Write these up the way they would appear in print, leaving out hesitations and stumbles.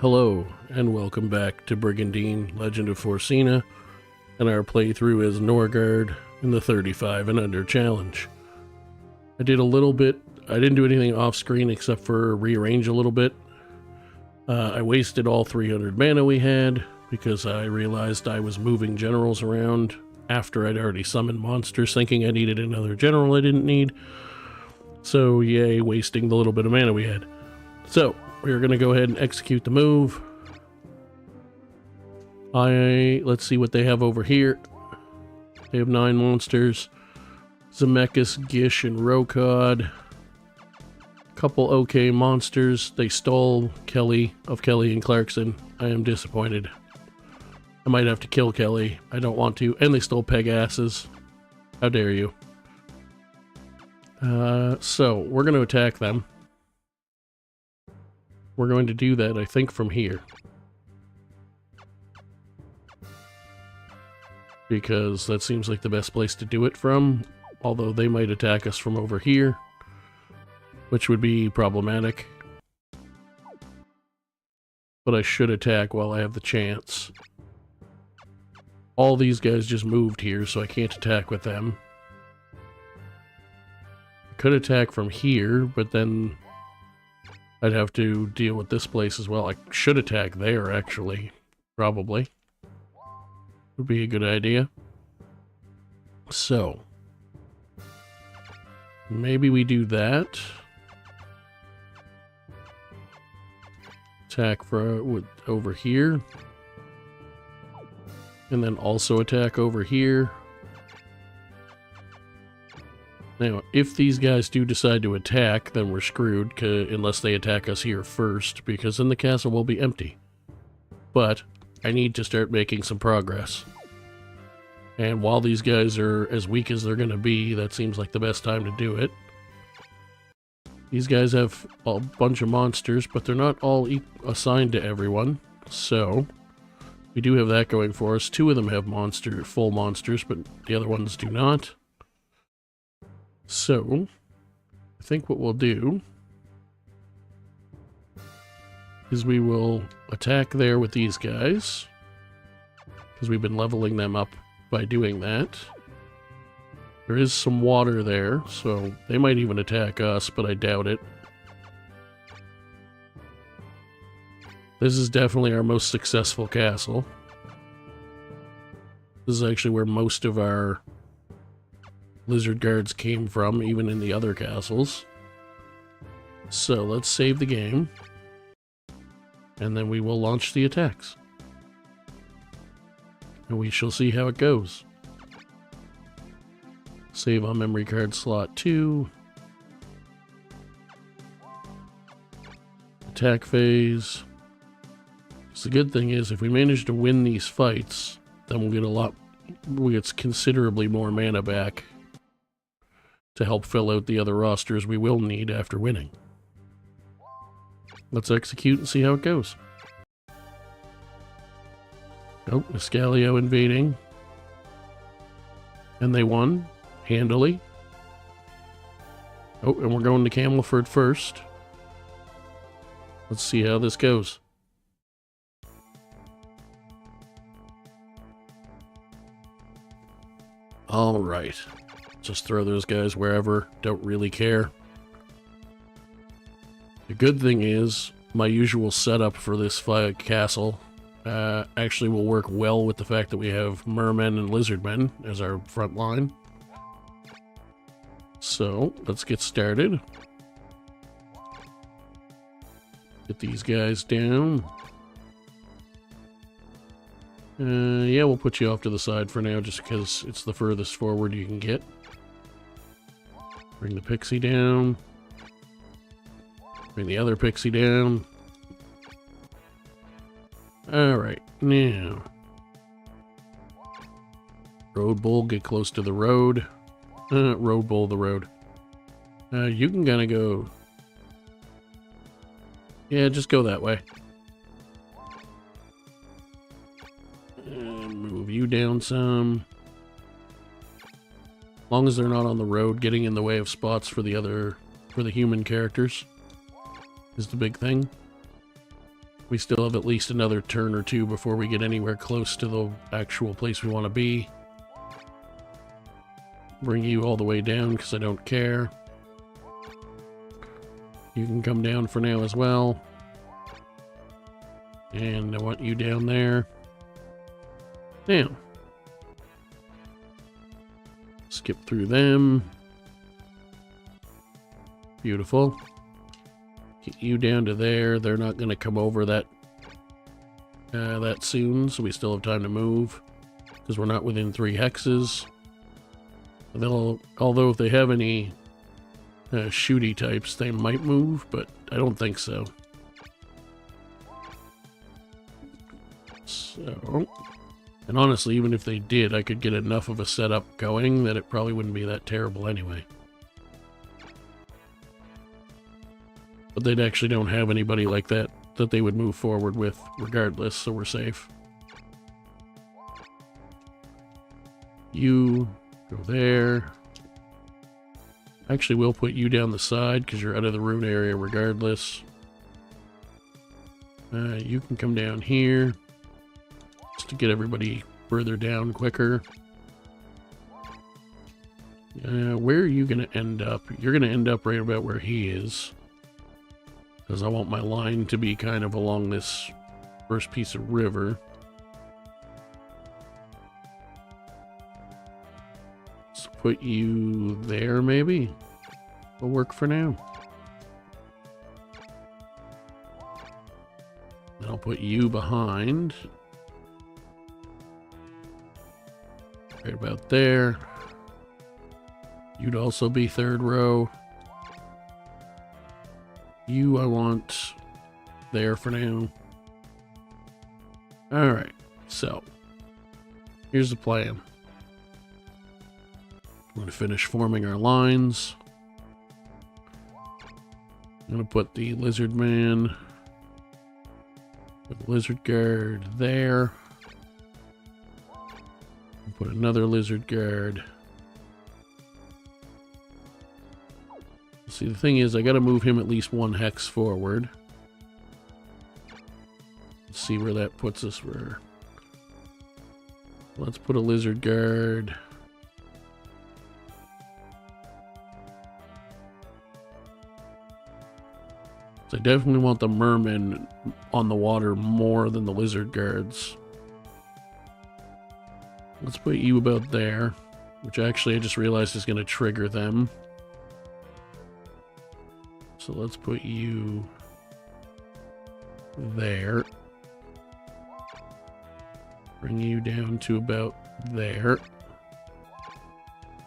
Hello, and welcome back to Brigandine Legend of Forcina, and our playthrough as Norgard in the 35 and under challenge. I did a little bit, I didn't do anything off screen except for rearrange a little bit. I wasted all 300 mana we had because I realized I was moving generals around after I'd already summoned monsters thinking I needed another general I didn't need. So yay, wasting the little bit of mana we had. So, we're going to go ahead and execute the move. Let's see what they have over here. They have 9 monsters. Zemeckis, Gish, and Rokod. Couple okay monsters. They stole Kelly of Kelly and Clarkson. I am disappointed. I might have to kill Kelly. I don't want to. And they stole Pegasus. How dare you. So, we're going to attack them. We're going to do that, I think, from here. Because that seems like the best place to do it from, although they might attack us from over here, which would be problematic. But I should attack while I have the chance. All these guys just moved here, so I can't attack with them. I could attack from here, but then I'd have to deal with this place as well. I should attack there, actually. Probably. Would be a good idea. So. Maybe we do that. Attack over here. And then also attack over here. Now, if these guys do decide to attack, then we're screwed, unless they attack us here first, because then the castle will be empty. But I need to start making some progress. And while these guys are as weak as they're going to be, that seems like the best time to do it. These guys have a bunch of monsters, but they're not all assigned to everyone, so we do have that going for us. 2 of them have full monsters, but the other ones do not. So, I think what we'll do is we will attack there with these guys, because we've been leveling them up by doing that. There is some water there, so they might even attack us, but I doubt it. This is definitely our most successful castle. This is actually where most of our lizard guards came from, even in the other castles. So let's save the game, and then we will launch the attacks. And we shall see how it goes. Save on memory card slot 2. Attack phase. So the good thing is, if we manage to win these fights, then we'll get considerably more mana back to help fill out the other rosters we will need after winning. Let's execute and see how it goes. Oh, Escalio invading. And they won, handily. Oh, and we're going to Camelford first. Let's see how this goes. Alright. Just throw those guys wherever, don't really care. The good thing is, my usual setup for this castle actually will work well with the fact that we have mermen and lizardmen as our front line. So, let's get started. Get these guys down. Yeah, we'll put you off to the side for now, just because it's the furthest forward you can get. Bring the pixie down. Bring the other pixie down. Alright, now. Road bull, get close to the road. Road bull, the road. You can kind of go... Yeah, just go that way. And move you down some. As long as they're not on the road, getting in the way of spots for the human characters is the big thing. We still have at least another turn or two before we get anywhere close to the actual place we want to be. Bring you all the way down because I don't care. You can come down for now as well. And I want you down there. Now. Skip through them. Beautiful. Get you down to there. They're not going to come over that soon, so we still have time to move. Because we're not within 3 hexes. Although if they have any shooty types, they might move, but I don't think so. So, and honestly, even if they did, I could get enough of a setup going that it probably wouldn't be that terrible anyway. But they actually don't have anybody like that they would move forward with regardless, so we're safe. You go there. Actually, we'll put you down the side because you're out of the rune area regardless. You can come down here just to get everybody further down quicker. Where are you going to end up? You're going to end up right about where he is. Because I want my line to be kind of along this first piece of river. Let's put you there, maybe. Will work for now. And I'll put you behind. Right about there. You'd also be 3rd row. You I want there for now. Alright, so here's the plan. I'm going to finish forming our lines. I'm going to put the lizard man with the lizard guard there. Put another lizard guard. See, the thing is, I gotta move him at least 1 hex forward. Let's see where that puts us. Let's put a lizard guard. So I definitely want the mermen on the water more than the lizard guards. Let's put you about there, which actually I just realized is going to trigger them. So let's put you there. Bring you down to about there.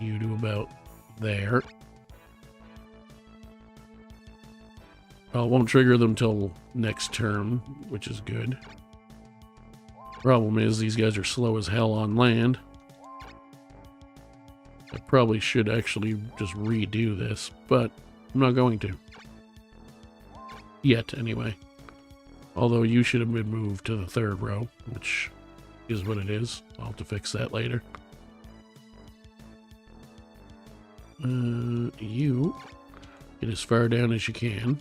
You to about there. Well, it won't trigger them till next turn, which is good. Problem is, these guys are slow as hell on land. I probably should actually just redo this, but I'm not going to. Yet, anyway. Although you should have been moved to the 3rd row, which is what it is. I'll have to fix that later. You get as far down as you can.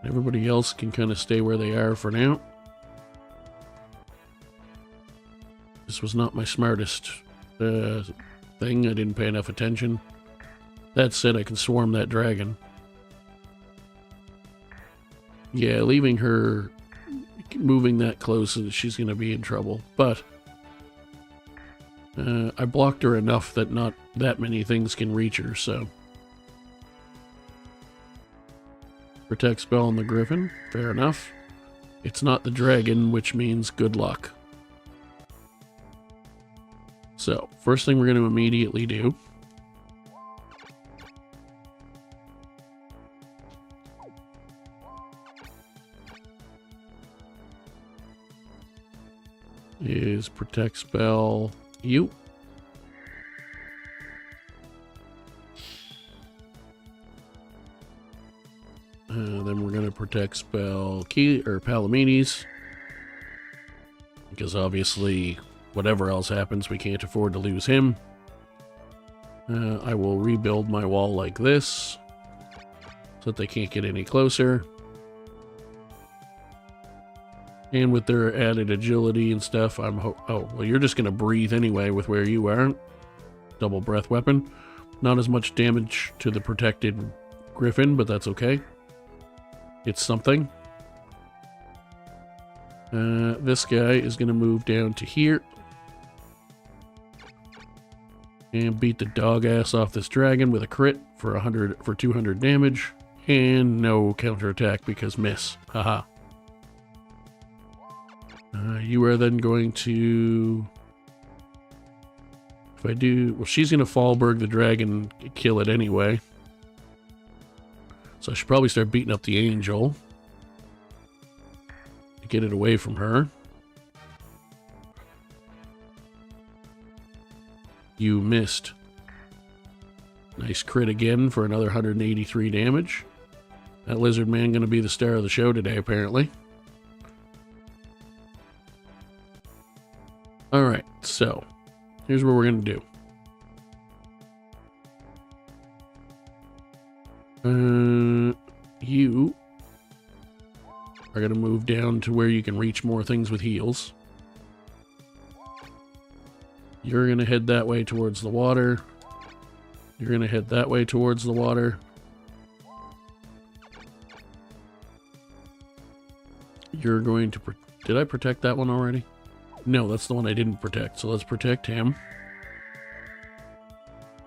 Everybody else can kind of stay where they are for now. This was not my smartest thing. I didn't pay enough attention. That said, I can swarm that dragon. Yeah, leaving her moving that close, she's going to be in trouble. But I blocked her enough that not that many things can reach her, so. Protect spell on the griffin. Fair enough. It's not the dragon, which means good luck. So, first thing we're going to immediately do is protect spell you. Then we're going to protect spell Palamedes, because obviously whatever else happens, we can't afford to lose him. I will rebuild my wall like this, so that they can't get any closer. And with their added agility and stuff, oh, well, you're just going to breathe anyway with where you are. Double breath weapon. Not as much damage to the protected griffin, but that's okay. It's something. This guy is going to move down to here. And beat the dog ass off this dragon with a crit for 200 damage. And no counterattack because miss. Haha. You are then going to... If I do... Well, she's going to Fallberg the dragon, kill it anyway. So I should probably start beating up the angel. To get it away from her. You missed. Nice crit again for another 183 damage. That lizard man going to be the star of the show today, apparently. Alright, so here's what we're going to do. You are going to move down to where you can reach more things with heals. You're going to head that way towards the water. You're going to head that way towards the water. You're going to... Did I protect that one already? No, that's the one I didn't protect. So let's protect him.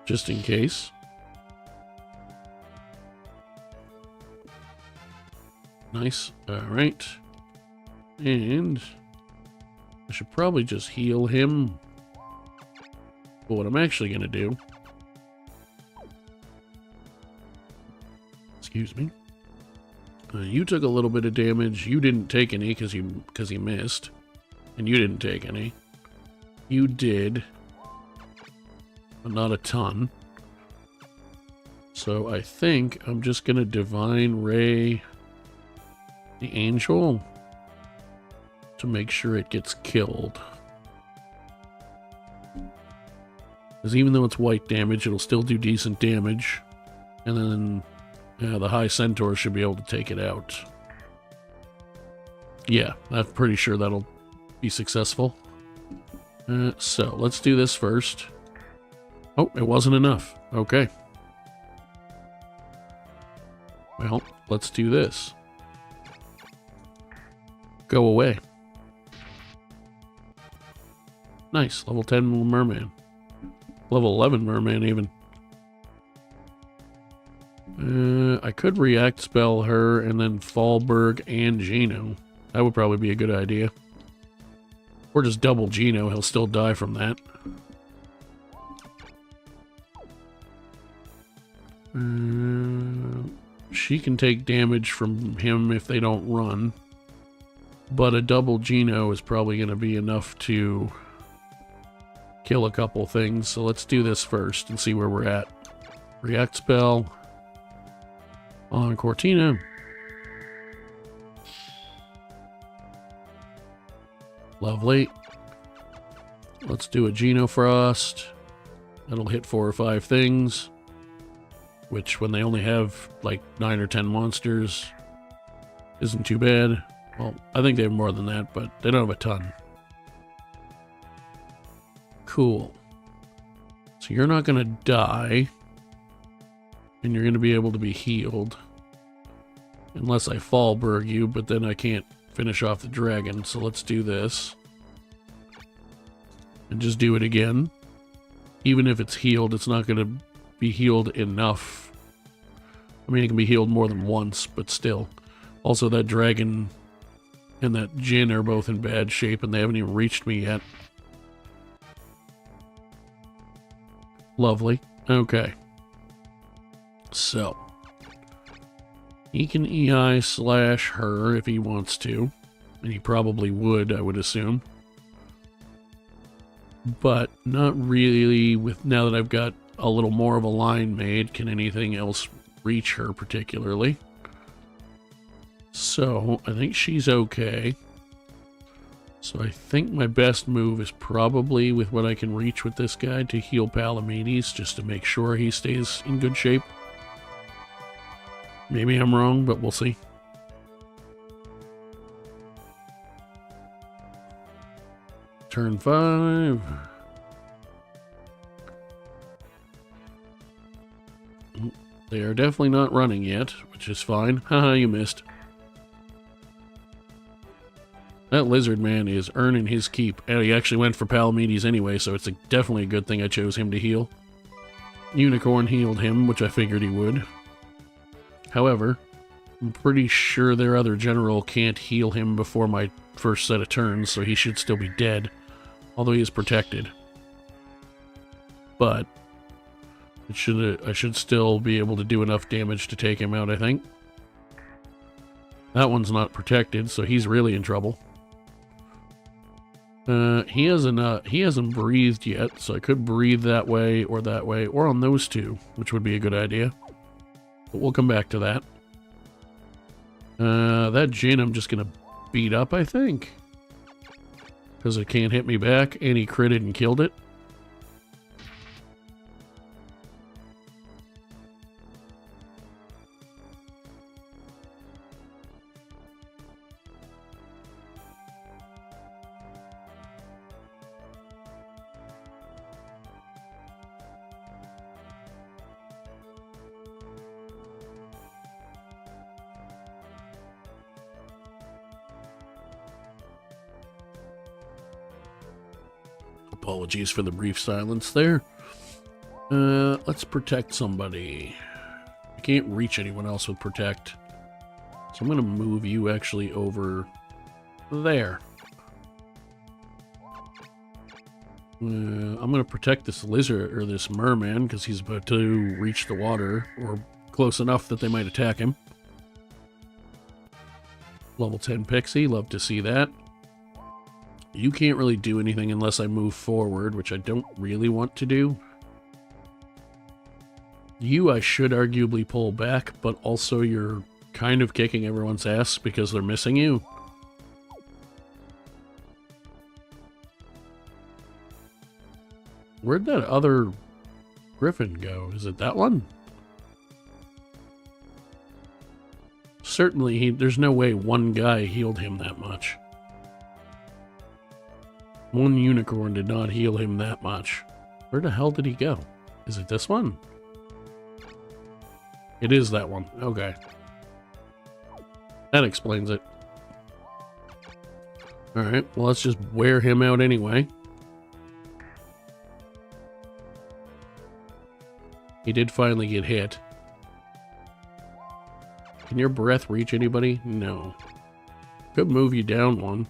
Just in case. Nice. Alright. And I should probably just heal him. But what I'm actually going to do... Excuse me. You took a little bit of damage. You didn't take any because you missed. And you didn't take any. You did. But not a ton. So I think I'm just going to Divine Ray the angel to make sure it gets killed. Because even though it's white damage, it'll still do decent damage. And then the High Centaur should be able to take it out. Yeah, I'm pretty sure that'll be successful. So, let's do this first. Oh, it wasn't enough. Okay. Well, let's do this. Go away. Nice, level 10 merman. Level 11 merman, even. I could react spell her and then Fallberg and Gino. That would probably be a good idea. Or just double Gino, he'll still die from that. She can take damage from him if they don't run. But a double Gino is probably going to be enough to kill a couple things. So let's do this first and see where we're at. React spell on Cortina. Lovely. Let's do a Geno Frost. That'll hit 4 or 5 things. Which, when they only have like 9 or 10 monsters, isn't too bad. Well, I think they have more than that, but they don't have a ton. Cool. So you're not going to die. And you're going to be able to be healed. Unless I Fallberg you, but then I can't finish off the dragon. So let's do this. And just do it again. Even if it's healed, it's not going to be healed enough. I mean, it can be healed more than once, but still. Also, that dragon and that Jinn are both in bad shape, and they haven't even reached me yet. Lovely. Okay. So, he can EI slash her if he wants to. And he probably would, I would assume. But not really, with now that I've got a little more of a line made, can anything else reach her particularly. So, I think she's okay. So I think my best move is probably with what I can reach with this guy to heal Palamedes, just to make sure he stays in good shape. Maybe I'm wrong, but we'll see. Turn 5. They are definitely not running yet, which is fine. Haha, you missed. That lizard man is earning his keep. And he actually went for Palamedes anyway, so it's definitely a good thing I chose him to heal. Unicorn healed him, which I figured he would. However, I'm pretty sure their other general can't heal him before my first set of turns, so he should still be dead. Although he is protected. But I should still be able to do enough damage to take him out, I think. That one's not protected, so he's really in trouble. He hasn't breathed yet, so I could breathe that way, or on those two, which would be a good idea. But we'll come back to that. That Jinn I'm just gonna beat up, I think. Because it can't hit me back, and he critted and killed it. Apologies for the brief silence there. Let's protect somebody. I can't reach anyone else with protect. So I'm going to move you actually over there. I'm going to protect this lizard, or this merman, because he's about to reach the water, or close enough that they might attack him. Level 10 pixie, love to see that. You can't really do anything unless I move forward, which I don't really want to do. You, I should arguably pull back, but also you're kind of kicking everyone's ass because they're missing you. Where'd that other griffin go? Is it that one? Certainly, there's no way one guy healed him that much. One unicorn did not heal him that much. Where the hell did he go? Is it this one? It is that one. Okay. That explains it. Alright, well, let's just wear him out anyway. He did finally get hit. Can your breath reach anybody? No. Could move you down one.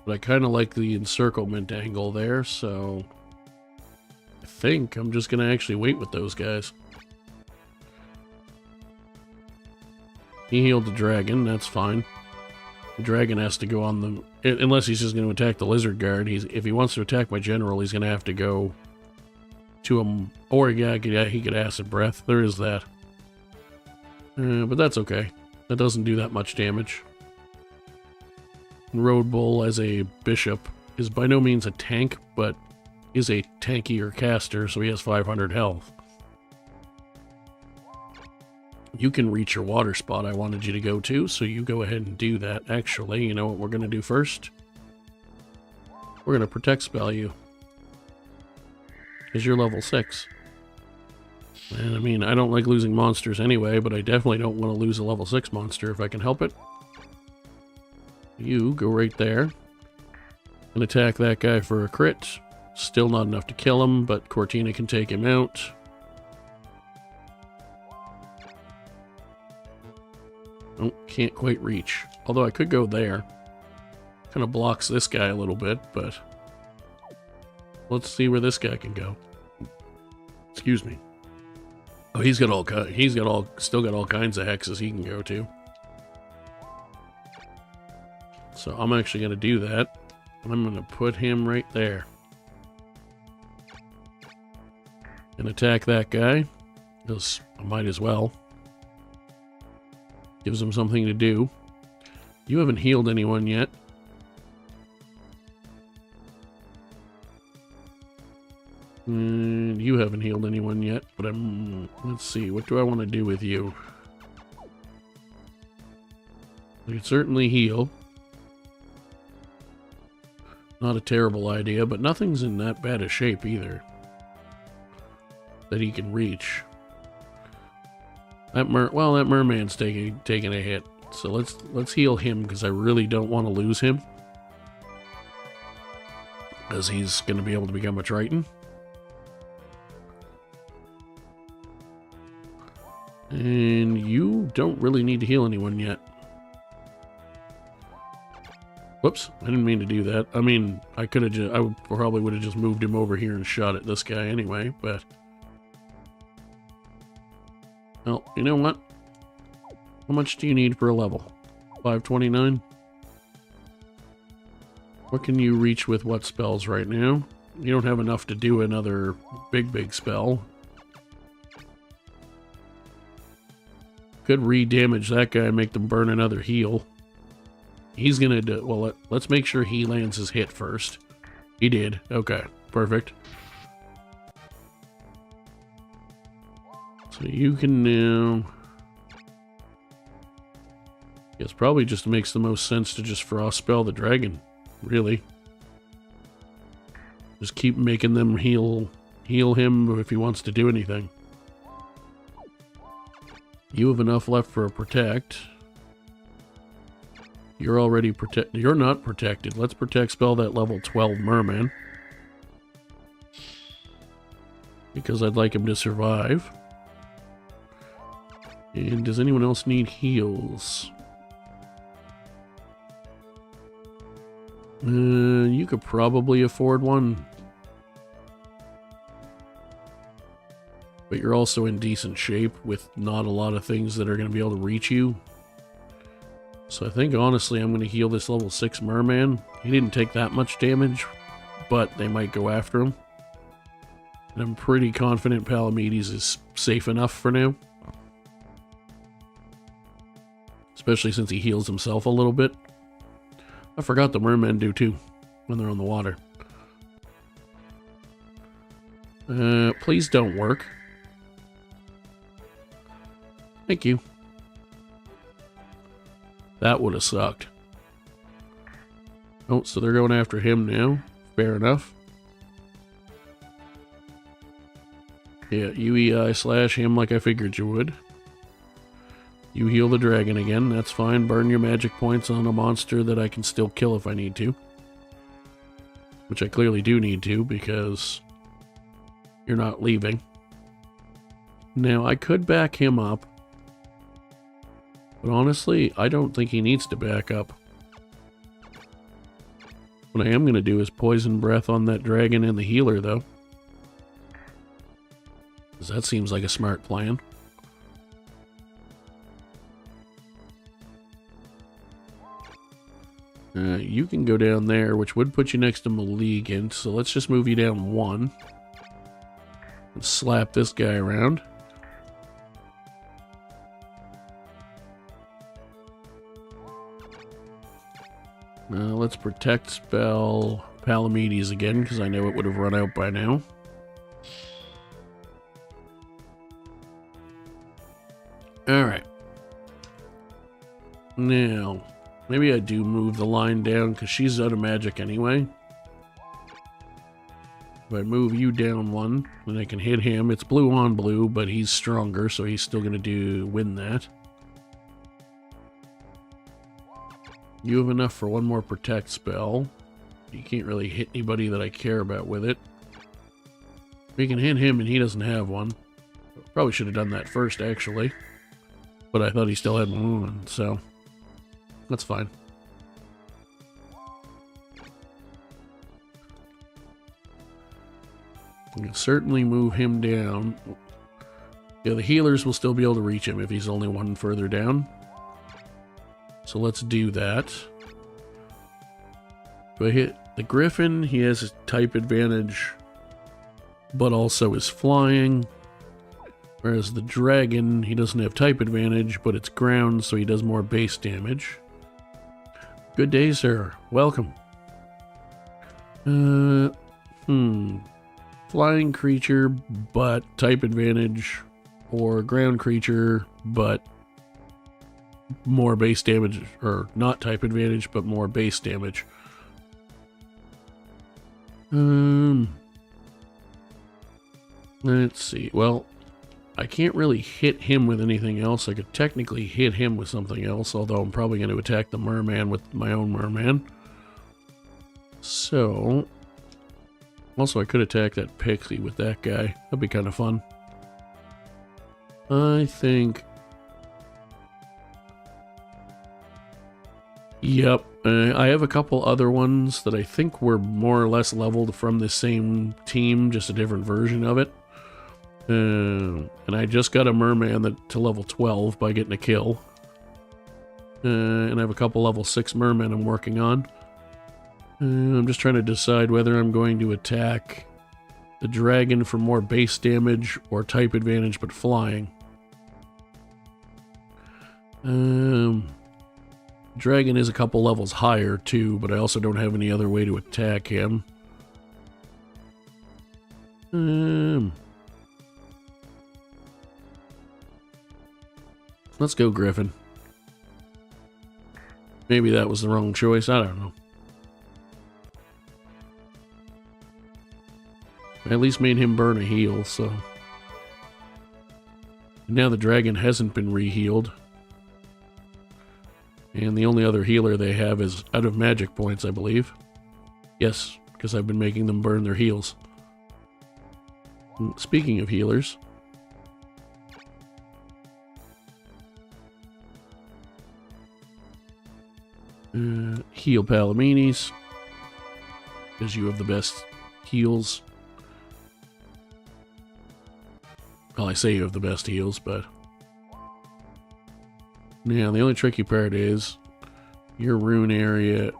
But I kind of like the encirclement angle there, so I think I'm just going to actually wait with those guys. He healed the dragon, that's fine. The dragon has to go on the... Unless he's just going to attack the lizard guard. If he wants to attack my general, he's going to have to go to him. Or yeah, he could acid breath. There is that. But that's okay. That doesn't do that much damage. Road Bull as a bishop is by no means a tank, but is a tankier caster, so he has 500 health. You can reach your water spot I wanted you to go to, so you go ahead and do that. Actually, you know what we're going to do first? We're going to protect spell you. Because you're level 6. And I mean, I don't like losing monsters anyway, but I definitely don't want to lose a level 6 monster if I can help it. You go right there and attack that guy for a crit. Still not enough to kill him, but Cortina can take him out. Oh, can't quite reach. Although I could go there. Kind of blocks this guy a little bit, but let's see where this guy can go. Excuse me. Oh, still got all kinds of hexes he can go to. So I'm actually going to do that. I'm going to put him right there. And attack that guy. Because I might as well. Gives him something to do. You haven't healed anyone yet. You haven't healed anyone yet, but let's see, what do I want to do with you? We could certainly heal. Not a terrible idea, but nothing's in that bad a shape either that he can reach. That merman's taking a hit. So let's heal him because I really don't want to lose him, as he's going to be able to become a Triton. And you don't really need to heal anyone yet. Whoops, I didn't mean to do that. I mean, I probably would have just moved him over here and shot at this guy anyway, but... Well, you know what? How much do you need for a level? 529? What can you reach with what spells right now? You don't have enough to do another big spell. Could re-damage that guy and make them burn another heal. He's gonna do... Well, let's make sure he lands his hit first. He did. Okay, perfect. So you can now... Yes, probably just makes the most sense to just Frost Spell the dragon, really. Just keep making them heal him if he wants to do anything. You have enough left for a protect. You're already you're not protected. Let's protect spell that level 12 merman, because I'd like him to survive. And does anyone else need heals? You could probably afford one. But you're also in decent shape with not a lot of things that are going to be able to reach you. So I think, honestly, I'm going to heal this level 6 merman. He didn't take that much damage, but they might go after him. And I'm pretty confident Palamedes is safe enough for now. Especially since he heals himself a little bit. I forgot the mermen do too, when they're on the water. Please don't work. Thank you. That would have sucked. Oh, so they're going after him now. Fair enough. Yeah, you EI slash him like I figured you would. You heal the dragon again, that's fine. Burn your magic points on a monster that I can still kill if I need to. Which I clearly do need to, because you're not leaving. Now, I could back him up. But honestly, I don't think he needs to back up. What I am going to do is poison breath on that dragon and the healer, though. Because that seems like a smart plan. You can go down there, which would put you next to Malignant, so let's just move you down 1. And slap this guy around. Let's protect spell Palamedes again, because I know it would have run out by now. Alright. Now, maybe I do move the line down, because she's out of magic anyway. If I move you down 1, then I can hit him. It's blue on blue, but he's stronger, so he's still going to win that. You have enough for one more protect spell. You can't really hit anybody that I care about with it. We can hit him and he doesn't have one. Probably should have done that first, actually. But I thought he still had one, so that's fine. We can certainly move him down. Yeah, the healers will still be able to reach him if he's only one further down. So let's do that. If I hit the griffin, he has a type advantage, but also is flying. Whereas the dragon, he doesn't have type advantage, but it's ground, so he does more base damage. Good day, sir. Welcome. Flying creature, but type advantage, or ground creature, but more base damage, or not type advantage, but more base damage. Let's see. Well, I can't really hit him with anything else. I could technically hit him with something else, although I'm probably going to attack the merman with my own merman. So, also I could attack that pixie with that guy. That'd be kind of fun. I think... Yep, I have a couple other ones that I think were more or less leveled from the same team, just a different version of it. And I just got a merman to level 12 by getting a kill. And I have a couple level 6 mermen I'm working on. I'm just trying to decide whether I'm going to attack the dragon for more base damage or type advantage but flying. Dragon is a couple levels higher too, but I also don't have any other way to attack him. Let's go Griffin. Maybe that was the wrong choice, I don't know. I at least made him burn a heal, so... Now the dragon hasn't been re-healed. And the only other healer they have is out of magic points, I believe. Yes, because I've been making them burn their heals. And speaking of healers... heal Palomines, because you have the best heals. Well, I say you have the best heals, but... Yeah, the only tricky part is your rune area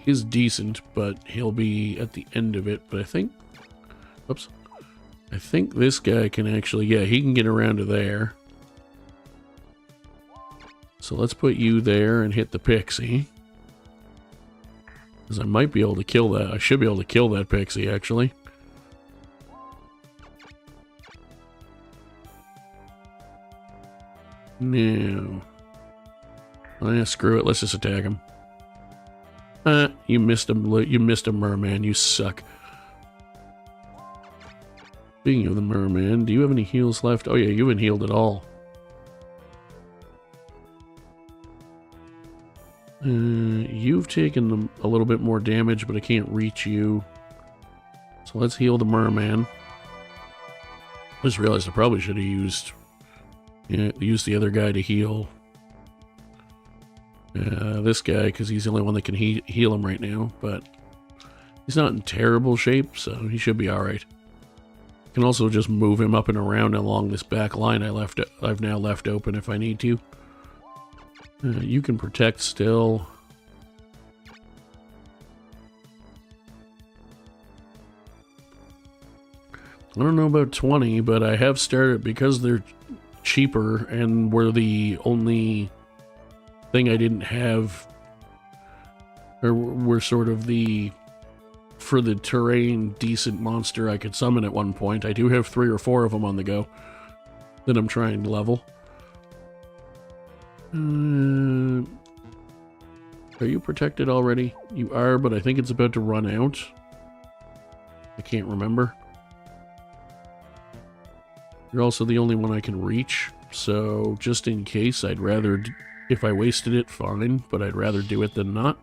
is decent, but he'll be at the end of it. But I think... Whoops. I think this guy can actually... Yeah, he can get around to there. So let's put you there and hit the pixie. Because I might be able to kill that. I should be able to kill that pixie, actually. No. Screw it. Let's just attack him. You missed him. You missed a merman. You suck. Speaking of the merman, do you have any heals left? Oh yeah, you haven't healed at all. You've taken a little bit more damage, but I can't reach you. So let's heal the merman. I just realized I probably should have used the other guy to heal this guy, because he's the only one that can heal him right now, but he's not in terrible shape, so he should be alright. Can also just move him up and around along this back line I've now left open if I need to. You can protect still. I don't know about 20, but I have started, because they're cheaper and were the only thing I didn't have, or were sort of the, for the terrain, decent monster I could summon at one point. I do have 3 or 4 of them on the go that I'm trying to level. Are you protected already? You are, but I think it's about to run out. I can't remember. You're also the only one I can reach, so just in case, I'd rather, if I wasted it, fine, but I'd rather do it than not.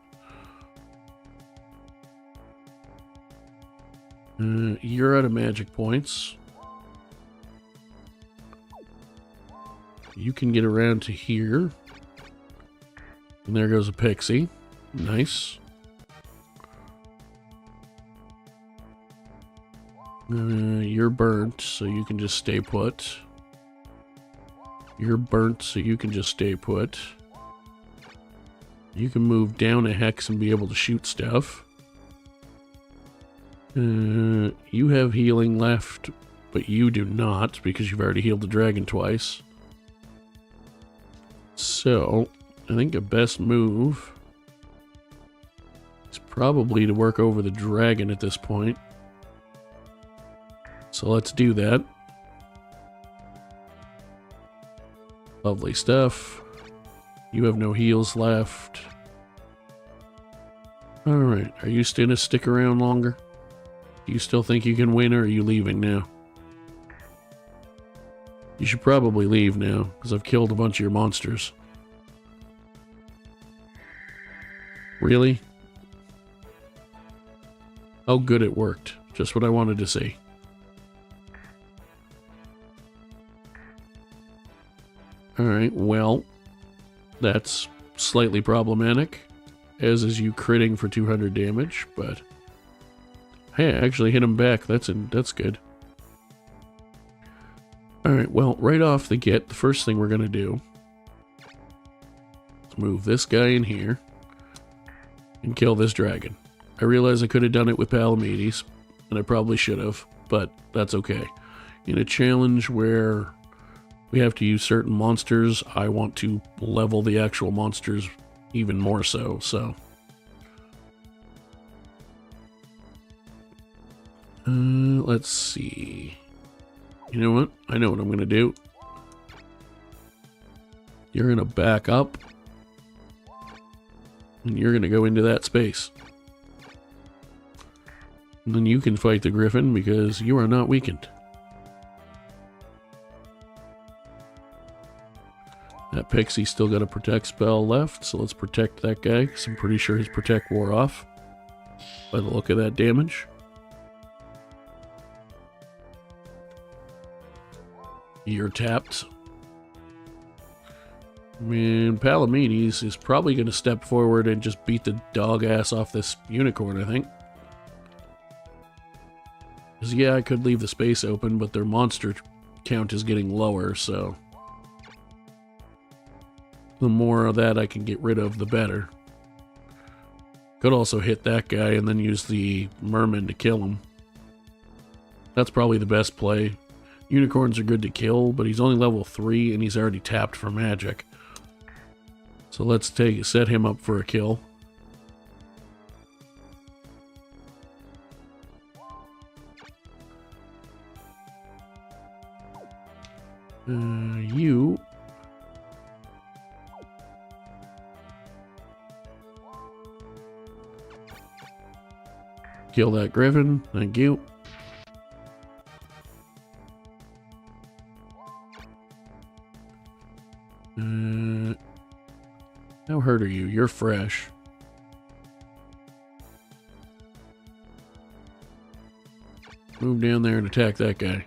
You're out of magic points. You can get around to here. And there goes a pixie. Nice. You're burnt, so you can just stay put. You're burnt, so you can just stay put. You can move down a hex and be able to shoot stuff. You have healing left, but you do not, because you've already healed the dragon twice. So, I think a best move is probably to work over the dragon at this point. So let's do that. Lovely stuff. You have no heals left. Alright, are you still gonna stick around longer? Do you still think you can win, or are you leaving now? You should probably leave now, because I've killed a bunch of your monsters. Really? Oh, good, it worked. Just what I wanted to see. Alright, well, that's slightly problematic, as is you critting for 200 damage, but hey, I actually hit him back. That's good. Alright, well, right off the get, the first thing we're going to do is move this guy in here and kill this dragon. I realize I could have done it with Palamedes, and I probably should have, but that's okay. In a challenge where we have to use certain monsters, I want to level the actual monsters even more so, let's see. You know what? I know what I'm going to do. You're going to back up, and you're going to go into that space. And then you can fight the griffin, because you are not weakened. That pixie's still got a protect spell left, so let's protect that guy, because I'm pretty sure his protect wore off by the look of that damage. You're tapped. Man, Palamedes is probably going to step forward and just beat the dog ass off this unicorn, I think. Because, yeah, I could leave the space open, but their monster count is getting lower, so the more of that I can get rid of, the better. Could also hit that guy and then use the merman to kill him. That's probably the best play. Unicorns are good to kill, but he's only level 3 and he's already tapped for magic. So let's set him up for a kill. You kill that griffin, thank you. How hurt are you? You're fresh. Move down there and attack that guy.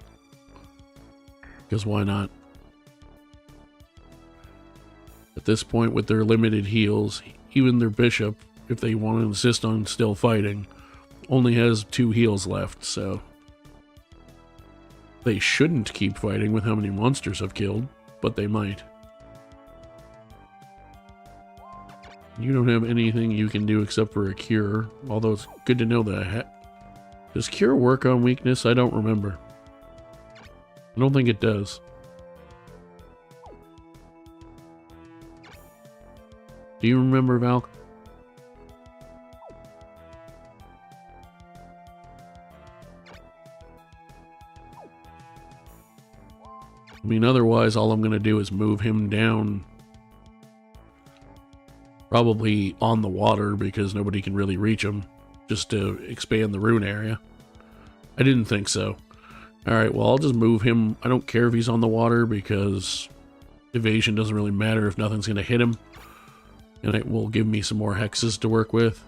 Because why not? At this point, with their limited heals, even their bishop, if they want to insist on still fighting, only has 2 heals left, so they shouldn't keep fighting with how many monsters I've killed, but they might. You don't have anything you can do except for a cure, although it's good to know that does cure work on weakness? I don't remember. I don't think it does. Do you remember, Val? I mean, otherwise, all I'm going to do is move him down. Probably on the water, because nobody can really reach him. Just to expand the rune area. I didn't think so. Alright, well, I'll just move him. I don't care if he's on the water, because evasion doesn't really matter if nothing's going to hit him. And it will give me some more hexes to work with.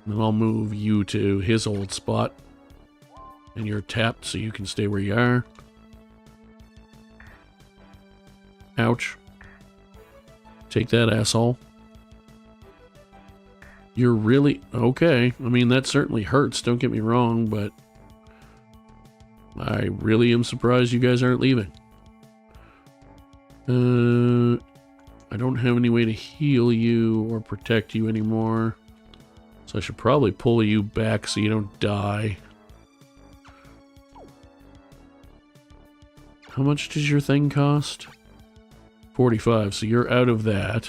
And then I'll move you to his old spot. And you're tapped, so you can stay where you are. Ouch. Take that, asshole. You're really... Okay. I mean, that certainly hurts, don't get me wrong, but I really am surprised you guys aren't leaving. I don't have any way to heal you or protect you anymore. So I should probably pull you back so you don't die. How much does your thing cost? 45, so you're out of that.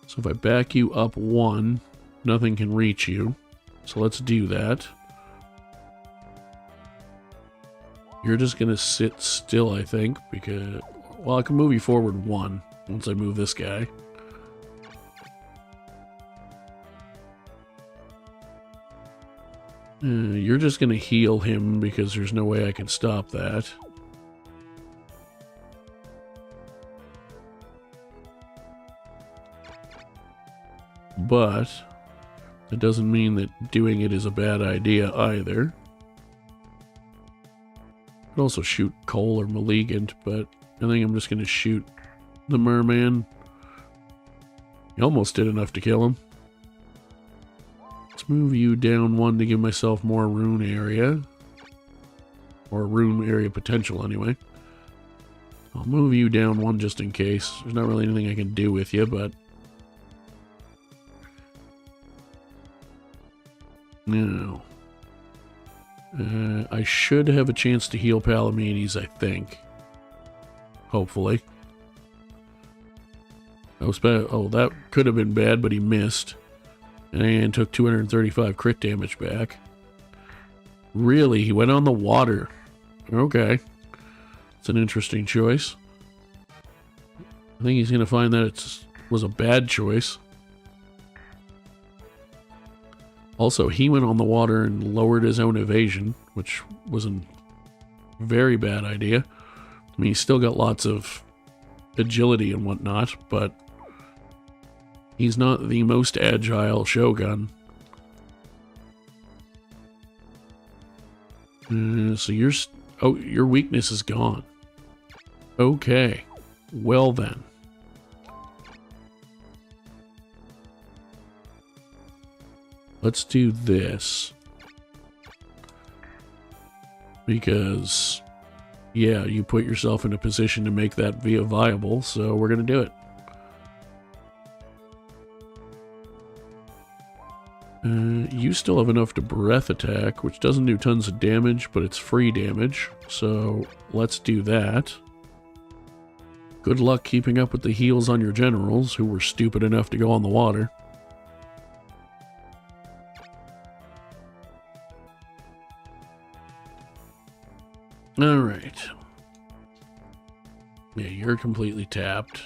So if I back you up 1, nothing can reach you. So let's do that. You're just gonna sit still, I think, because... Well, I can move you forward 1 once I move this guy. You're just going to heal him because there's no way I can stop that. But it doesn't mean that doing it is a bad idea either. Could also shoot Cole or Malignant, but I think I'm just going to shoot the merman. He almost did enough to kill him. Let's move you down 1 to give myself more rune area. Or rune area potential, anyway. I'll move you down 1 just in case. There's not really anything I can do with you, but... No. I should have a chance to heal Palamedes, I think. Hopefully. Oh, that could have been bad, but he missed. And took 235 crit damage back. Really? He went on the water. Okay. It's an interesting choice. I think he's going to find that it was a bad choice. Also, he went on the water and lowered his own evasion, which was a very bad idea. I mean, he's still got lots of agility and whatnot, but he's not the most agile Shogun. So your weakness is gone. Okay. Well then. Let's do this. Because, yeah, you put yourself in a position to make that viable, so we're going to do it. You still have enough to breath attack, which doesn't do tons of damage, but it's free damage. So let's do that. Good luck keeping up with the heals on your generals, who were stupid enough to go on the water. Alright. Yeah, you're completely tapped.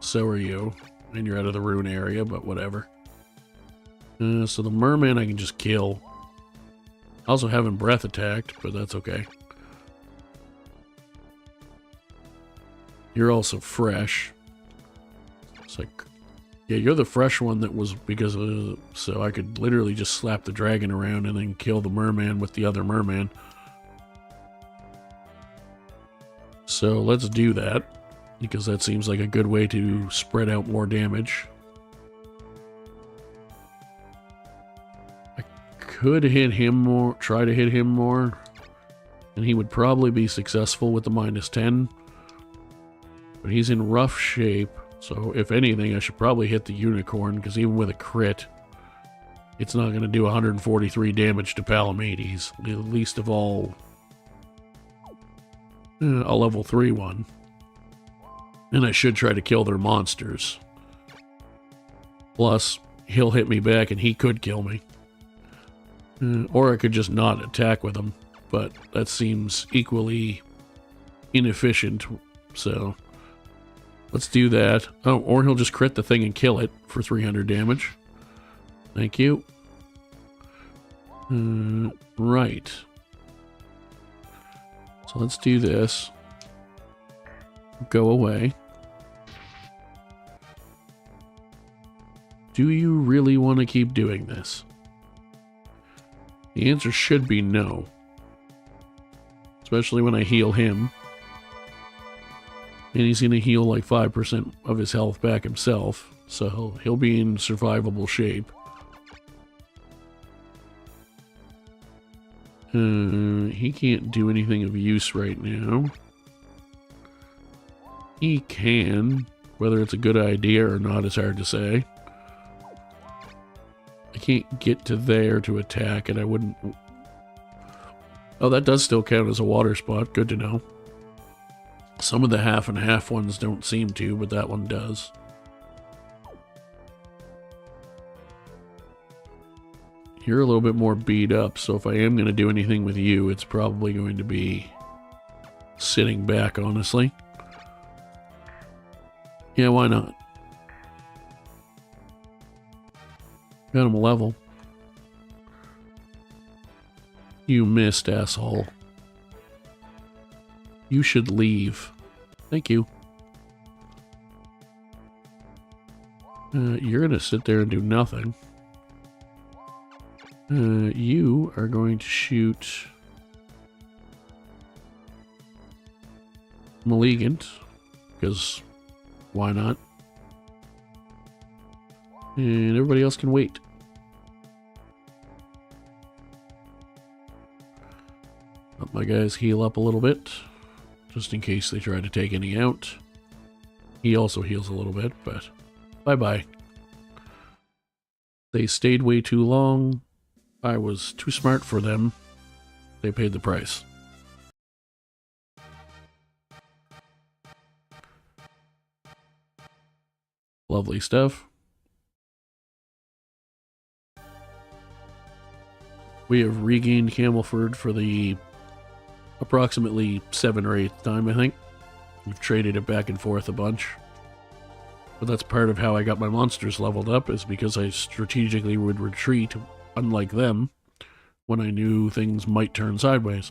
So are you. And you're out of the rune area, but whatever. So the merman I can just kill. I also haven't breath attacked, but that's okay. You're also fresh. It's like, yeah, you're the fresh one that was because of, so I could literally just slap the dragon around and then kill the merman with the other merman. So let's do that, because that seems like a good way to spread out more damage. Could hit him more, try to hit him more, and he would probably be successful with the -10. But he's in rough shape, so if anything, I should probably hit the unicorn, because even with a crit, it's not going to do 143 damage to Palamedes, least of all a level 3 one. And I should try to kill their monsters. Plus, he'll hit me back and he could kill me. Or I could just not attack with him, but that seems equally inefficient, so let's do that. Oh, or he'll just crit the thing and kill it for 300 damage. Thank you. Right. So let's do this. Go away. Do you really want to keep doing this? The answer should be no. Especially when I heal him. And he's going to heal like 5% of his health back himself. So he'll be in survivable shape. He can't do anything of use right now. He can. Whether it's a good idea or not is hard to say. I can't get to there to attack, and I wouldn't... Oh, that does still count as a water spot. Good to know. Some of the half and half ones don't seem to, but that one does. You're a little bit more beat up, so if I am going to do anything with you, it's probably going to be sitting back, honestly. Yeah, why not? Got him a level. You missed, asshole. You should leave. Thank you. You're gonna sit there and do nothing. You are going to shoot Malignant, because why not? And everybody else can wait. Let my guys heal up a little bit, just in case they try to take any out. He also heals a little bit, but bye-bye. They stayed way too long. I was too smart for them. They paid the price. Lovely stuff. We have regained Camelford for the approximately 7th or 8th time, I think. We've traded it back and forth a bunch. But that's part of how I got my monsters leveled up, is because I strategically would retreat, unlike them, when I knew things might turn sideways.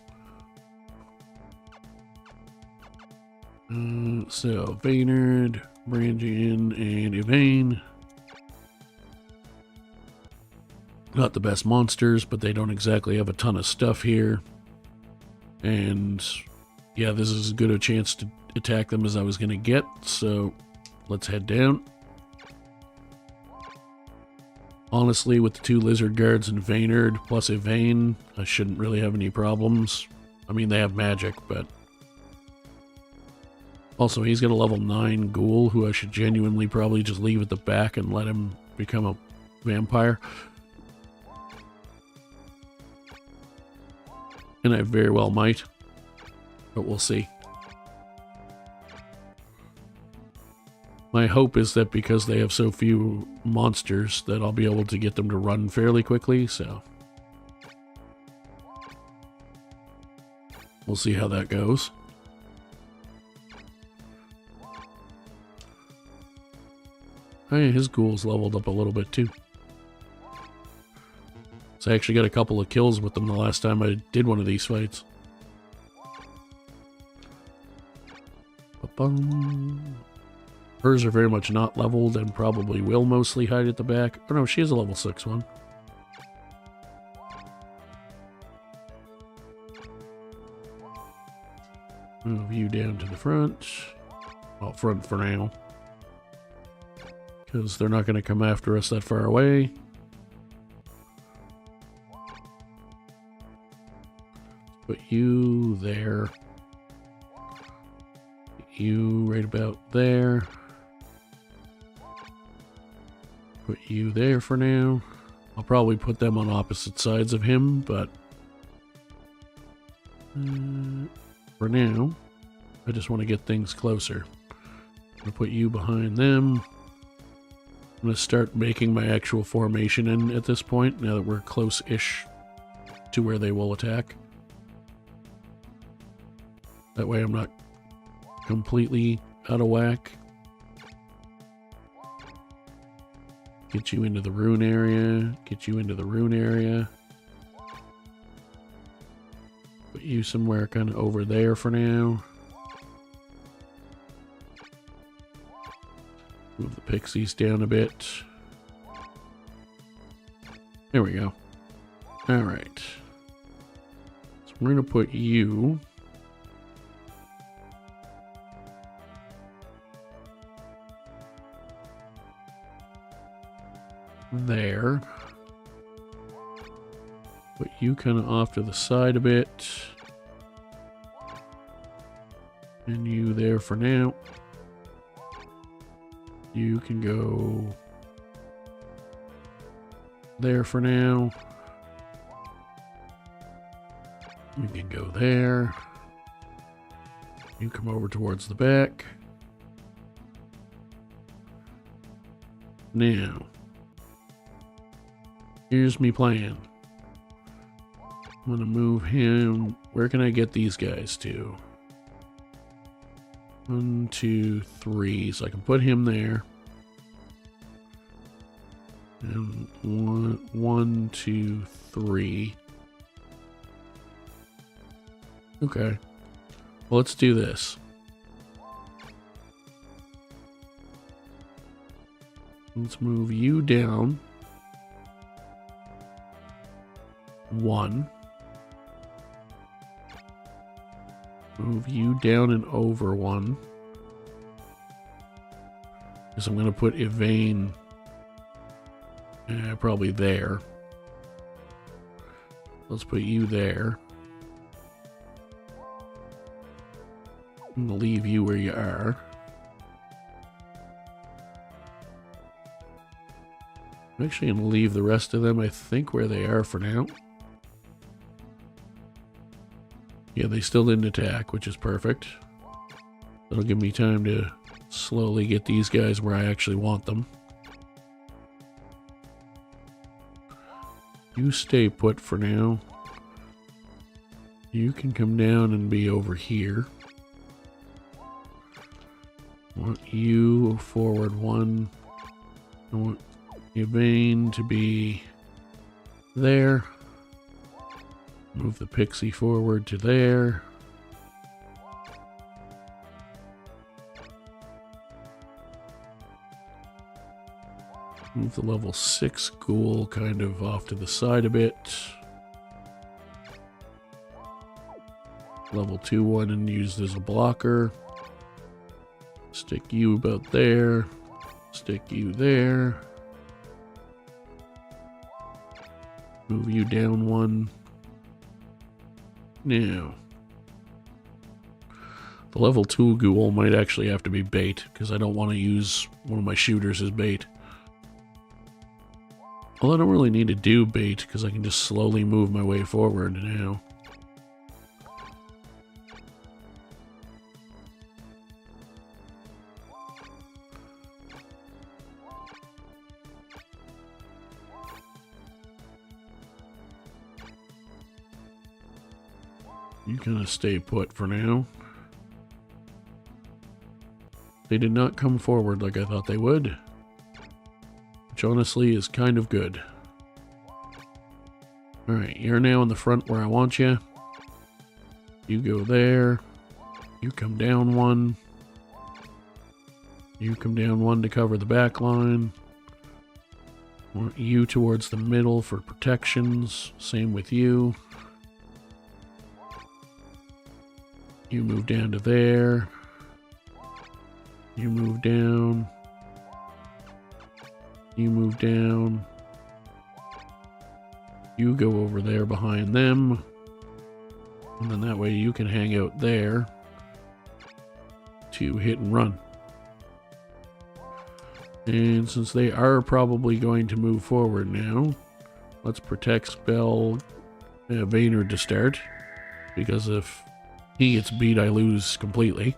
So, Vaynard, Brangian, and Yvain. Not the best monsters, but they don't exactly have a ton of stuff here. And yeah, this is as good a chance to attack them as I was going to get, so let's head down. Honestly, with the 2 lizard guards and Vaynard plus Yvain, I shouldn't really have any problems. I mean, they have magic, but... Also, he's got a level 9 ghoul who I should genuinely probably just leave at the back and let him become a vampire. And I very well might, but we'll see. My hope is that because they have so few monsters that I'll be able to get them to run fairly quickly, so... We'll see how that goes. Oh yeah, his ghoul's leveled up a little bit too. So I actually got a couple of kills with them the last time I did one of these fights. Ba-bum. Hers are very much not leveled and probably will mostly hide at the back. Oh no, she is a level 6 one. Move you down to the front. Well, front for now. Because they're not going to come after us that far away. Put you there. You right about there. Put you there for now. I'll probably put them on opposite sides of him, but for now, I just want to get things closer. I'm going to put you behind them. I'm going to start making my actual formation in at this point, now that we're close-ish to where they will attack. That way I'm not completely out of whack. Get you into the Rune area. Get you into the Rune area. Put you somewhere kind of over there for now. Move the pixies down a bit. There we go. Alright. So we're going to put you... there. Put you kind of off to the side a bit. And you there for now. You can go there for now. You can go there. You come over towards the back. Now, here's me plan. I'm gonna move him. Where can I get these guys to? 1, 2, 3. So I can put him there. And 1, 2, 3. Okay. Well, let's do this. Let's move you down 1. Move you down and over 1. Because I'm going to put Yvain probably there. Let's put you there. I'm going to leave you where you are. I'm actually going to leave the rest of them, I think, where they are for now. Yeah, they still didn't attack, which is perfect. That'll give me time to slowly get these guys where I actually want them. You stay put for now. You can come down and be over here. I want you forward 1. I want Yvain to be there. Move the pixie forward to there. Move the level 6 ghoul kind of off to the side a bit. Level 2 one and used as a blocker. Stick you about there. Stick you there. Move you down 1. Now, the level 2 ghoul might actually have to be bait, because I don't want to use one of my shooters as bait. Well, I don't really need to do bait, because I can just slowly move my way forward now. You kind of stay put for now. They did not come forward like I thought they would, which honestly is kind of good. Alright, you're now in the front where I want you. You go there. You come down 1. You come down 1 to cover the back line. Want you towards the middle for protections. Same with you. You move down to there. You move down. You move down. You go over there behind them. And then that way you can hang out there to hit and run. And since they are probably going to move forward now, let's protect spell Vaynard to start. Because if he gets beat, I lose completely.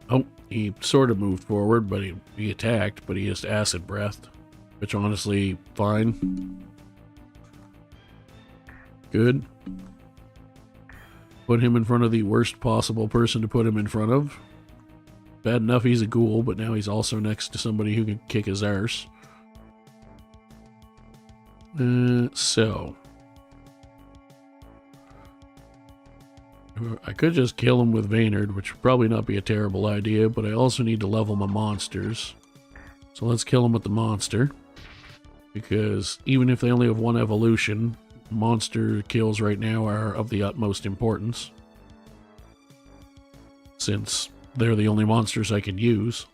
Oh, he sort of moved forward, but he attacked, but he just acid breathed, which honestly, fine. Good. Put him in front of the worst possible person to put him in front of. Bad enough he's a ghoul, but now he's also next to somebody who can kick his arse. So. I could just kill him with Vaynard, which would probably not be a terrible idea, but I also need to level my monsters. So let's kill him with the monster. Because even if they only have 1 evolution, monster kills right now are of the utmost importance. Since they're the only monsters I can use.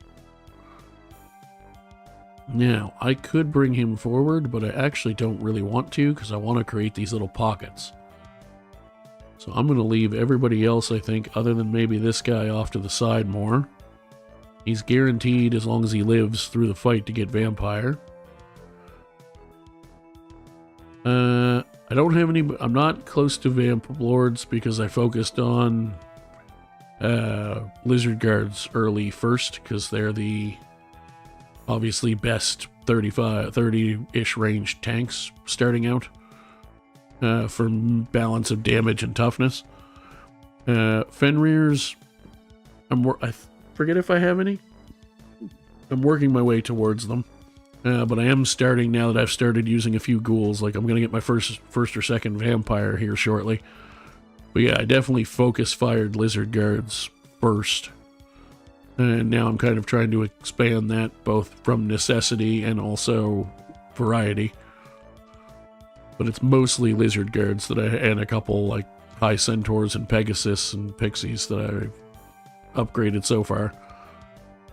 Now, I could bring him forward, but I actually don't really want to because I want to create these little pockets. So I'm going to leave everybody else, I think, other than maybe this guy off to the side more. He's guaranteed, as long as he lives through the fight, to get vampire. I don't have any... I'm not close to Vamp Lords because I focused on Lizard Guards early first, because they're the obviously best 30-ish range tanks starting out for balance of damage and toughness. Fenrir's, I forget if I have any. I'm working my way towards them. But I am starting, now that I've started using a few ghouls, like I'm going to get my first or second vampire here shortly. But yeah, I definitely focus-fired lizard guards first. And now I'm kind of trying to expand that both from necessity and also variety. But it's mostly lizard guards that and a couple like high centaurs and pegasus and pixies that I've upgraded so far.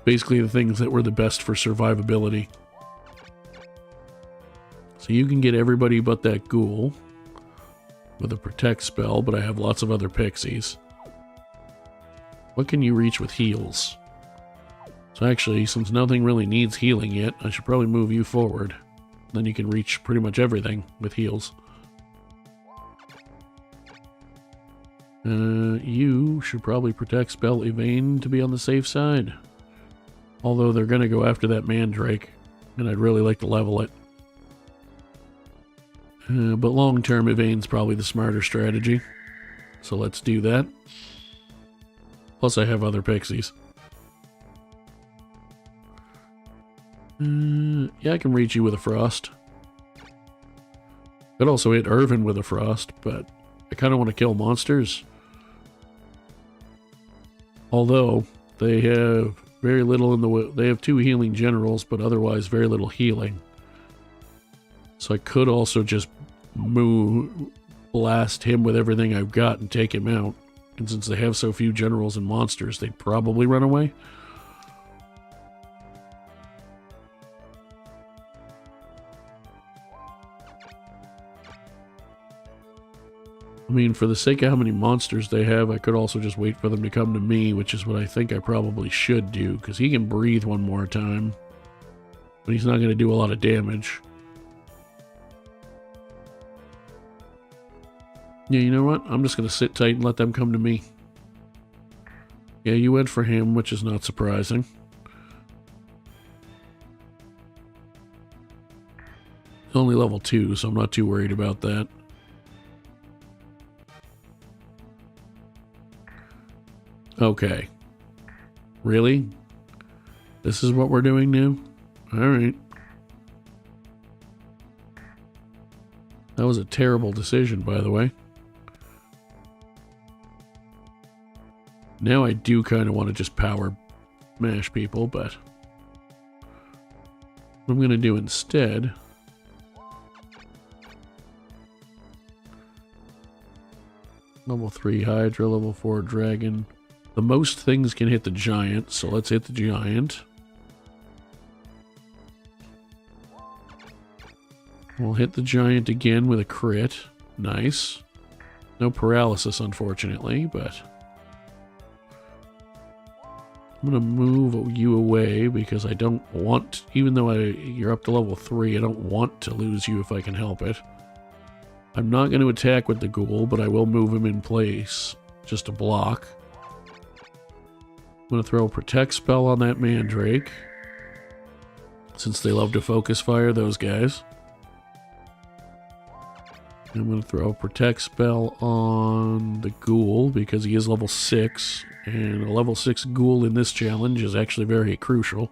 Basically the things that were the best for survivability. So you can get everybody but that ghoul with a protect spell, but I have lots of other pixies. What can you reach with heals? So actually, since nothing really needs healing yet, I should probably move you forward. Then you can reach pretty much everything with heals. You should probably protect spell Evane to be on the safe side. Although they're going to go after that mandrake, and I'd really like to level it. But long-term, Evane's probably the smarter strategy. So let's do that. Plus I have other pixies. Yeah, I can reach you with a frost. Could also hit Irvin with a frost, but I kind of want to kill monsters. Although, they have very little in the way. They have 2 healing generals, but otherwise very little healing. So I could also just blast him with everything I've got and take him out. And since they have so few generals and monsters, they'd probably run away. I mean, for the sake of how many monsters they have, I could also just wait for them to come to me, which is what I think I probably should do, because he can breathe one more time. But he's not going to do a lot of damage. Yeah, you know what? I'm just going to sit tight and let them come to me. Yeah, you went for him, which is not surprising. He's only level 2, so I'm not too worried about that. Okay. Really? This is what we're doing now? Alright. That was a terrible decision, by the way. Now I do kind of want to just power mash people, but what I'm going to do instead... Level 3 Hydra, level 4 Dragon. The most things can hit the giant, so let's hit the giant. We'll hit the giant again with a crit. Nice. No paralysis, unfortunately, but... I'm going to move you away because I don't want... Even though you're up to level 3, I don't want to lose you if I can help it. I'm not going to attack with the ghoul, but I will move him in place just to block. I'm going to throw a protect spell on that mandrake, since they love to focus fire, those guys. I'm going to throw a protect spell on the ghoul because he is level 6, and a level 6 ghoul in this challenge is actually very crucial.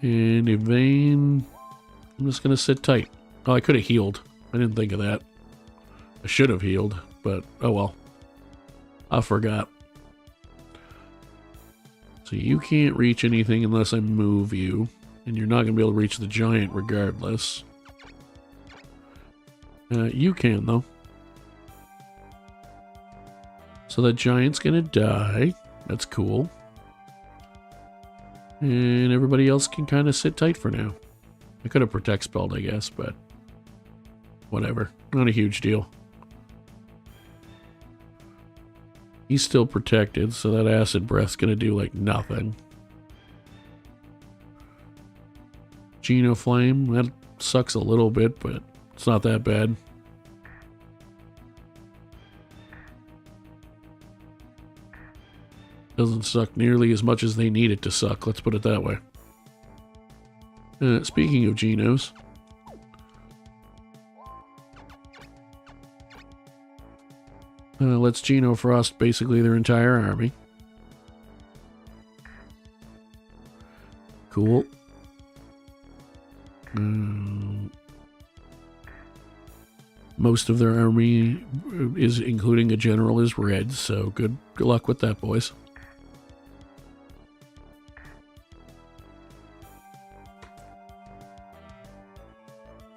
And Evane, I'm just going to sit tight. Oh, I could have healed. I didn't think of that. I should have healed, but oh well. I forgot. So you can't reach anything unless I move you, and you're not going to be able to reach the giant regardless. You can, though. So that giant's going to die. That's cool. And everybody else can kind of sit tight for now. I could have protect spelled, I guess, but whatever. Not a huge deal. He's still protected, so that acid breath's going to do, like, nothing. Genoflame, that sucks a little bit, but it's not that bad. Doesn't suck nearly as much as they need it to suck, let's put it that way. Speaking of Genos, let's Geno Frost basically their entire army. Cool. Most of their army is, including a general, is red, so good luck with that, boys.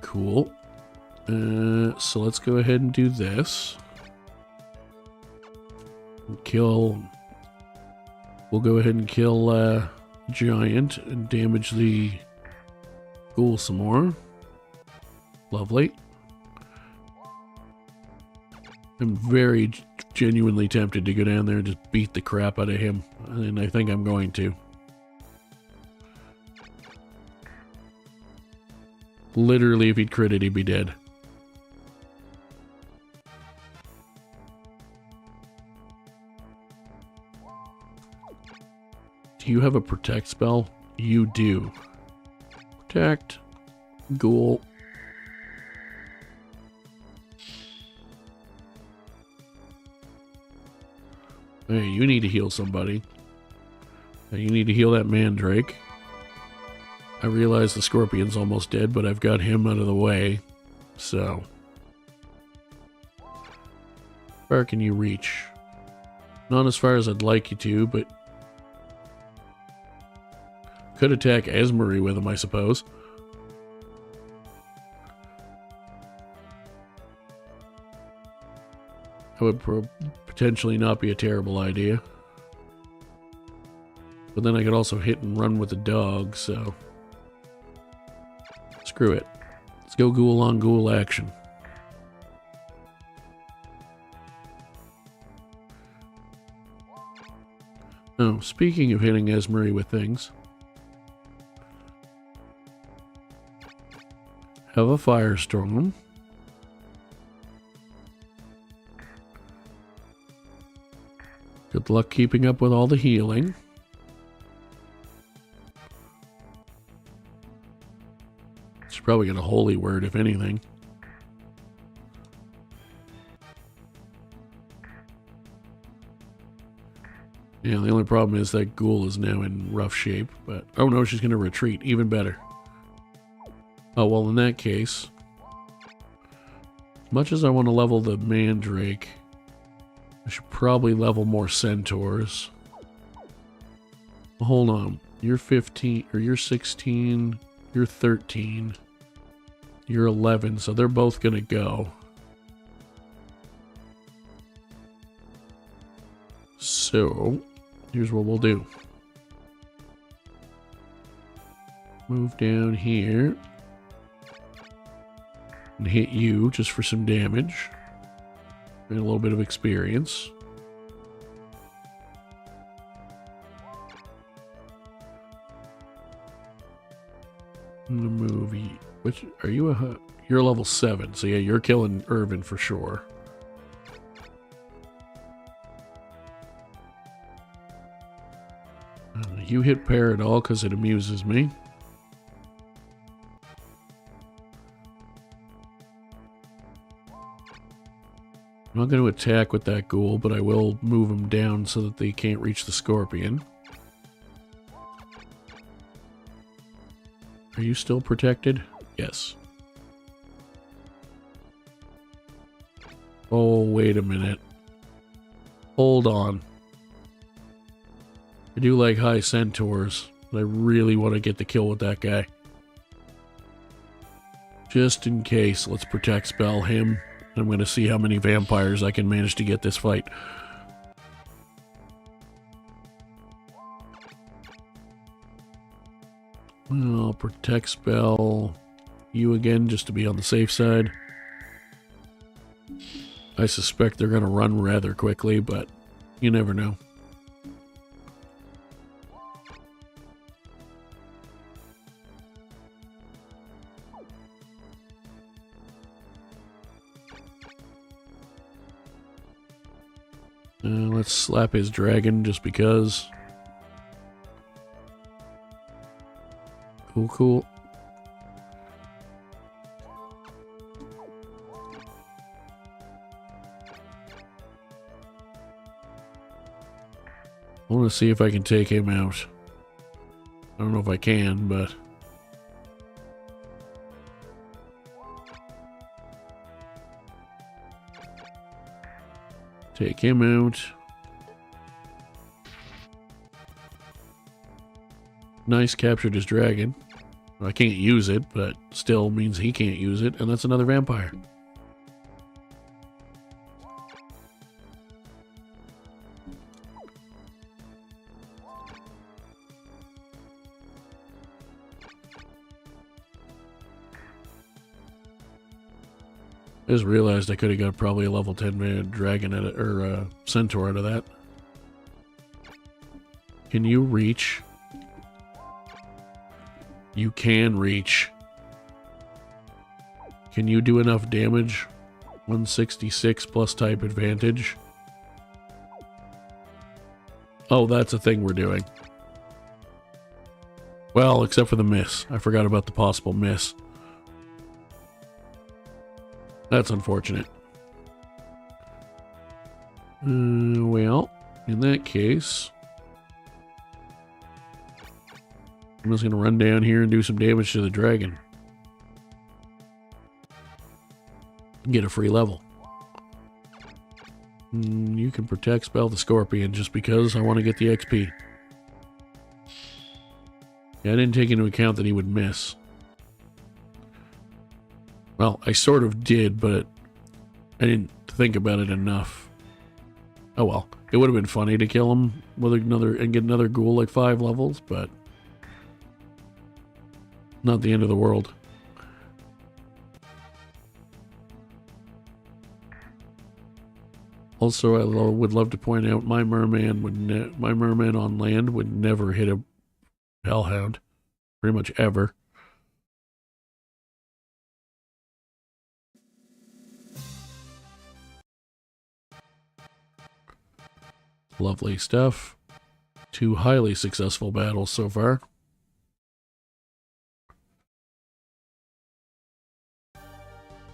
Cool. So let's go ahead and do this. We'll go ahead and kill Giant and damage the Ghoul some more. Lovely. I'm very genuinely tempted to go down there and just beat the crap out of him, and I think I'm going to. Literally, if he'd critted, he'd be dead. Do you have a protect spell? You do. Protect. Ghoul. Hey, you need to heal somebody. You need to heal that Mandrake. I realize the Scorpion's almost dead, but I've got him out of the way. So. How far can you reach? Not as far as I'd like you to, but could attack Esmery with him, I suppose. That would potentially not be a terrible idea. But then I could also hit and run with the dog, so screw it. Let's go ghoul on ghoul action. Oh, speaking of hitting Esmery with things, have a firestorm. Good luck keeping up with all the healing. She's probably got a holy word, if anything. Yeah, the only problem is that ghoul is now in rough shape, but oh no, she's going to retreat. Even better. Oh, well, in that case, as much as I want to level the Mandrake, I should probably level more Centaurs. Well, hold on. You're 15, or you're 16, you're 13, you're 11, so they're both going to go. So, here's what we'll do. Move down here. And hit you just for some damage. And a little bit of experience. I'm gonna move you. Which are you you're level 7, so yeah, you're killing Irvin for sure. You hit Paradol because it amuses me. I'm not going to attack with that ghoul, but I will move them down so that they can't reach the Scorpion. Are you still protected? Yes. Oh, wait a minute. Hold on. I do like high Centaurs, but I really want to get the kill with that guy. Just in case, let's protect spell him. I'm going to see how many vampires I can manage to get this fight. I'll protect spell you again just to be on the safe side. I suspect they're going to run rather quickly, but you never know. Let's slap his dragon just because. Cool, cool. I want to see if I can take him out. I don't know if I can, but... Take him out. Nice, captured his dragon. I can't use it, but still means he can't use it, and that's another vampire. I just realized I could have got probably a level 10 man dragon at it, or centaur out of that. Can you reach? You can reach. Can you do enough damage? 166 plus type advantage. Oh, that's a thing we're doing. Well, except for the miss. I forgot about the possible miss. That's unfortunate. Well, in that case, I'm just going to run down here and do some damage to the dragon. Get a free level. You can protect spell the scorpion just because I want to get the XP. Yeah, I didn't take into account that he would miss. Well, I sort of did, but I didn't think about it enough. Oh well, it would have been funny to kill him with another and get another ghoul like 5 levels, but not the end of the world. Also, I would love to point out my merman on land would never hit a hellhound, pretty much ever. Lovely stuff. 2 highly successful battles so far.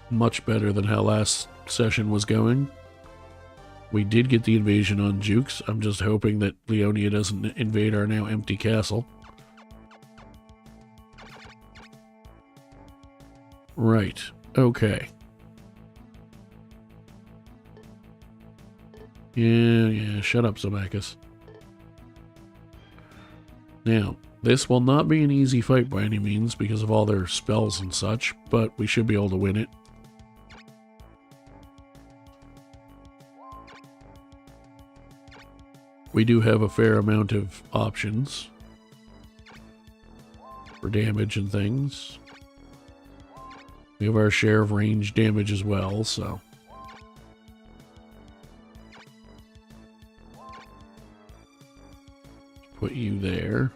Much better than how last session was going. We did get the invasion on Jukes. I'm just hoping that Leonia doesn't invade our now empty castle. Right. Okay. Yeah, shut up, Zemeckis. Now, this will not be an easy fight by any means because of all their spells and such, but we should be able to win it. We do have a fair amount of options for damage and things. We have our share of range damage as well, so... Put you there.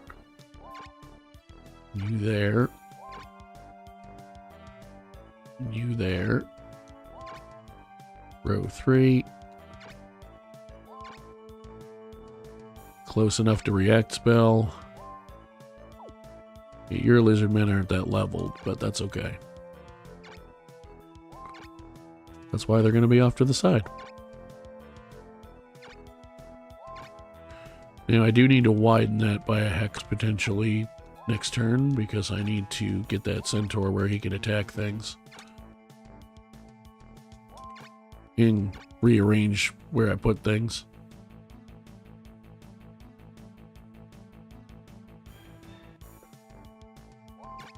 You there. You there. Row 3. Close enough to react spell. Your lizard men aren't that leveled, but that's okay. That's why they're going to be off to the side. Now, I do need to widen that by a hex potentially next turn because I need to get that centaur where he can attack things. And rearrange where I put things.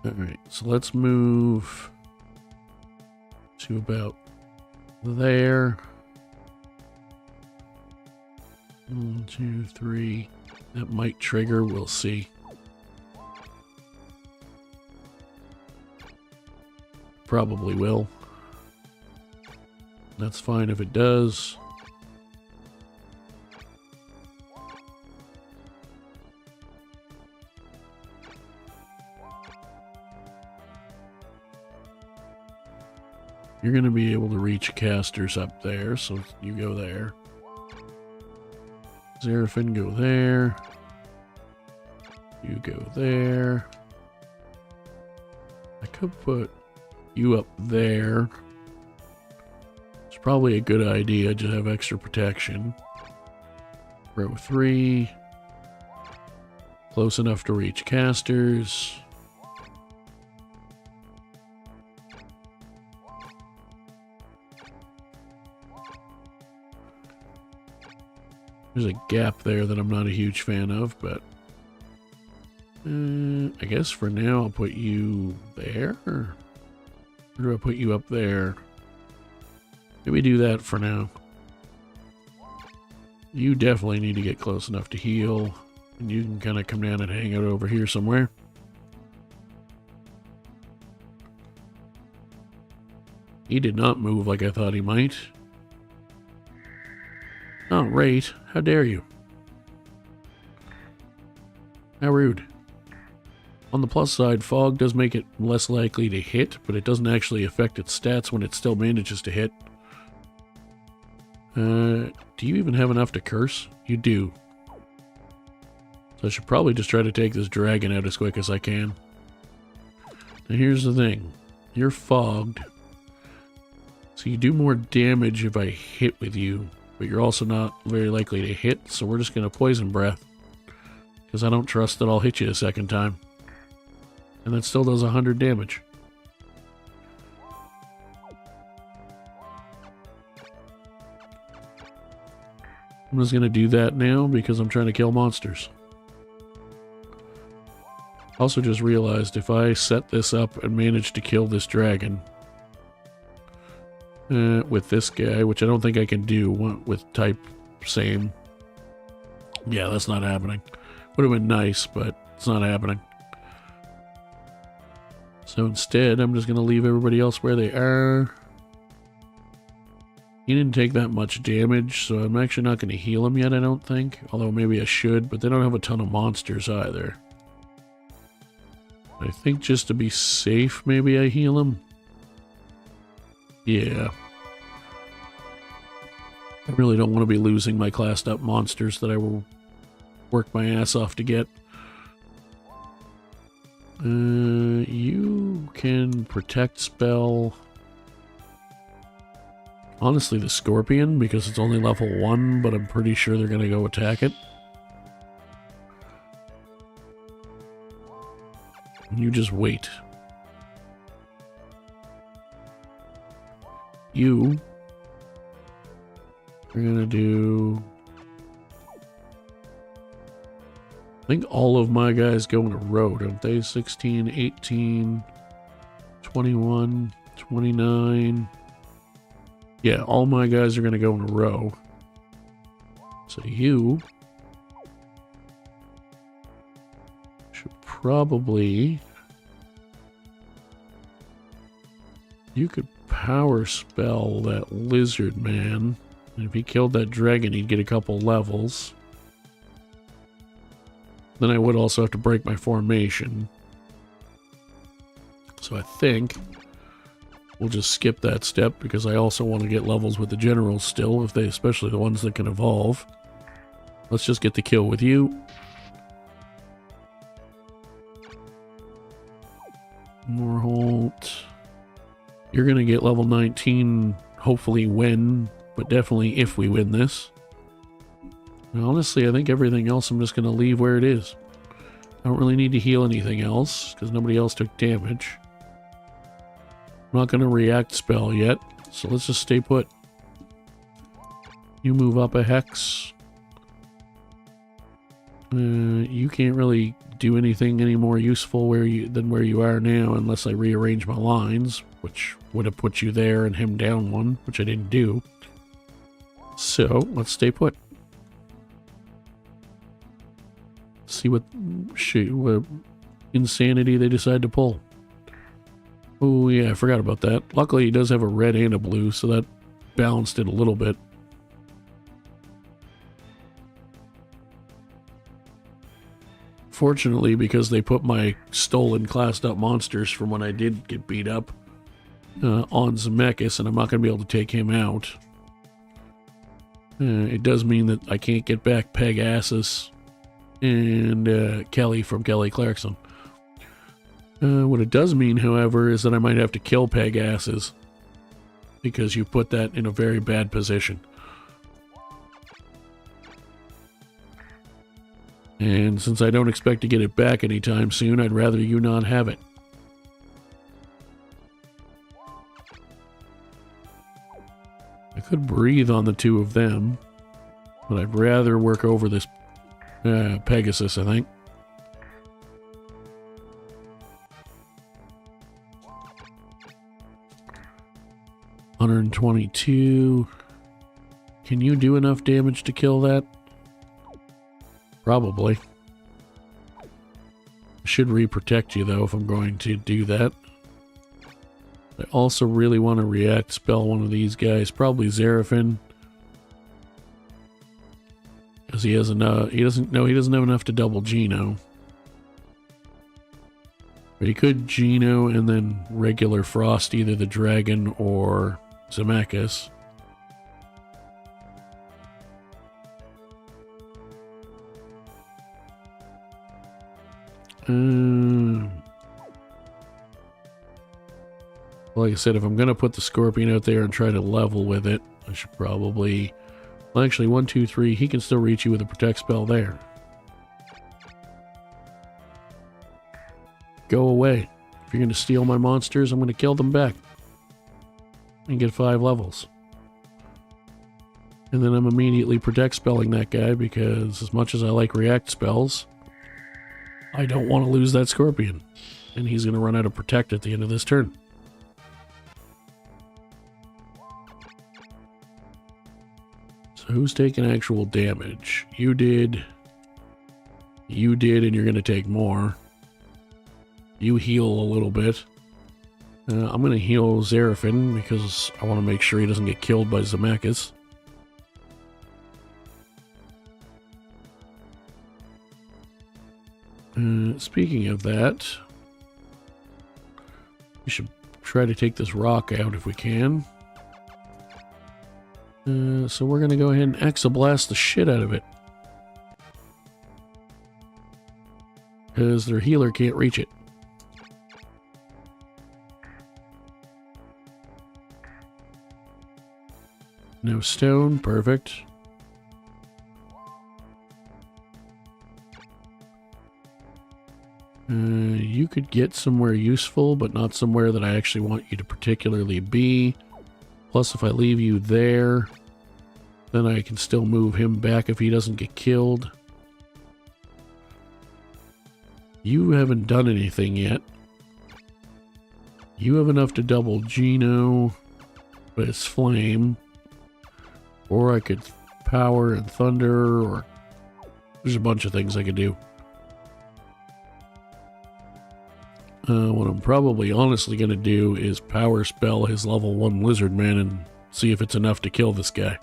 Alright, so let's move to about there. 1, 2, 3. That might trigger, we'll see. Probably will. That's fine if it does. You're going to be able to reach casters up there, so you go there. Xeraphon, go there. You go there. I could put you up there. It's probably a good idea to have extra protection. Row 3. Close enough to reach casters. There's a gap there that I'm not a huge fan of, but I guess for now I'll put you there. Or do I put you up there? Maybe do that for now. You definitely need to get close enough to heal, and you can kind of come down and hang out over here somewhere. He did not move like I thought he might. Oh, Rate, how dare you? How rude. On the plus side, fog does make it less likely to hit, but it doesn't actually affect its stats when it still manages to hit. Do you even have enough to curse? You do. So I should probably just try to take this dragon out as quick as I can. Now here's the thing. You're fogged. So you do more damage if I hit with you, but you're also not very likely to hit, so we're just going to poison breath. Because I don't trust that I'll hit you a second time. And that still does 100 damage. I'm just going to do that now because I'm trying to kill monsters. Also just realized if I set this up and manage to kill this dragon with this guy, which I don't think I can do with type same. Yeah, that's not happening. Would have been nice, but it's not happening. So instead, I'm just going to leave everybody else where they are. He didn't take that much damage, so I'm actually not going to heal him yet, I don't think. Although maybe I should, but they don't have a ton of monsters either. I think just to be safe, maybe I heal him. Yeah. I really don't want to be losing my classed up monsters that I will work my ass off to get. You can protect spell. Honestly, the Scorpion, because it's only level 1, but I'm pretty sure they're going to go attack it. You just wait. You are going to do... I think all of my guys go in a row, don't they? 16, 18, 21, 29... Yeah, all my guys are going to go in a row. So you should probably... You could power spell that lizard man. And if he killed that dragon, he'd get a couple levels. Then I would also have to break my formation. So I think... we'll just skip that step because I also want to get levels with the generals still, if they, especially the ones that can evolve. Let's just get the kill with you. Morholt. You're going to get level 19, hopefully when, but definitely if we win this. And honestly, I think everything else I'm just going to leave where it is. I don't really need to heal anything else because nobody else took damage. I'm not going to react spell yet, so let's just stay put. You move up a hex. You can't really do anything any more useful than where you are now unless I rearrange my lines, which would have put you there and him down one, which I didn't do. So, let's stay put. See what insanity they decide to pull. Oh yeah, I forgot about that. Luckily he does have a red and a blue, so that balanced it a little bit. Fortunately, because they put my stolen classed up monsters from when I did get beat up on Zemeckis, and I'm not going to be able to take him out. It does mean that I can't get back Pegasus and Kelly from Kelly Clarkson. What it does mean, however, is that I might have to kill Pegasus because you put that in a very bad position. And since I don't expect to get it back anytime soon, I'd rather you not have it. I could breathe on the two of them, but I'd rather work over this Pegasus, I think. $122. Can you do enough damage to kill that? Probably. I should re-protect you, though, if I'm going to do that. I also really want to react spell one of these guys, probably Xerafen. Because he has enough. He doesn't have enough to double Geno. But he could Geno and then regular Frost, either the dragon or Zemeckis. Like I said, if I'm going to put the Scorpion out there and try to level with it, I should probably... Well, actually, 1, 2, 3, he can still reach you with a Protect spell there. Go away. If you're going to steal my monsters, I'm going to kill them back. And get 5 levels. And then I'm immediately Protect spelling that guy, because as much as I like React spells, I don't want to lose that Scorpion. And he's going to run out of Protect at the end of this turn. So who's taking actual damage? You did. You did, and you're going to take more. You heal a little bit. I'm going to heal Xerafen because I want to make sure he doesn't get killed by Zemeckis. Speaking of that, we should try to take this rock out if we can. So we're going to go ahead and Exoblast the shit out of it. Because their healer can't reach it. No stone, perfect. You could get somewhere useful, but not somewhere that I actually want you to particularly be. Plus, if I leave you there, then I can still move him back if he doesn't get killed. You haven't done anything yet. You have enough to double Geno with his flame. Or I could power and thunder, or there's a bunch of things I could do. What I'm probably honestly going to do is power spell his level 1 lizard man and see if it's enough to kill this guy.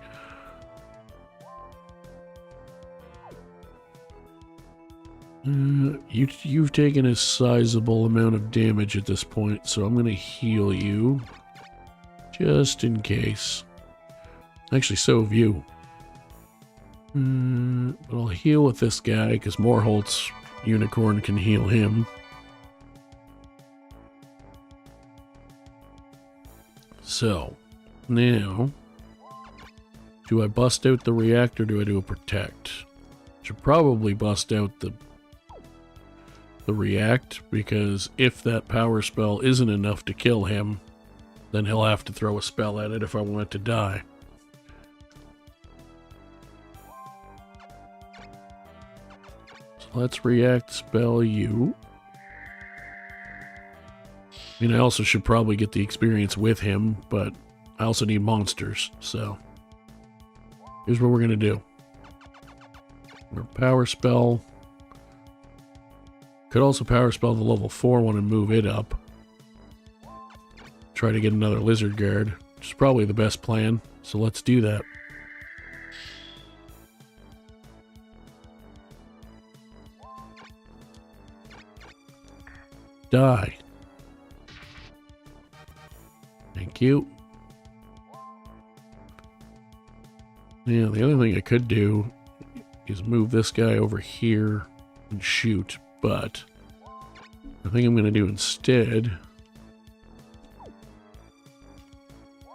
You've taken a sizable amount of damage at this point, so I'm going to heal you just in case. Actually, so have you. But I'll heal with this guy because Morholt's unicorn can heal him. So, now, do I bust out the react or do I do a protect? Should probably bust out the react, because if that power spell isn't enough to kill him, then he'll have to throw a spell at it if I want it to die. So let's react spell you. I mean, I also should probably get the experience with him, but I also need monsters, so here's what we're going to do. Our power spell. Could also power spell the level 4 one and move it up. Try to get another lizard guard, which is probably the best plan, so let's do that. Die. Thank you. Yeah, the other thing I could do is move this guy over here and shoot, but I think I'm going to do instead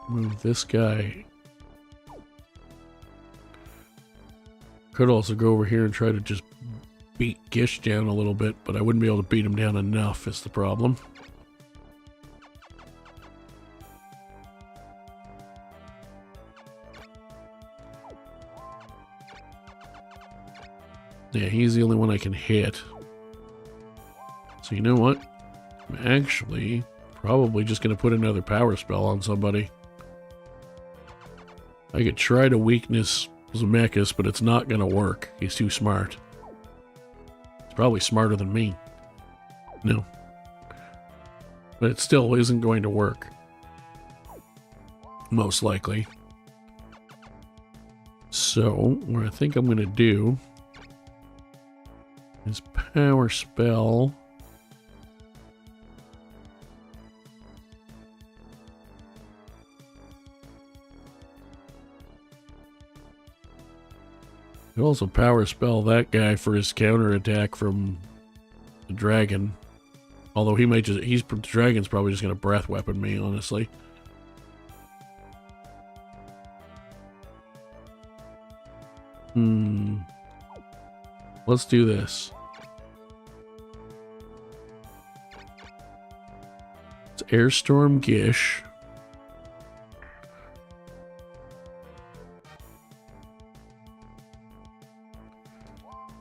move this guy. Could also go over here and try to just beat Gish down a little bit, but I wouldn't be able to beat him down enough is the problem. Yeah, he's the only one I can hit. So you know what? I'm actually probably just going to put another power spell on somebody. I could try to weakness Zemeckis, but it's not going to work. He's too smart. He's probably smarter than me. No. But it still isn't going to work. Most likely. So, what I think I'm going to do is power spell. I could also power spell that guy for his counterattack from the dragon. Although he might just, the dragon's probably just going to breath weapon me, honestly. Let's do this. It's Airstorm Gish.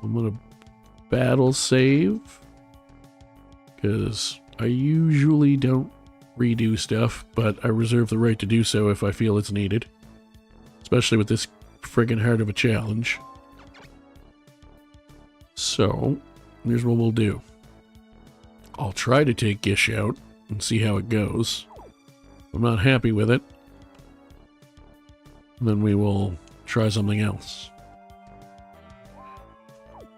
I'm gonna battle save, because I usually don't redo stuff, but I reserve the right to do so if I feel it's needed. Especially with this friggin' hard of a challenge. So, here's what we'll do. I'll try to take Gish out and see how it goes. If I'm not happy with it, then we will try something else.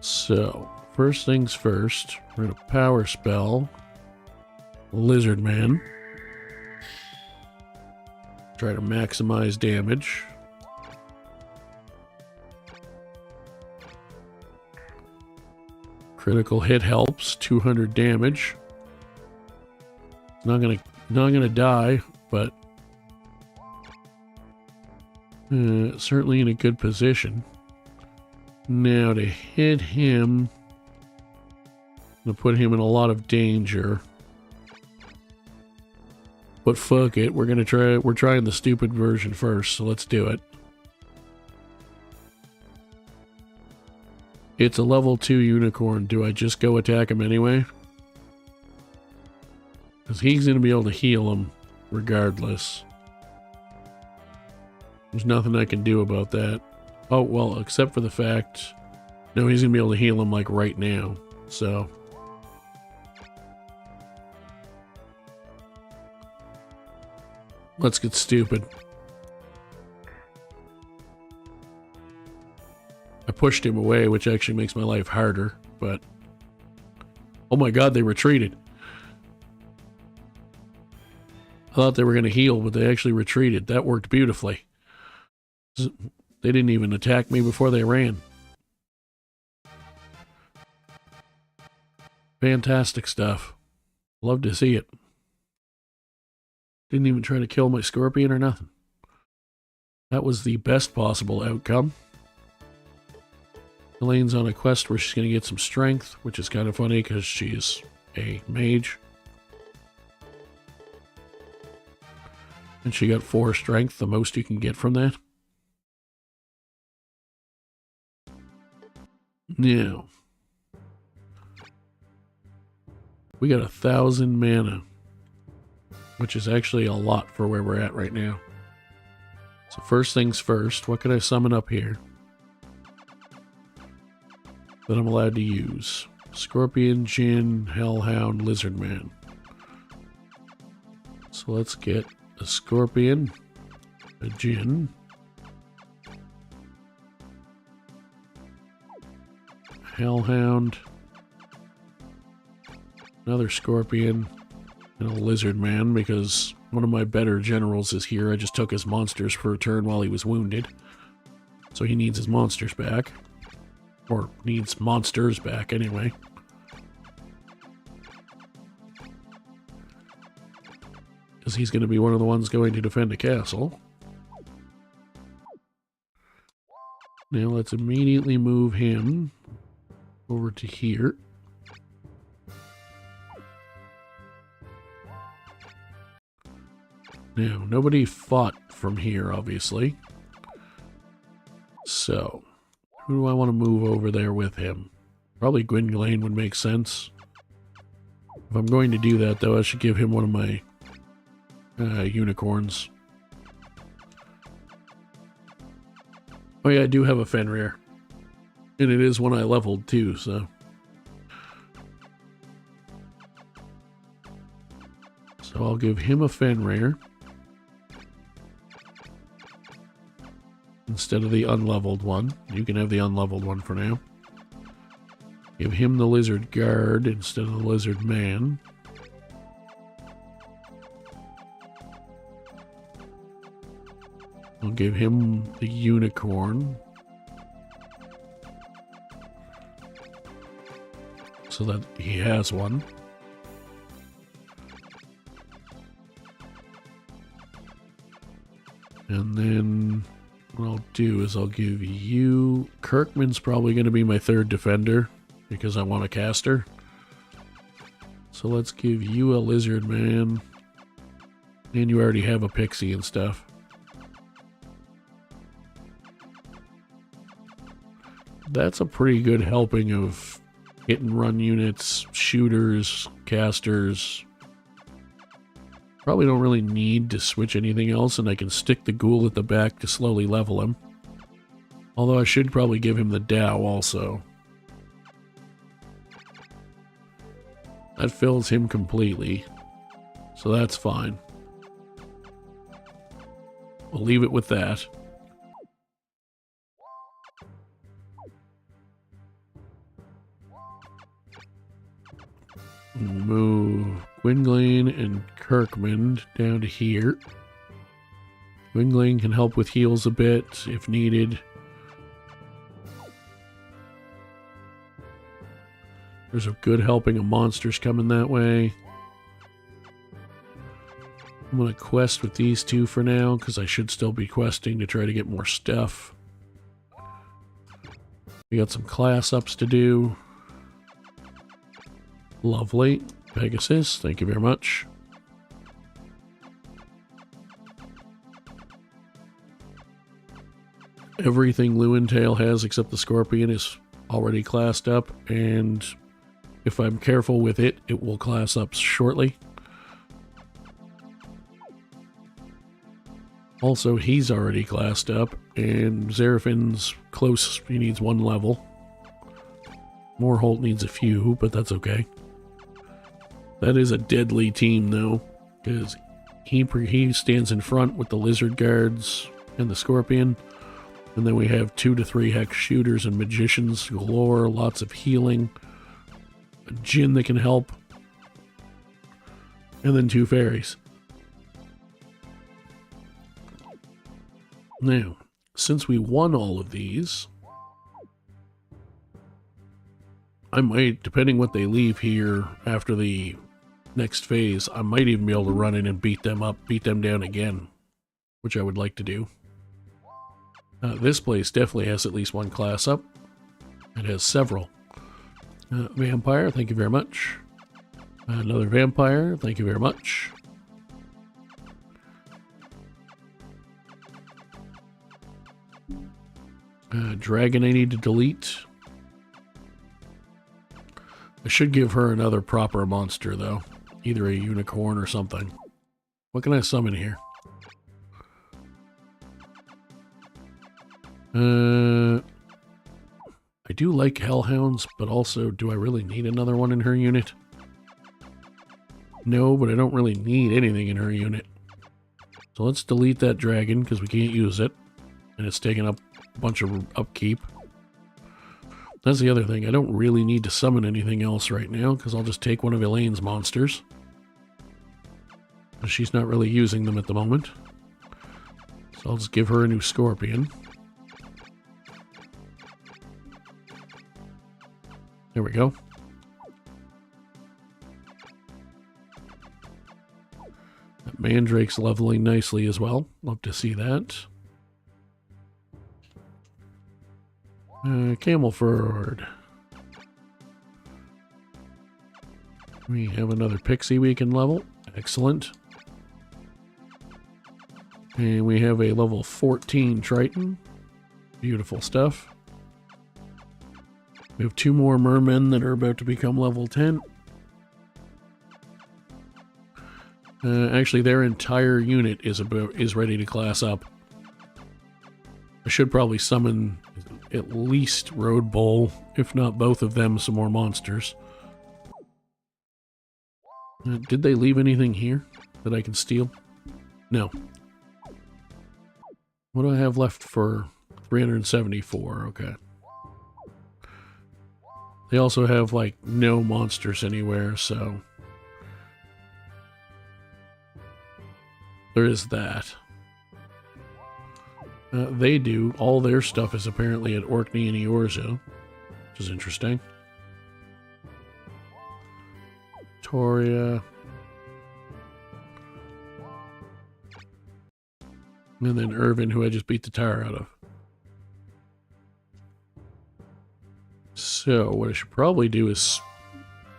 So, first things first, we're going to power spell Lizard Man. Try to maximize damage. Critical hit helps, 200 damage. Not gonna die, but certainly in a good position. Now to hit him, I'm gonna put him in a lot of danger. But fuck it, we're trying the stupid version first, so let's do it. It's a level 2 unicorn. Do I just go attack him anyway? Because he's going to be able to heal him regardless. There's nothing I can do about that. Oh, well, except for the fact... No, he's going to be able to heal him, like, right now. So... let's get stupid. I pushed him away, which actually makes my life harder, but... oh my god, they retreated. I thought they were going to heal, but they actually retreated. That worked beautifully. They didn't even attack me before they ran. Fantastic stuff. Love to see it. Didn't even try to kill my scorpion or nothing. That was the best possible outcome. Elaine's on a quest where she's going to get some strength, which is kind of funny because she's a mage. And she got 4 strength, the most you can get from that. Now, we got 1,000 mana, which is actually a lot for where we're at right now. So first things first, what can I summon up here that I'm allowed to use? Scorpion, Djinn, Hellhound, Lizard Man. So let's get a Scorpion, a Djinn, Hellhound, another Scorpion, and a Lizard Man, because one of my better generals is here. I just took his monsters for a turn while he was wounded. So he needs his monsters back. Or needs monsters back, anyway. Because he's going to be one of the ones going to defend a castle. Now let's immediately move him over to here. Now, nobody fought from here, obviously. So, who do I want to move over there with him? Probably Gwynplaine would make sense. If I'm going to do that, though, I should give him one of my unicorns. Oh yeah, I do have a Fenrir. And it is one I leveled too, so. So I'll give him a Fenrir. Instead of the unleveled one. You can have the unleveled one for now. Give him the Lizard Guard instead of the Lizard Man. I'll give him the Unicorn. So that he has one. And then what I'll do is I'll give you... Kirkman's probably going to be my third defender because I want a caster. So let's give you a Lizard Man. And you already have a Pixie and stuff. That's a pretty good helping of hit and run units, shooters, casters. Probably don't really need to switch anything else, and I can stick the ghoul at the back to slowly level him. Although I should probably give him the Dow also. That fills him completely, so that's fine. We'll leave it with that. Move Gwynplaine and Kirkman down to here. Gwynplaine can help with heals a bit if needed. There's a good helping of monsters coming that way. I'm going to quest with these two for now because I should still be questing to try to get more stuff. We got some class ups to do. Lovely. Pegasus, thank you very much. Everything Lewintail has except the Scorpion is already classed up, and if I'm careful with it, it will class up shortly. Also, he's already classed up, and Zerafin's close, he needs 1 level. Moorholt needs a few, but that's okay. That is a deadly team, though, because he stands in front with the Lizard Guards and the Scorpion, and then we have 2 to 3 Hex Shooters and Magicians galore, lots of healing, a Djinn that can help, and then 2 Fairies. Now, since we won all of these, I might, depending what they leave here after the next phase, I might even be able to run in and beat them down again, which I would like to do. This place definitely has at least 1 class up. It has several. Vampire, thank you very much. Another Vampire, thank you very much. Dragon I need to delete. I should give her another proper monster, though. Either a unicorn or something. What can I summon here? I do like Hellhounds, but also, do I really need another one in her unit? No, but I don't really need anything in her unit. So let's delete that dragon, because we can't use it. And it's taking up a bunch of upkeep. That's the other thing. I don't really need to summon anything else right now, because I'll just take one of Elaine's monsters. She's not really using them at the moment. So I'll just give her a new Scorpion. There we go. That Mandrake's leveling nicely as well. Love to see that. Camelford. We have another pixie we can level. Excellent. And we have a level 14 Triton. Beautiful stuff. We have 2 more mermen that are about to become level 10. Actually, their entire unit is ready to class up. I should probably summon at least Road Bull, if not both of them, some more monsters. Did they leave anything here that I can steal? No. What do I have left for 374? Okay. They also have, like, no monsters anywhere, so... there is that. They do. All their stuff is apparently at Orkney and Eorzo, which is interesting. Victoria. And then Irvin, who I just beat the tire out of. So, what I should probably do is,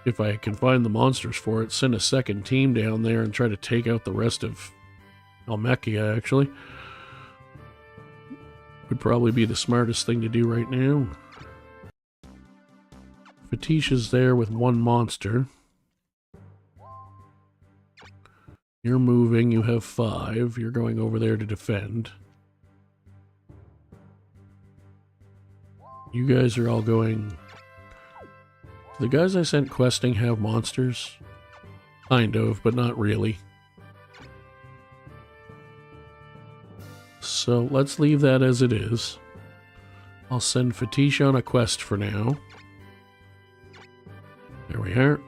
if I can find the monsters for it, send a second team down there and try to take out the rest of Almechia, actually. Would probably be the smartest thing to do right now. Fetisha's there with 1 monster. You're moving, you have 5. You're going over there to defend. You guys are all going... Do the guys I sent questing have monsters? Kind of, but not really. So let's leave that as it is. I'll send Fetisha on a quest for now. There we are.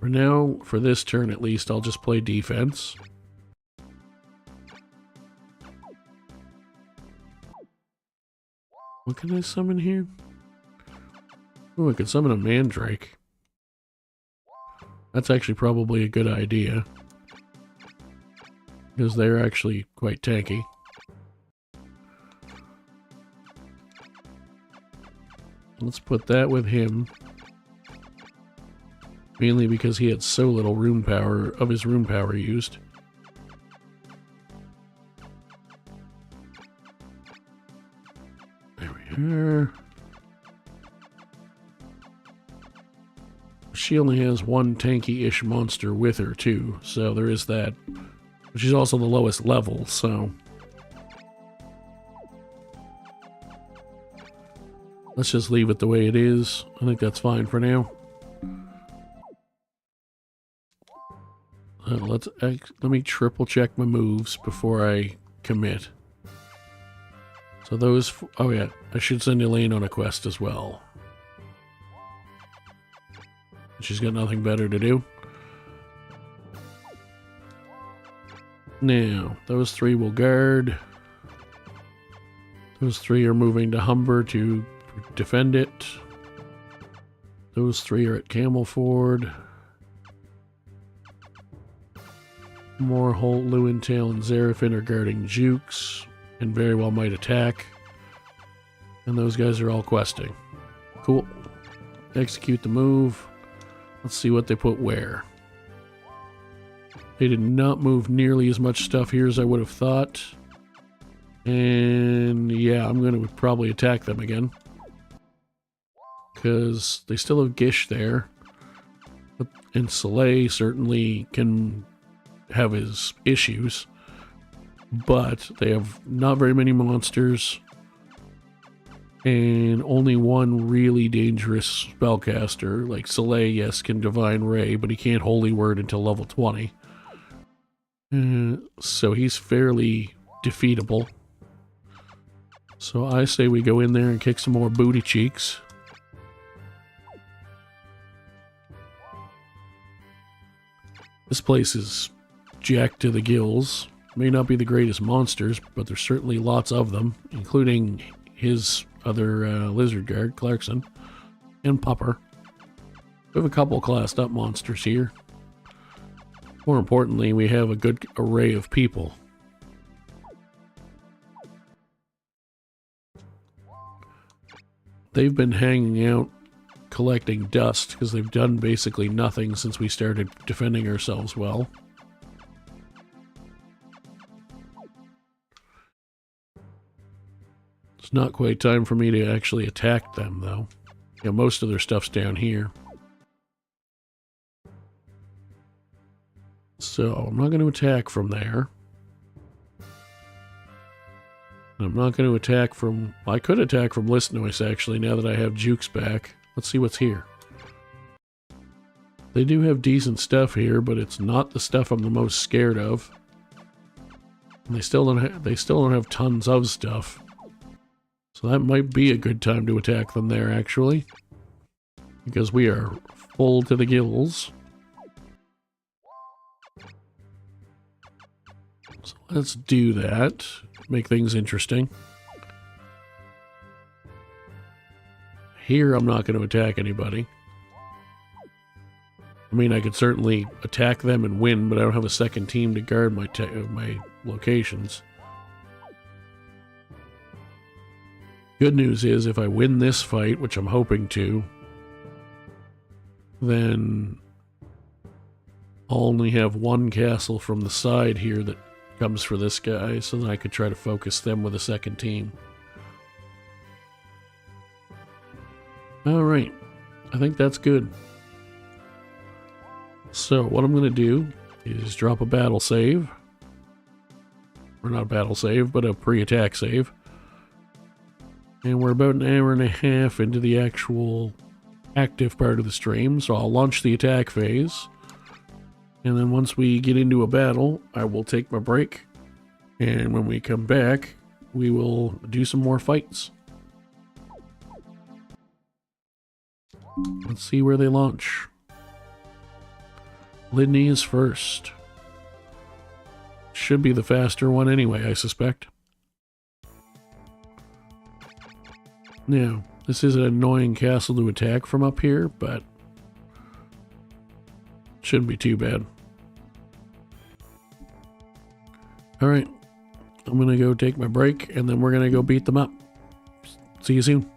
For now, for this turn at least, I'll just play defense. What can I summon here? Oh, I could summon a Mandrake. That's actually probably a good idea. Because they're actually quite tanky. Let's put that with him. Mainly because he had so little rune power, of his rune power used. There we are. She only has 1 tanky-ish monster with her too, so there is that. But she's also the lowest level, so... let's just leave it the way it is. I think that's fine for now. Let me triple check my moves before I commit. So those... oh yeah, I should send Elaine on a quest as well. She's got nothing better to do. Now, those 3 will guard. Those 3 are moving to Humber to defend it. Those 3 are at Camelford. More Holt, Lewintail, and Zerafin are guarding Jukes, and very well might attack. And those guys are all questing. Cool. Execute the move. Let's see what they put where. They did not move nearly as much stuff here as I would have thought. And yeah, I'm going to probably attack them again. Because they still have Gish there. And Soleil certainly can have his issues. But they have not very many monsters. And only 1 really dangerous spellcaster. Like Soleil, yes, can Divine Ray, but he can't Holy Word until level 20. So he's fairly defeatable. So I say we go in there and kick some more booty cheeks. This place is jacked to the gills. May not be the greatest monsters, but there's certainly lots of them, including his other lizard guard, Clarkson, and Pupper. We have a couple classed up monsters here. More importantly, we have a good array of people. They've been hanging out collecting dust, because they've done basically nothing since we started defending ourselves well. It's not quite time for me to actually attack them, though. Yeah, most of their stuff's down here. So, I'm not going to attack from there. I'm not going to attack from... I could attack from Listnoise, actually, now that I have Jukes back. Let's see what's here. They do have decent stuff here, but it's not the stuff I'm the most scared of. And they still don't have tons of stuff. So that might be a good time to attack them there, actually. Because we are full to the gills. So let's do that. Make things interesting. Here, I'm not going to attack anybody. I mean, I could certainly attack them and win, but I don't have a second team to guard my locations. Good news is, if I win this fight, which I'm hoping to, then I'll only have one castle from the side here that comes for this guy, so then I could try to focus them with a second team. Alright, I think that's good. So, what I'm going to do is drop a battle save. Or not a battle save, but a pre-attack save. And we're about an hour and a half into the actual active part of the stream, so I'll launch the attack phase. And then once we get into a battle, I will take my break. And when we come back, we will do some more fights. Let's see where they launch. Lydney is first. Should be the faster one anyway, I suspect. Now, this is an annoying castle to attack from up here, but shouldn't be too bad. Alright, I'm gonna go take my break, and then we're gonna go beat them up. See you soon.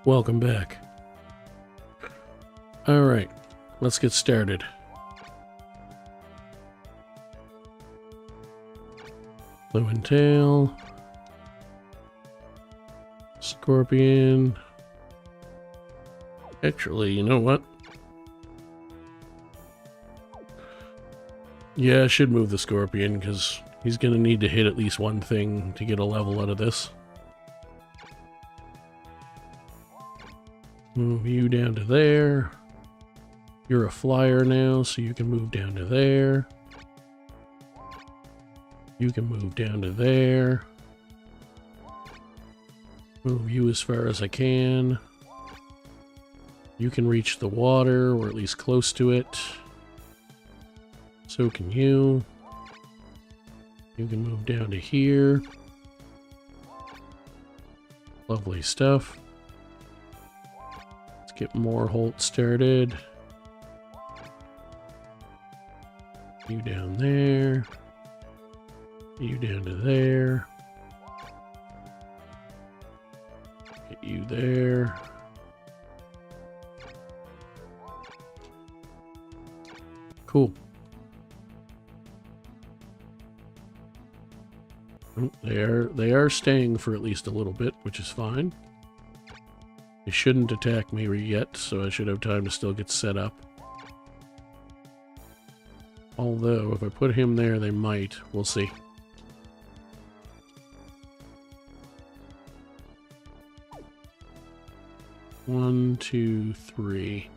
Welcome back. Alright, let's get started. Blue and tail. Scorpion. Actually, you know what? Yeah, I should move the scorpion because he's going to need to hit at least one thing to get a level out of this. Move you down to there. You're a flyer now, so you can move down to there. You can move down to there. Move you as far as I can. You can reach the water, or at least close to it. So can you. You can move down to here. Lovely stuff. Let's get more Holt started. You down there. You down to there. Get you there. Cool. Oh, they are staying for at least a little bit, which is fine. They shouldn't attack me yet, so I should have time to still get set up. Although, if I put him there, they might. We'll see. One, two, three.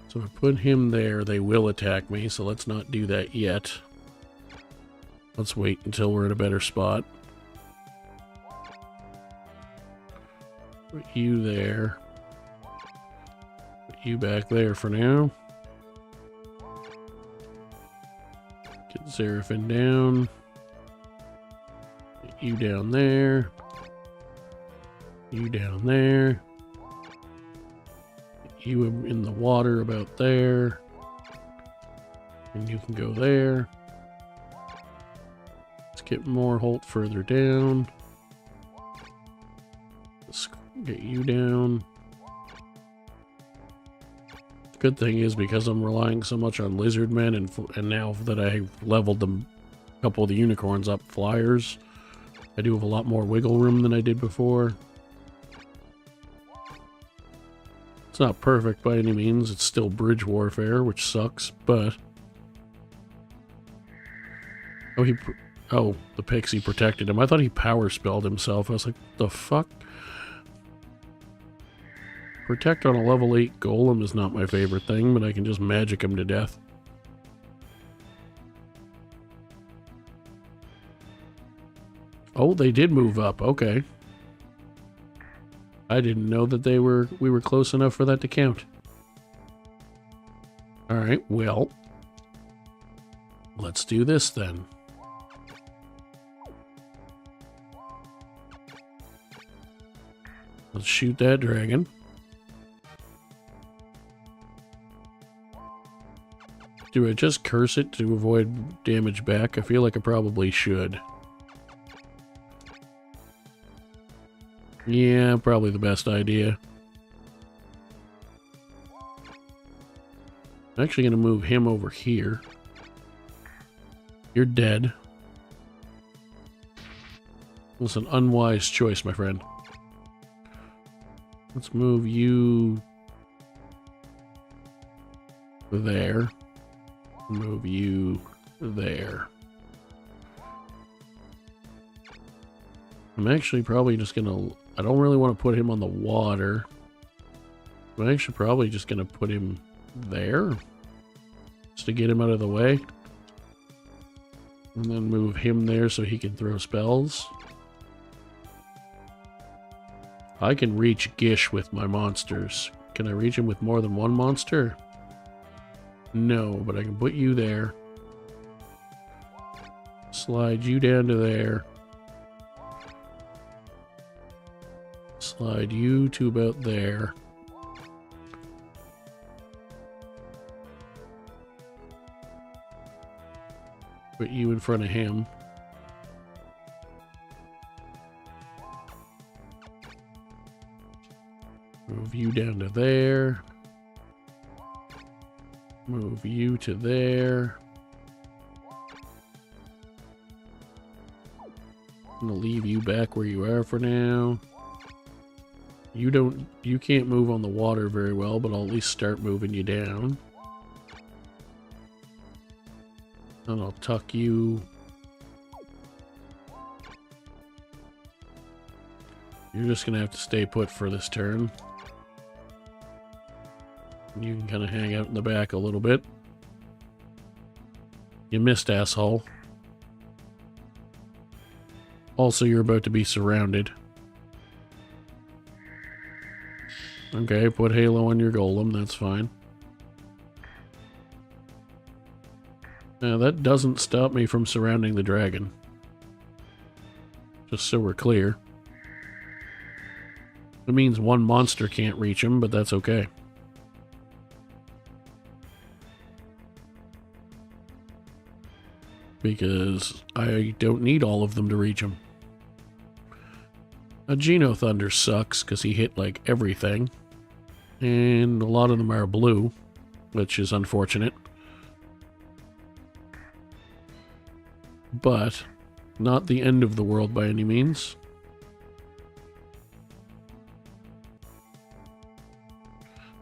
So if I put him there, they will attack me, so let's not do that yet. Let's wait until we're in a better spot. Put you there. Put you back there for now. Get Xeraphon down. Put you down there. You down there. Put you in the water about there. And you can go there. Get more Holt further down. Let's get you down. The good thing is, because I'm relying so much on lizard men, and now that I've leveled them, a couple of the unicorns up flyers, I do have a lot more wiggle room than I did before. It's not perfect by any means. It's still bridge warfare, which sucks, but... Oh, the pixie protected him. I thought he power spelled himself. I was like, the fuck? Protect on a level 8 golem is not my favorite thing, but I can just magic him to death. Oh, they did move up. Okay. I didn't know that we were close enough for that to count. Alright, well. Let's do this then. Let's shoot that dragon. Do I just curse it to avoid damage back? I feel like I probably should. Yeah, probably the best idea. I'm actually going to move him over here. You're dead. That's an unwise choice, my friend. Let's move you there. Move you there. I'm actually probably just gonna... I don't really want to put him on the water. I'm actually probably just gonna put him there. Just to get him out of the way. And then move him there so he can throw spells. I can reach Gish with my monsters. Can I reach him with more than one monster? No, but I can put you there. Slide you down to there. Slide you to about there. Put you in front of him. Move you down to there. Move you to there. I'm gonna leave you back where you are for now. You can't move on the water very well, but I'll at least start moving you down. And I'll tuck you. You're just gonna have to stay put for this turn. You can kind of hang out in the back a little bit. You missed, asshole. Also, you're about to be surrounded. Okay, put Halo on your golem, that's fine. Now, that doesn't stop me from surrounding the dragon. Just so we're clear. It means one monster can't reach him, but that's okay. Because I don't need all of them to reach him. A Geno Thunder sucks because he hit like everything. And a lot of them are blue, which is unfortunate. But not the end of the world by any means.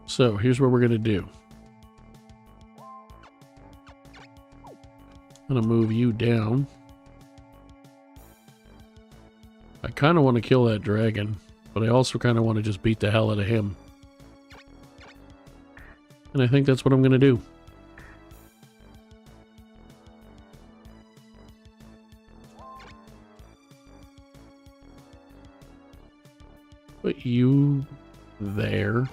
So here's what we're going to do. I'm going to move you down. I kind of want to kill that dragon, but I also kind of want to just beat the hell out of him. And I think that's what I'm going to do. Put you there.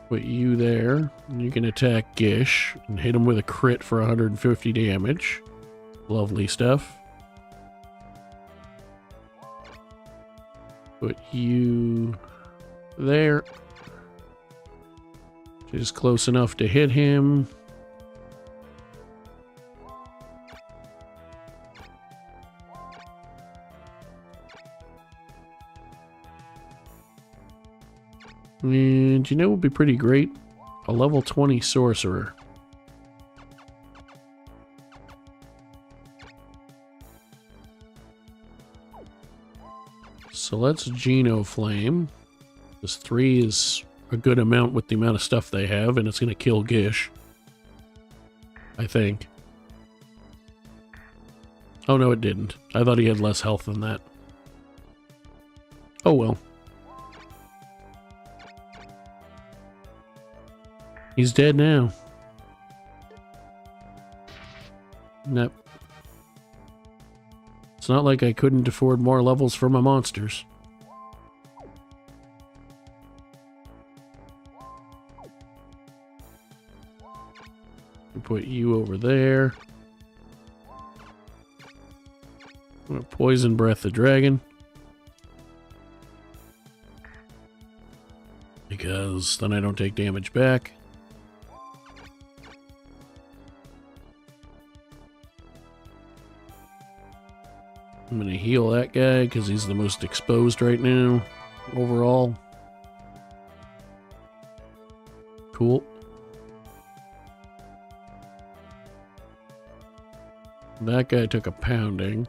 Put you there. And you can attack Gish and hit him with a crit for 150 damage. Lovely stuff. Put you there. Just close enough to hit him. And you know what would be pretty great? A level 20 sorcerer. So let's Geno Flame. This 3 is a good amount with the amount of stuff they have, and it's going to kill Gish. I think. Oh no, it didn't. I thought he had less health than that. Oh well. He's dead now. Nope. It's not like I couldn't afford more levels for my monsters. Put you over there. I'm gonna poison breath the dragon. Because then I don't take damage back. I'm gonna heal that guy because he's the most exposed right now, overall. Cool. That guy took a pounding.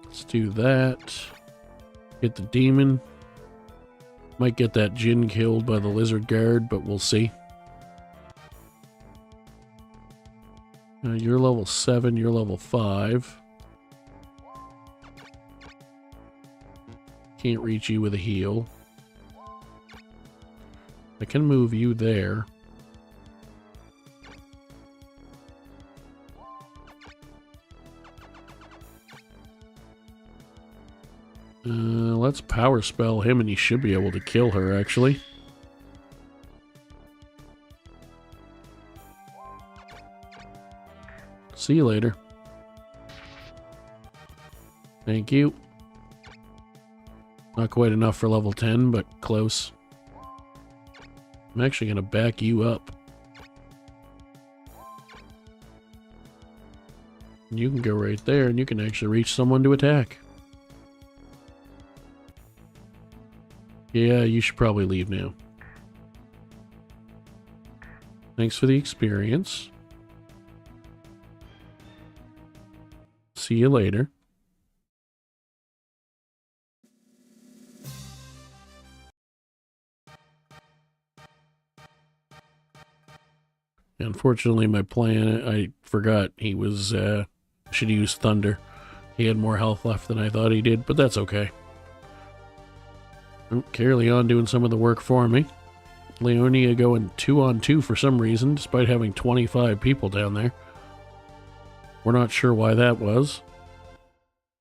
Let's do that. Get the demon. Might get that Jinn killed by the lizard guard, but we'll see. You're level 7, you're level 5. Can't reach you with a heal. I can move you there. Let's power spell him and he should be able to kill her, actually. See you later. Thank you. Not quite enough for level 10, but close. I'm actually going to back you up. You can go right there and you can actually reach someone to attack. Yeah, you should probably leave now. Thanks for the experience. See you later. Unfortunately, my plan, I forgot he was, should use Thunder. He had more health left than I thought he did, but that's okay. Leon doing some of the work for me. Leonia going 2-on-2 for some reason, despite having 25 people down there. We're not sure why that was,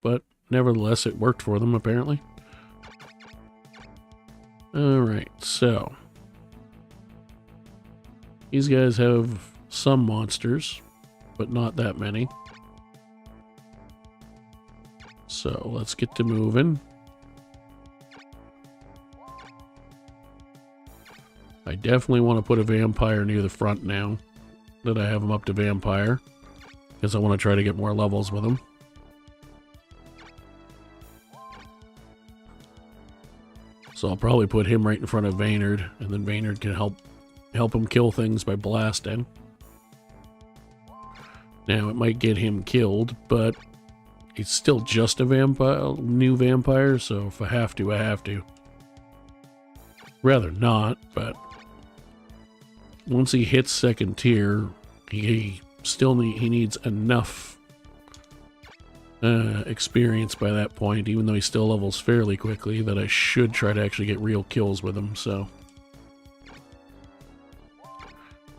but nevertheless, it worked for them, apparently. Alright, so these guys have some monsters, but not that many. So let's get to moving. I definitely want to put a vampire near the front now that I have him up to vampire, because I want to try to get more levels with him. So I'll probably put him right in front of Vaynard, and then Vaynard can help him kill things by blasting. Now, it might get him killed, but he's still just a new vampire, so if I have to, I have to. Rather not, but once he hits second tier, he needs enough experience by that point, even though he still levels fairly quickly, that I should try to actually get real kills with him, so.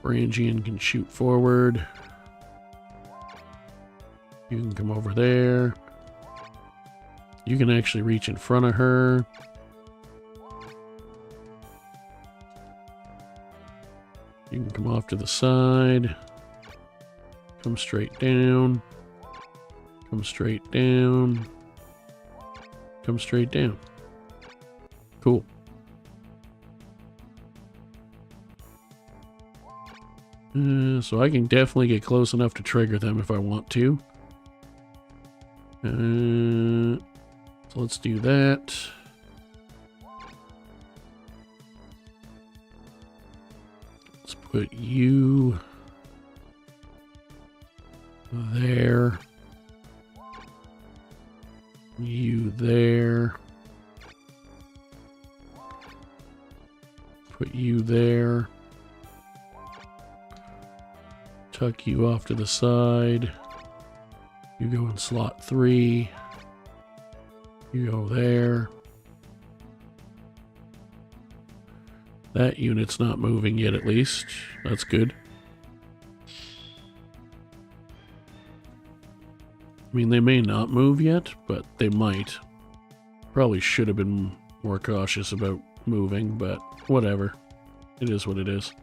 Brangian can shoot forward. You can come over there. You can actually reach in front of her. You can come off to the side. Come straight down. Come straight down. Come straight down. Cool. So I can definitely get close enough to trigger them if I want to. So let's do that. Let's put you there. You there. Put you there. Tuck you off to the side. You go in slot 3. You go there. That unit's not moving yet, at least. That's good. I mean, they may not move yet, but they might. Probably should have been more cautious about moving, but whatever. It is what it is.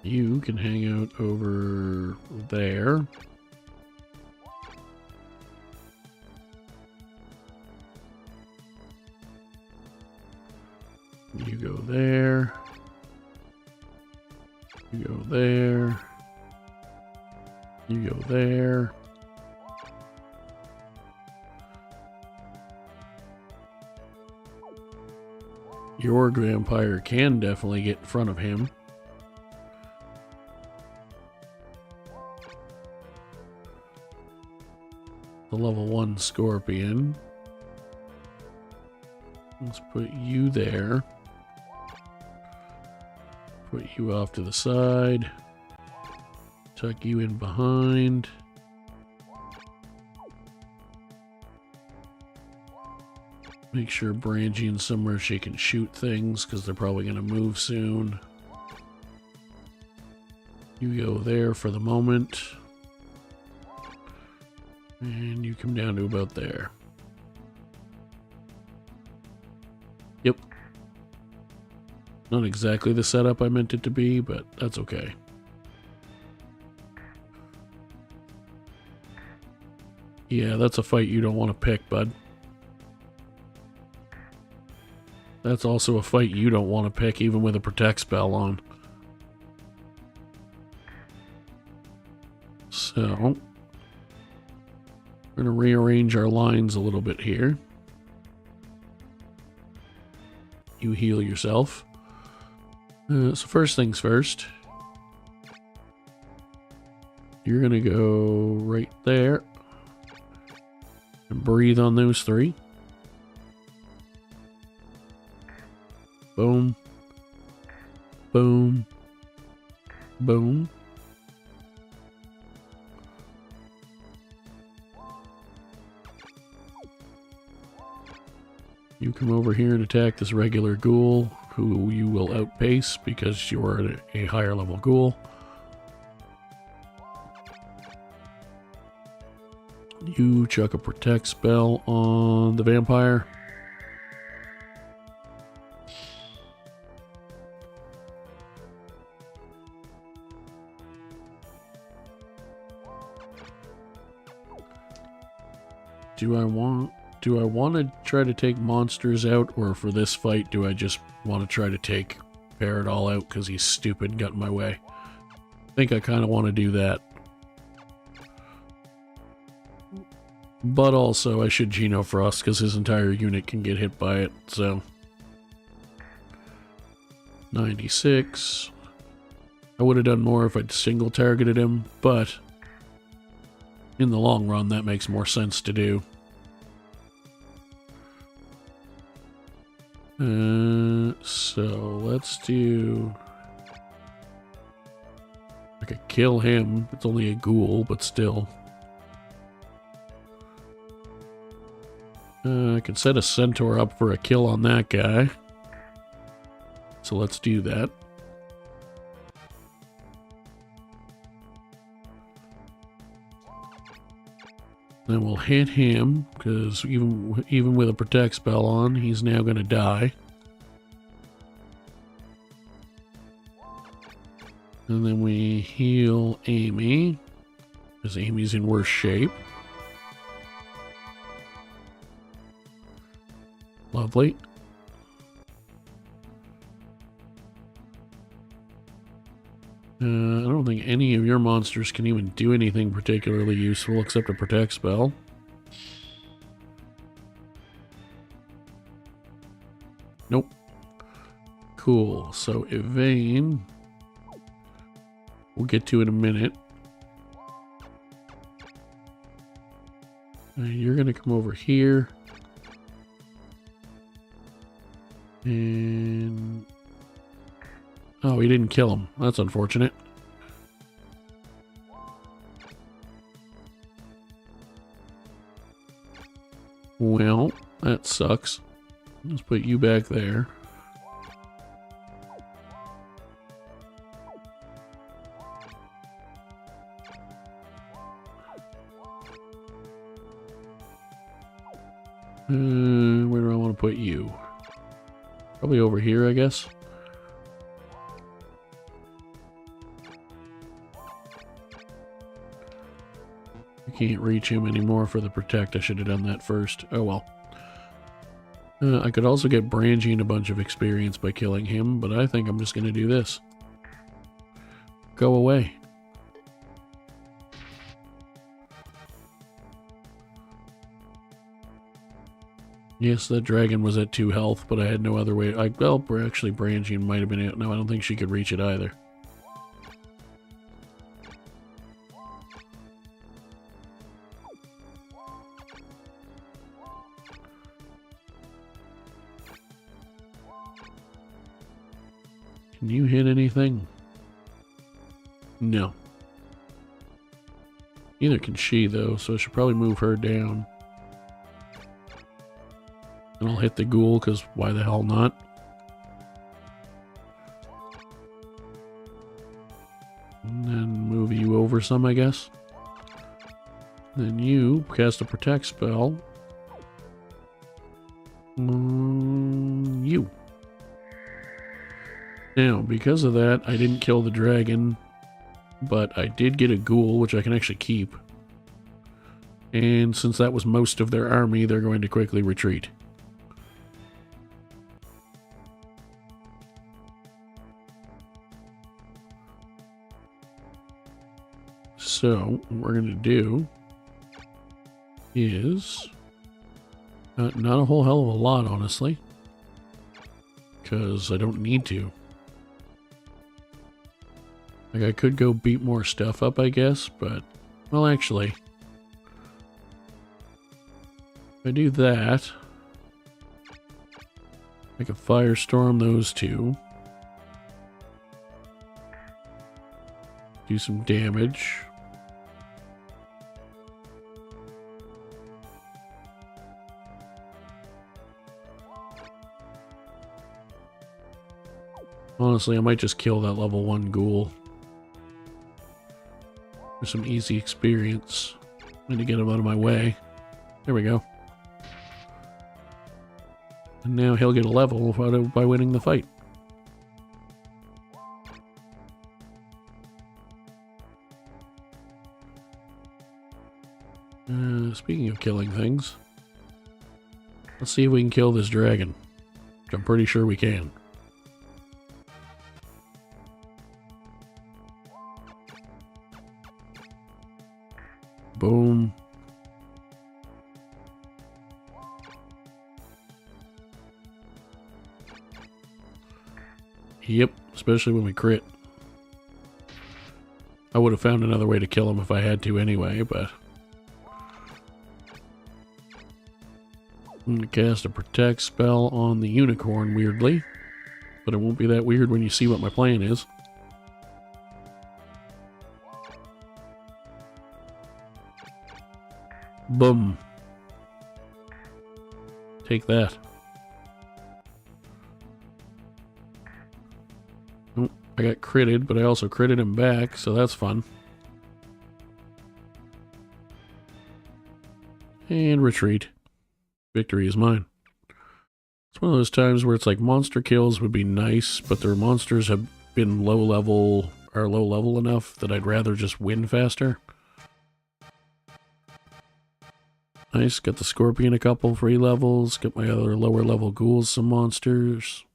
You can hang out over there. You go there. You go there. You go there. Your vampire can definitely get in front of him. The level 1 scorpion. Let's put you there. Put you off to the side. Tuck you in behind. Make sure Brangian's somewhere she can shoot things, because they're probably going to move soon. You go there for the moment. And you come down to about there. Yep. Not exactly the setup I meant it to be, but that's okay. Yeah, that's a fight you don't want to pick, bud. That's also a fight you don't want to pick, even with a protect spell on. So We're going to rearrange our lines a little bit here. You heal yourself. So first things first. You're going to go right there. And breathe on those 3. Boom. Boom. Boom. You come over here and attack this regular ghoul, who you will outpace because you're a higher level ghoul. You chuck a protect spell on the vampire. Do I want to try to take monsters out, or for this fight, do I just want to try to take Parrot all out because he's stupid and got in my way? I think I kind of want to do that. But also, I should Geno Frost because his entire unit can get hit by it, so... 96. I would have done more if I'd single targeted him, but... in the long run, that makes more sense to do. So let's do... I could kill him. It's only a ghoul, but still. I could set a centaur up for a kill on that guy. So let's do that. Then we'll hit him, because even with a protect spell on, he's now going to die. And then we heal Amy, because Amy's in worse shape. Lovely. I don't think any of your monsters can even do anything particularly useful except a protect spell. Nope. Cool. So Evane, we'll get to in a minute. You're going to come over here. And... oh, he didn't kill him. That's unfortunate. Well, that sucks. Let's put you back there. Where do I want to put you? Probably over here, I guess. I can't reach him anymore for the protect. I should have done that first. Oh well. I could also get Brangie a bunch of experience by killing him, but I think I'm just going to do this. Go away. Yes, that dragon was at 2 health, but I had no other way. Well, actually, Brangie might have been it. No, I don't think she could reach it either. Can you hit anything? No. Neither can she, though, so I should probably move her down. And I'll hit the ghoul, because why the hell not? And then move you over some, I guess. Then you cast a protect spell. You. Now, because of that, I didn't kill the dragon, but I did get a ghoul, which I can actually keep. And since that was most of their army, they're going to quickly retreat. So, what we're going to do is not a whole hell of a lot, honestly, because I don't need to. Like, I could go beat more stuff up, I guess, but, well, actually, if I do that, I can firestorm those two. Do some damage. Honestly, I might just kill that level 1 ghoul. For some easy experience. I need to get him out of my way. There we go. And now he'll get a level by winning the fight. Speaking of killing things, let's see if we can kill this dragon. I'm pretty sure we can. Boom. Yep, especially when we crit. I would have found another way to kill him if I had to anyway, but... I'm going to cast a protect spell on the unicorn, weirdly. But it won't be that weird when you see what my plan is. Boom. Take that. Oh, I got critted, but I also critted him back, so that's fun. And retreat. Victory is mine. It's one of those times where it's like monster kills would be nice, but their monsters have been low level enough that I'd rather just win faster. Nice, got the scorpion a couple free levels, got my other lower level ghouls some levels.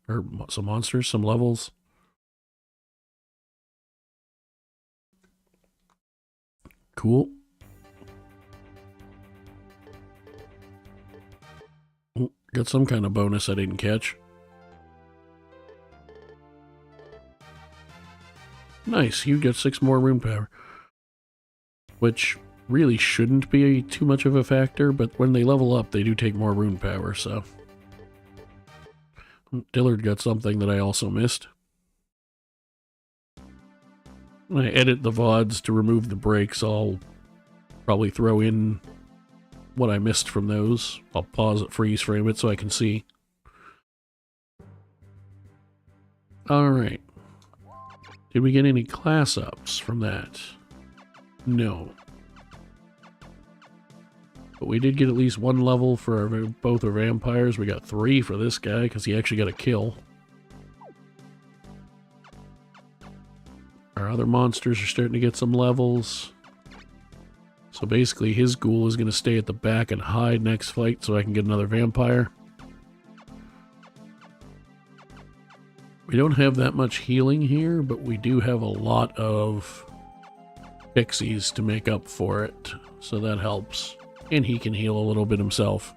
Cool. Oh, got some kind of bonus I didn't catch. Nice, you get 6 more rune power. Which really shouldn't be too much of a factor, but when they level up, they do take more rune power, so. Dillard got something that I also missed. When I edit the VODs to remove the breaks, I'll probably throw in what I missed from those. I'll pause it, freeze frame it so I can see. Alright. Did we get any class ups from that? No. But we did get at least 1 level for both our vampires. We got 3 for this guy because he actually got a kill. Our other monsters are starting to get some levels. So basically his ghoul is going to stay at the back and hide next fight so I can get another vampire. We don't have that much healing here, but we do have a lot of pixies to make up for it. So that helps. And he can heal a little bit himself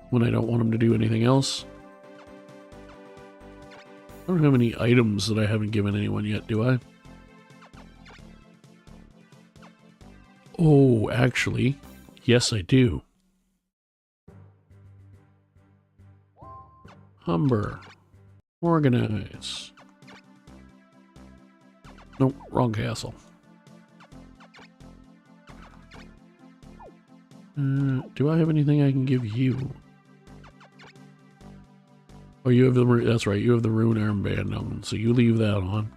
when I don't want him to do anything else. I don't have any items that I haven't given anyone yet, do I? Oh, actually, yes I do. Humber. Organize. Nope, wrong castle. Do I have anything I can give you? Oh, you have the... That's right, you have the Rune armband on, so you leave that on.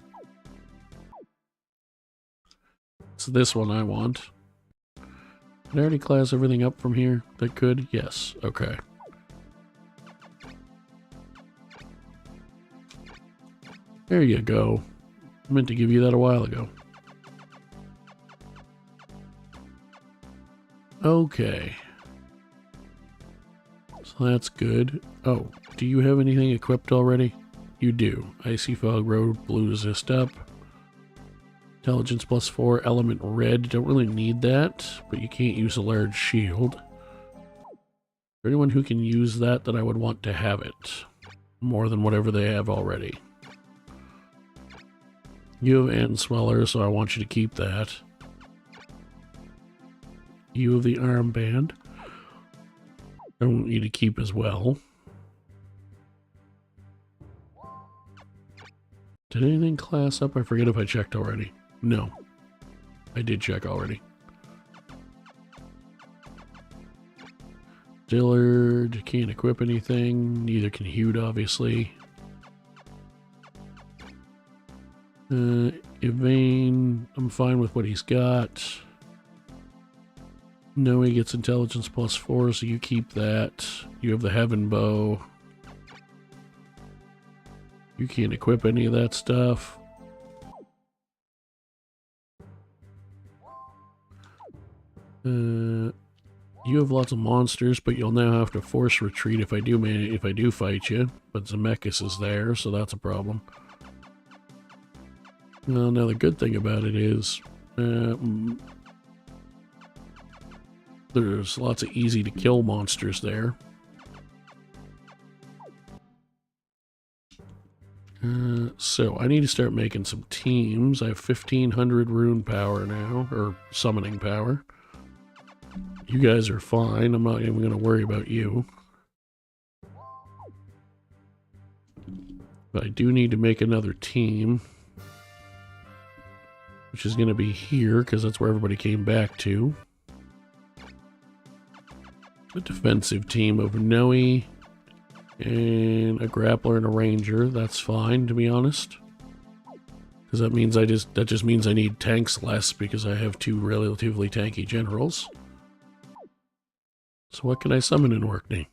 It's this one I want. Did I already class everything up from here that could? Yes, okay. There you go. I meant to give you that a while ago. Okay. So that's good. Oh, do you have anything equipped already? You do. Icy Fog Road, Blue Resist Up. Intelligence +4, element red. Don't really need that, but you can't use a large shield. For anyone who can use that, I would want to have it. More than whatever they have already. You have Ant Sweller, so I want you to keep that. You have the armband. I want you to keep as well. Did anything class up? I forget if I checked already. No. I did check already. Dillard can't equip anything. Neither can Hewd, obviously. Yvain, I'm fine with what he's got. No, he gets intelligence +4, so you keep that. You have the Heaven Bow. You can't equip any of that stuff. You have lots of monsters, but you'll now have to force retreat if I do fight you. But Zemeckis is there, so that's a problem. Well, now the good thing about it is there's lots of easy to kill monsters there. So I need to start making some teams. I have 1500 rune power now, or summoning power. You guys are fine. I'm not even going to worry about you. But I do need to make another team. Which is going to be here, because that's where everybody came back to. A defensive team of Noe. And a grappler and a ranger. That's fine, to be honest. Because that means that just means I need tanks less, because I have two relatively tanky generals. So what can I summon in Orkney?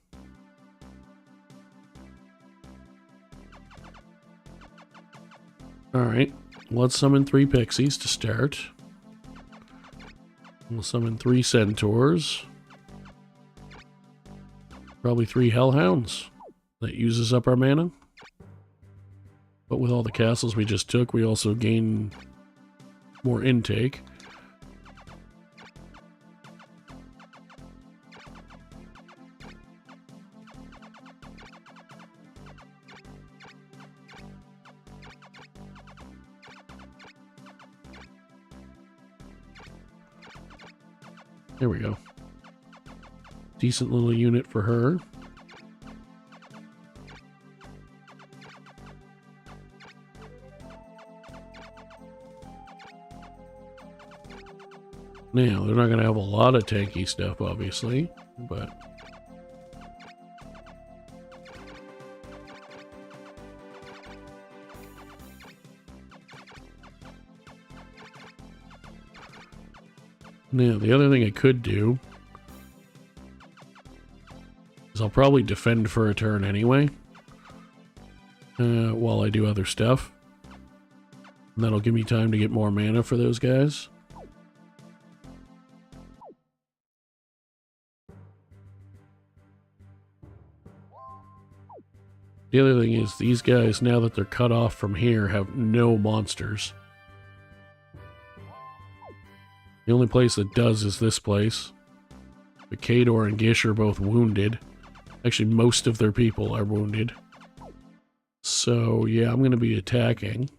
Alright, let's summon 3 pixies to start. We'll summon 3 centaurs. Probably 3 hellhounds. That uses up our mana. But with all the castles we just took, we also gain more intake. There we go. Decent little unit for her. Now, they're not going to have a lot of tanky stuff, obviously, but... Now, the other thing I could do is I'll probably defend for a turn anyway, while I do other stuff. And that'll give me time to get more mana for those guys. The other thing is, these guys, now that they're cut off from here, have no monsters. The only place that does is this place. But Kador and Gish are both wounded. Actually, most of their people are wounded. So, yeah, I'm going to be attacking.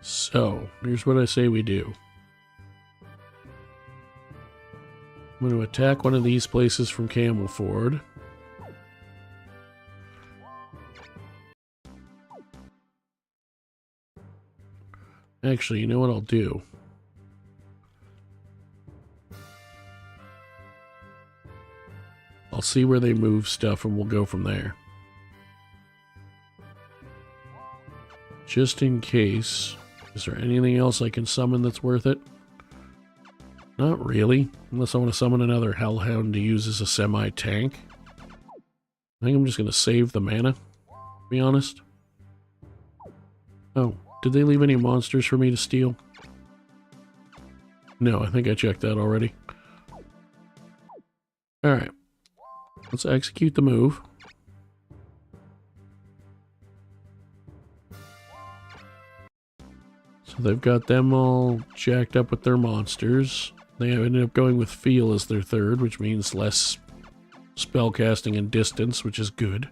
So, here's what I say we do. I'm going to attack one of these places from Camelford. Actually, you know what I'll do? I'll see where they move stuff and we'll go from there. Just in case. Is there anything else I can summon that's worth it? Not really. Unless I want to summon another Hellhound to use as a semi-tank. I think I'm just going to save the mana, to be honest. Oh, did they leave any monsters for me to steal? No, I think I checked that already. Alright. Let's execute the move. So they've got them all jacked up with their monsters. They ended up going with feel as their third, which means less spellcasting and distance, which is good.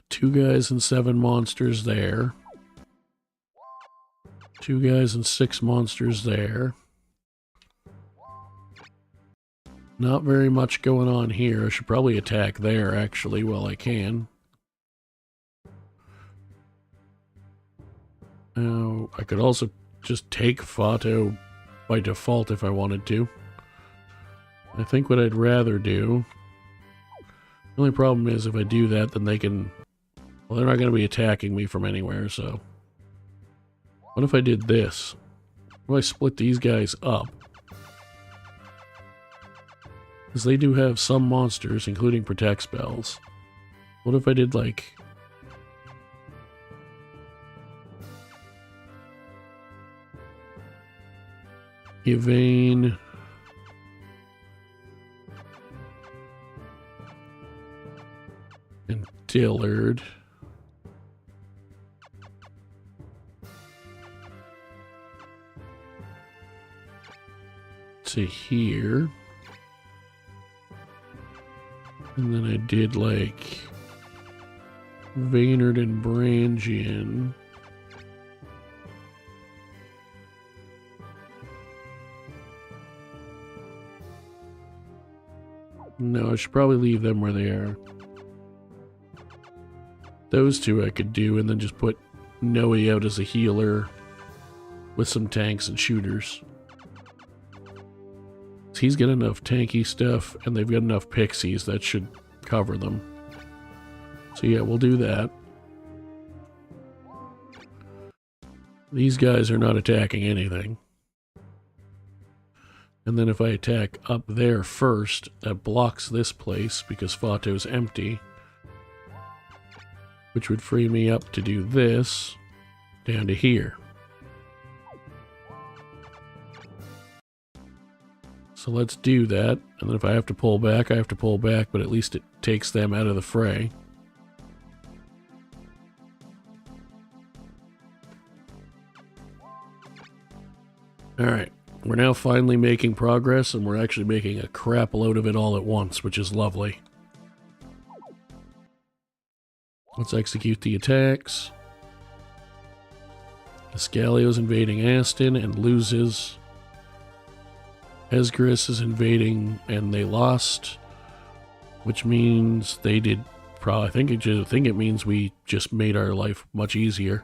Two guys and 7 monsters there. 2 guys and 6 monsters there. Not very much going on here. I should probably attack there, actually, while I can. Now, I could also just take Fato by default if I wanted to. I think what I'd rather do... The only problem is if I do that, then they can... Well, they're not going to be attacking me from anywhere, so... What if I did this? What if I split these guys up? Because they do have some monsters, including protect spells. What if I did, like... Yvain... and Dillard... to here. And then I did like Vaynard and Brangian. No, I should probably leave them where they are. Those two I could do and then just put Noe out as a healer with some tanks and shooters. He's got enough tanky stuff, and they've got enough pixies that should cover them. So yeah, we'll do that. These guys are not attacking anything. And then if I attack up there first, that blocks this place because Fato's empty. Which would free me up to do this down to here. So let's do that, and then if I have to pull back, I have to pull back, but at least it takes them out of the fray. Alright, we're now finally making progress, and we're actually making a crap load of it all at once, which is lovely. Let's execute the attacks. Escalio's invading Aston and loses. Esgris is invading and they lost, which means they did probably, I think it means we just made our life much easier.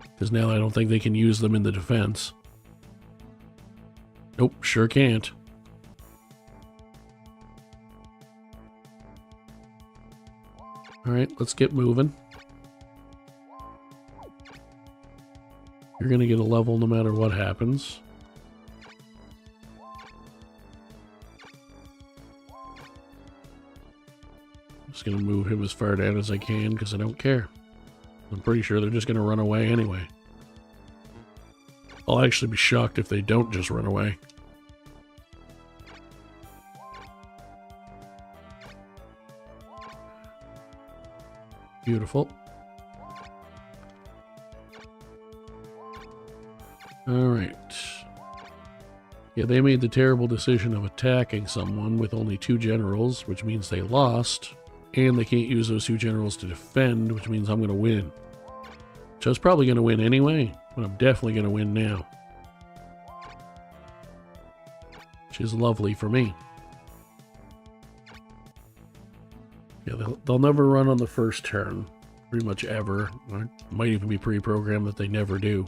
Because now I don't think they can use them in the defense. Nope, sure can't. Alright, let's get moving. You're gonna get a level no matter what happens. Just gonna move him as far down as I can because I don't care. I'm pretty sure they're just gonna run away anyway. I'll actually be shocked if they don't just run away. Beautiful. Alright. Yeah, they made the terrible decision of attacking someone with only 2 generals, which means they lost. And they can't use those 2 generals to defend, which means I'm going to win. Which I was probably going to win anyway, but I'm definitely going to win now. Which is lovely for me. Yeah, they'll never run on the first turn. Pretty much ever. It might even be pre-programmed that they never do.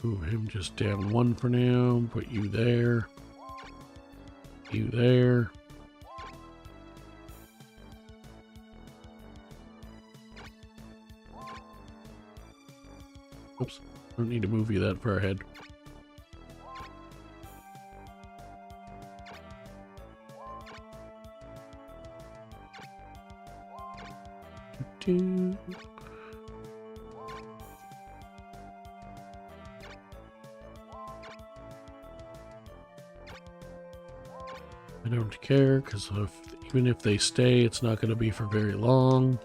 Ooh, him just down 1 for now. Put you there. You there. Oops. Don't need to move you that far ahead. Doo-doo. I don't care, because even if they stay, it's not going to be for very long.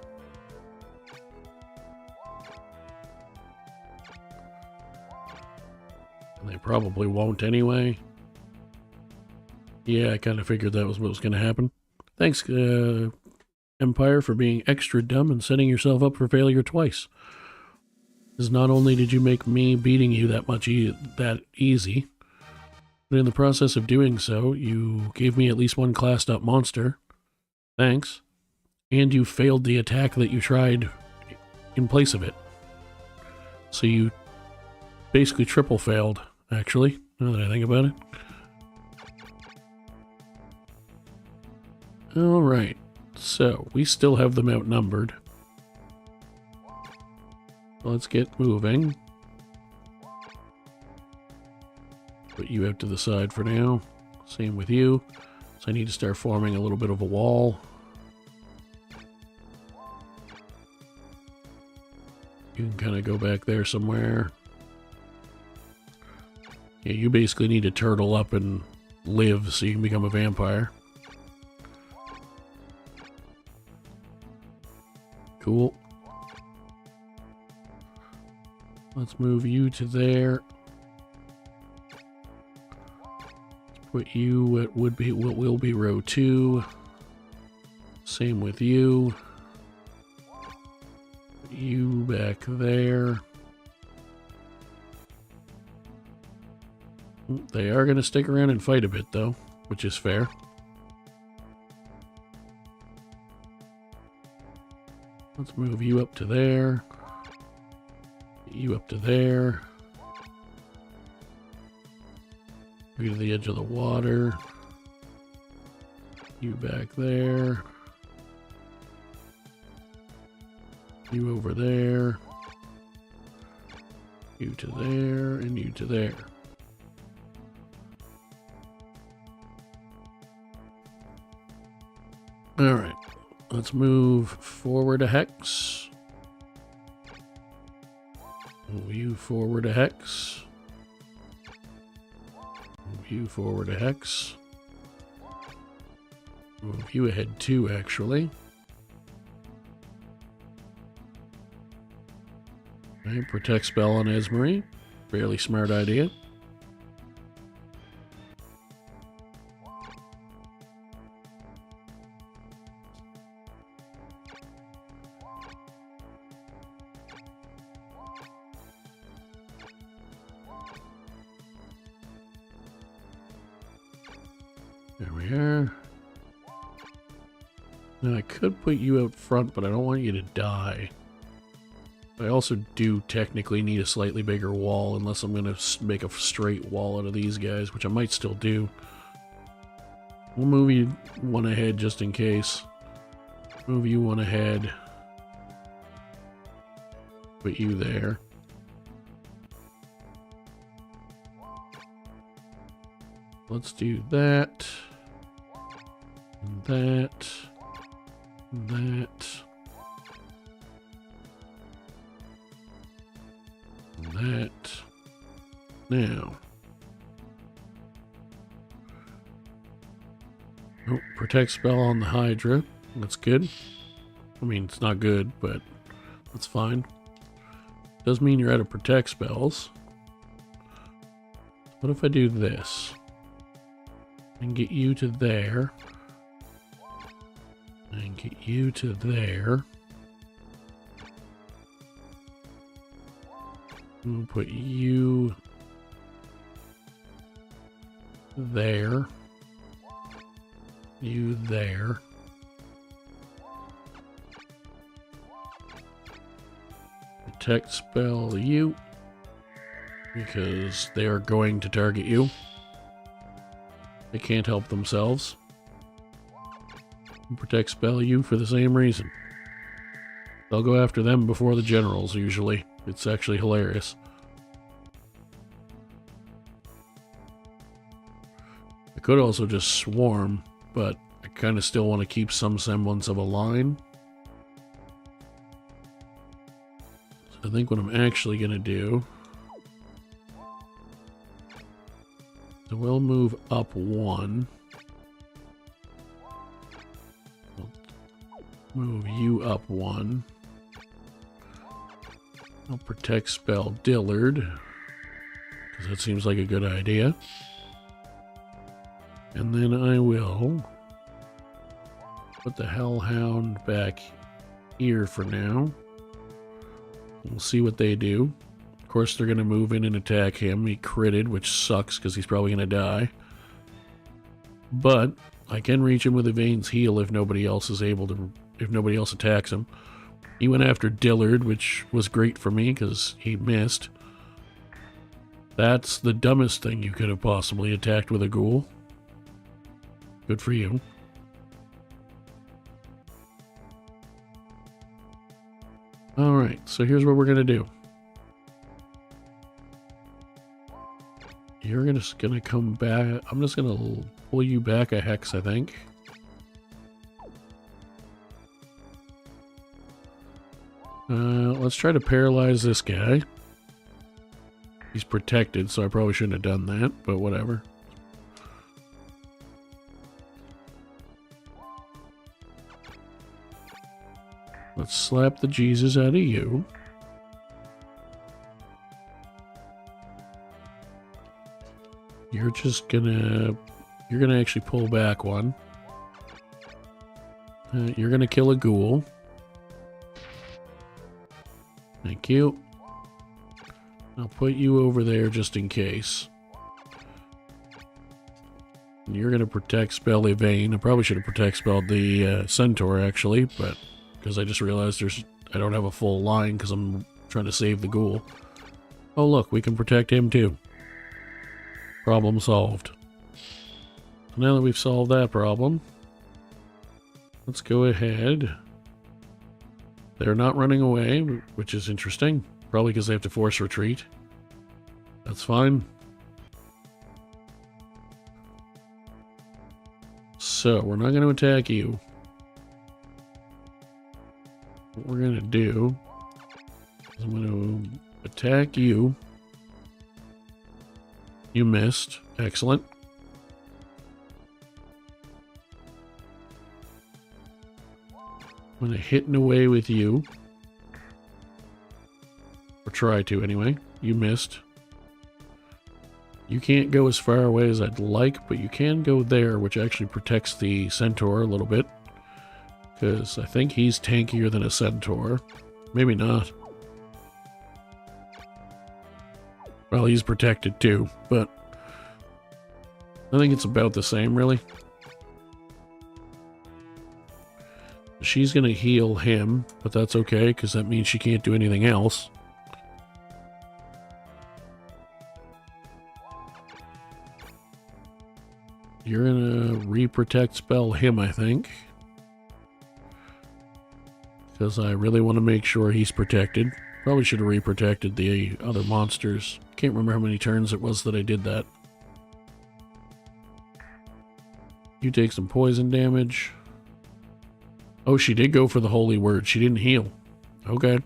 And they probably won't anyway. Yeah, I kind of figured that was what was going to happen. Thanks, Empire, for being extra dumb and setting yourself up for failure twice. Because not only did you make me beating you that much that easy, but in the process of doing so, you gave me at least one classed up monster. Thanks. And you failed the attack that you tried in place of it. So you basically triple failed, actually, now that I think about it. Alright, so we still have them outnumbered. Let's get moving. Put you out to the side for now. Same with you. So I need to start forming a little bit of a wall. You can kind of go back there somewhere. Yeah, you basically need to turtle up and live so you can become a vampire. Cool. Let's move you to there. Let's put you at what will be row 2. Same with you. Put you back there. They are going to stick around and fight a bit though, which is fair. Let's move you up to there. You up to there. You to the edge of the water. You back there. You over there. You to there, and you to there. Alright, let's move forward a hex. Move you forward a hex. Move you forward a hex. Move you ahead 2, actually. Alright, protect spell on Esmery. Fairly smart idea. There we are. Now I could put you out front, but I don't want you to die. I also do technically need a slightly bigger wall, unless I'm going to make a straight wall out of these guys, which I might still do. We'll move you one ahead just in case. Move you one ahead. Put you there. Let's do that. And that. And that. And that. Now. Oh, protect spell on the Hydra. That's good. I mean, it's not good, but that's fine. Does mean you're out of protect spells. What if I do this? And get you to there. And get you to there. We'll put you there. You there. Protect spell you. Because they are going to target you. They can't help themselves. And protect spell you for the same reason. They'll go after them before the generals, usually. It's actually hilarious. I could also just swarm, but I kind of still want to keep some semblance of a line. So I think what I'm actually going to do... So we'll move up 1. Move you up 1. I'll protect spell Dillard, because that seems like a good idea. And then I will put the Hellhound back here for now. We'll see what they do. Of course, they're going to move in and attack him. He critted, which sucks because he's probably going to die. But I can reach him with Yvain's heal if nobody else is able to, if nobody else attacks him. He went after Dillard, which was great for me because he missed. That's the dumbest thing you could have possibly attacked with a ghoul. Good for you. Alright, so here's what we're going to do. You're just going to come back. I'm just going to pull you back a hex, I think. Let's try to paralyze this guy. He's protected, so I probably shouldn't have done that, but whatever. Let's slap the Jesus out of you. You're just gonna... You're gonna actually pull back 1. You're gonna kill a ghoul. Thank you. I'll put you over there just in case. And you're gonna protect spell Yvain. I probably should have protect spelled the Centaur actually, but because I just realized I don't have a full line because I'm trying to save the ghoul. Oh look, we can protect him too. Problem solved. Now that we've solved that problem, let's go ahead. They're not running away, which is interesting. Probably because they have to force retreat. That's fine. So, we're not going to attack you. What we're going to do is I'm going to attack you. You missed. Excellent. I'm going to hit and away with you. Or try to, anyway. You missed. You can't go as far away as I'd like, but you can go there, which actually protects the Centaur a little bit. Because I think he's tankier than a Centaur. Maybe not. Well, he's protected too, but I think it's about the same, really. She's going to heal him, but that's okay, because that means she can't do anything else. You're going to re-protect spell him, I think. Because I really want to make sure he's protected. Probably should have re-protected the other monsters. Can't remember how many turns it was that I did that. You take some poison damage. Oh, she did go for the holy word. She didn't heal. Okay.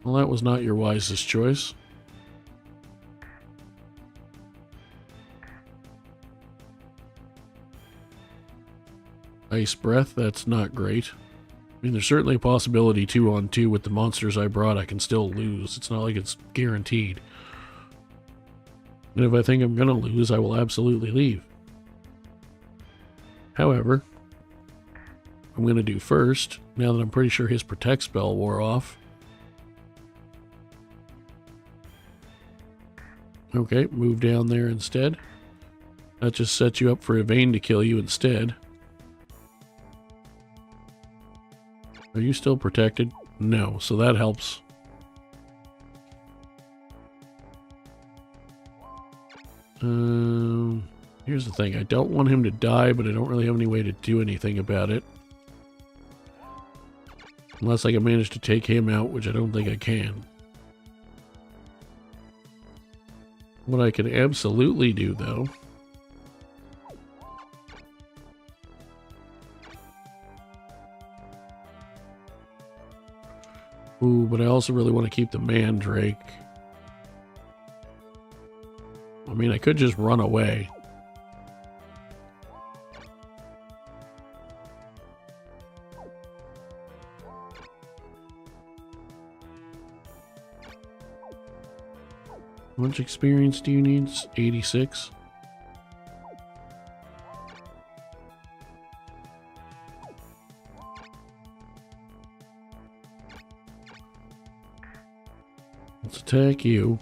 Well, that was not your wisest choice. Ice breath, that's not great. I mean, there's certainly a possibility 2-on-2 with the monsters I brought I can still lose. It's not like it's guaranteed. And if I think I'm going to lose, I will absolutely leave. However, I'm going to do first, now that I'm pretty sure his protect spell wore off. Okay, move down there instead. That just sets you up for Yvain to kill you instead. Are you still protected? No, so that helps. Here's the thing. I don't want him to die, but I don't really have any way to do anything about it. Unless I can manage to take him out, which I don't think I can. What I can absolutely do, though... Ooh, but I also really want to keep the Mandrake. I mean, I could just run away. How much experience do you need? 86. Let's attack you.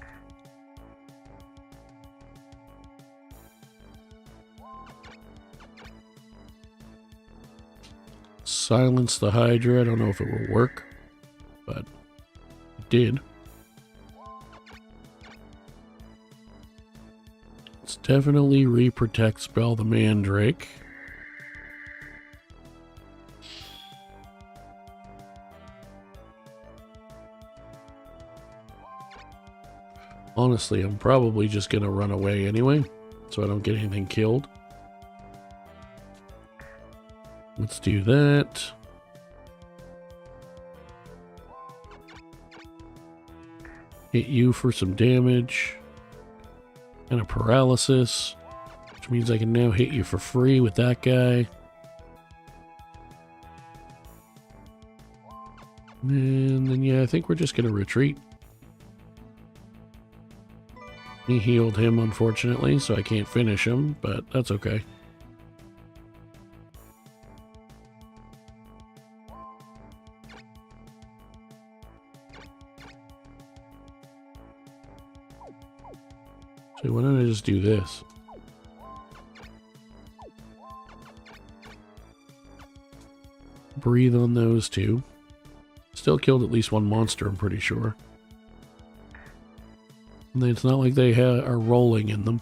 Silence the Hydra. I don't know if it will work, but it did. Let's definitely re-protect Spell the Mandrake. Honestly, I'm probably just going to run away anyway, so I don't get anything killed. Let's do that. Hit you for some damage. And a paralysis, which means I can now hit you for free with that guy. And then, yeah, I think we're just going to retreat. He healed him, unfortunately, so I can't finish him, but that's okay. So why don't I just do this? Breathe on those two. Still killed at least one monster, I'm pretty sure. And it's not like they are rolling in them.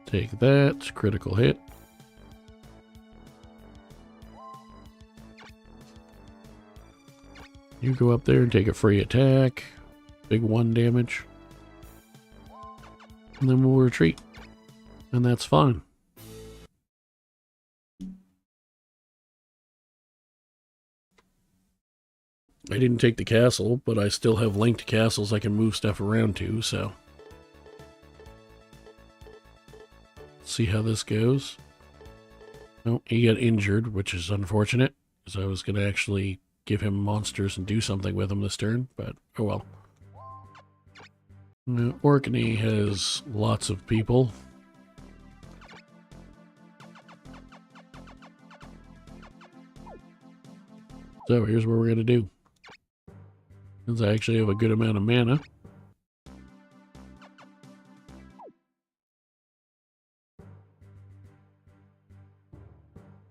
Take that. Critical hit. You go up there and take a free attack. Big 1 damage. And then we'll retreat. And that's fine. I didn't take the castle, but I still have linked castles I can move stuff around to, so. Let's see how this goes. Oh, he got injured, which is unfortunate, because I was going to actually give him monsters and do something with him this turn, but oh well. Now, Orkney has lots of people. So here's what we're going to do. Since I actually have a good amount of mana.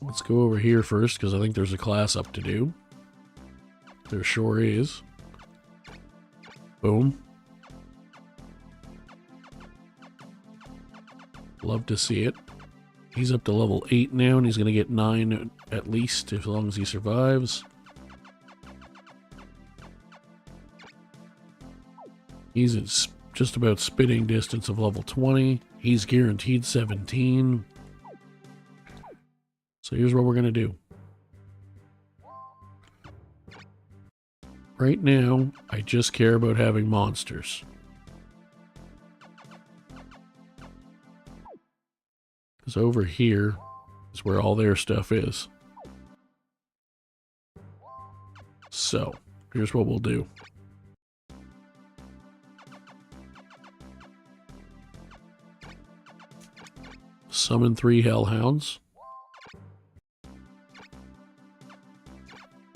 Let's go over here first, because I think there's a class up to do. There sure is. Boom. Love to see it. He's up to level 8 now, and he's going to get 9 at least, as long as he survives. He's at just about spitting distance of level 20. He's guaranteed 17. So here's what we're going to do. Right now, I just care about having monsters. Because over here is where all their stuff is. So, here's what we'll do. Summon 3 Hellhounds.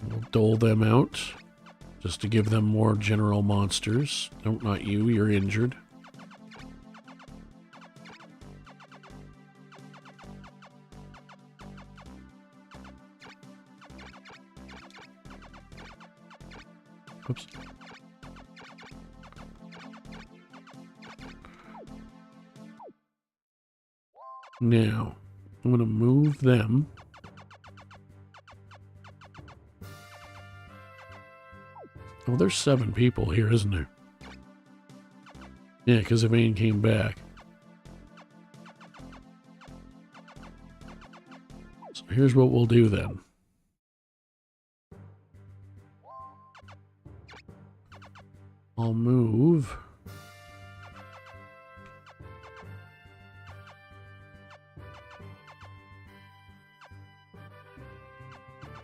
We'll dole them out, just to give them more general monsters. No, not you, you're injured. Oops. Now, I'm going to move them. Oh, there's 7 people here, isn't there? Yeah, because Yvain came back. So here's what we'll do then. I'll move.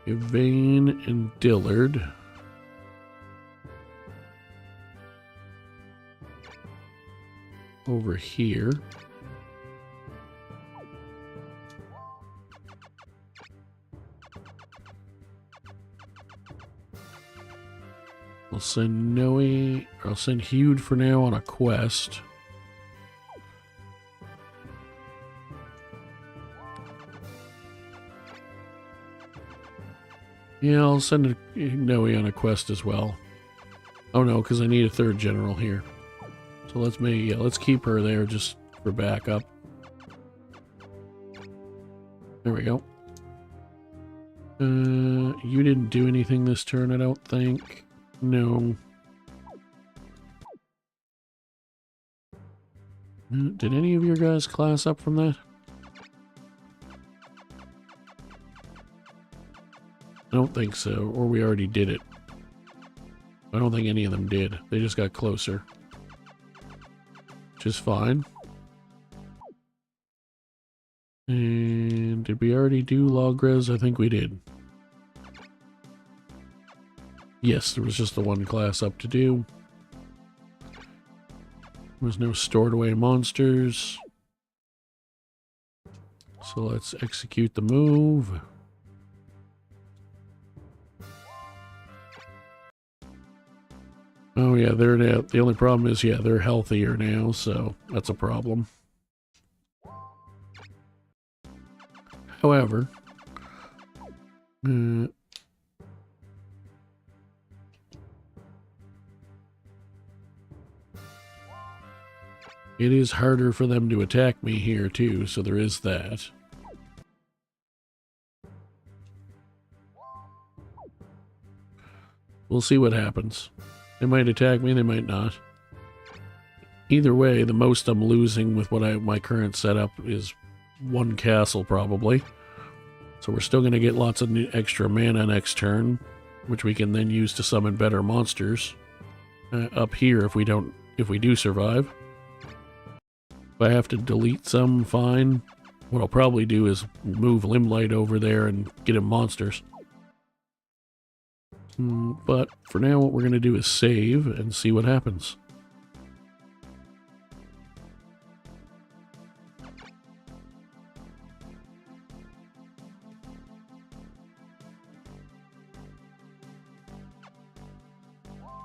Yvain and Dillard. Over here. I'll send Noe, I'll send Hugh for now on a quest. Yeah, I'll send Noe on a quest as well. Oh no, because I need a third general here. So let's keep her there just for backup. There we go. You didn't do anything this turn, I don't think. No. Did any of your guys class up from that? I don't think so, or we already did it. I don't think any of them did. They just got closer. Which is fine. And did we already do Logres? I think we did. Yes, there was just the one class up to do. There was no stored away monsters. So let's execute the move. Oh yeah, they're now. The only problem is, yeah, they're healthier now, so that's a problem. However, it is harder for them to attack me here too, so there is that. We'll see what happens. They might attack me, they might not. Either way, the most I'm losing with what my current setup is one castle, probably. So we're still going to get lots of extra mana next turn, which we can then use to summon better monsters up here if we do survive. If I have to delete some, fine. What I'll probably do is move Limelight over there and get him monsters. But for now, what we're going to do is save and see what happens.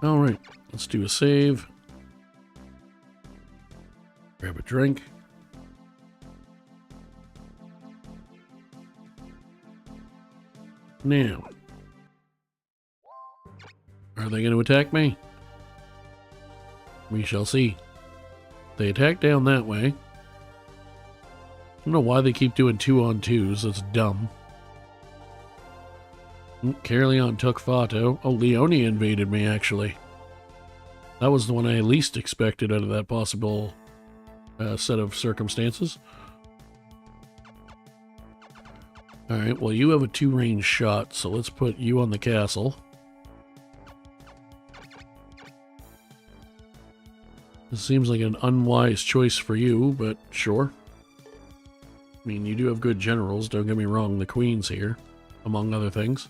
All right, let's do a save. Grab a drink. Now, are they going to attack me? We shall see. They attack down that way. I don't know why they keep doing 2-on-2s. That's dumb. Caerleon took Fato. Oh, Leonia invaded me, actually. That was the one I least expected out of that possible set of circumstances. Alright, well, you have a 2-range shot, so let's put you on the castle. This seems like an unwise choice for you, but sure. I mean, you do have good generals, don't get me wrong, the queen's here, among other things.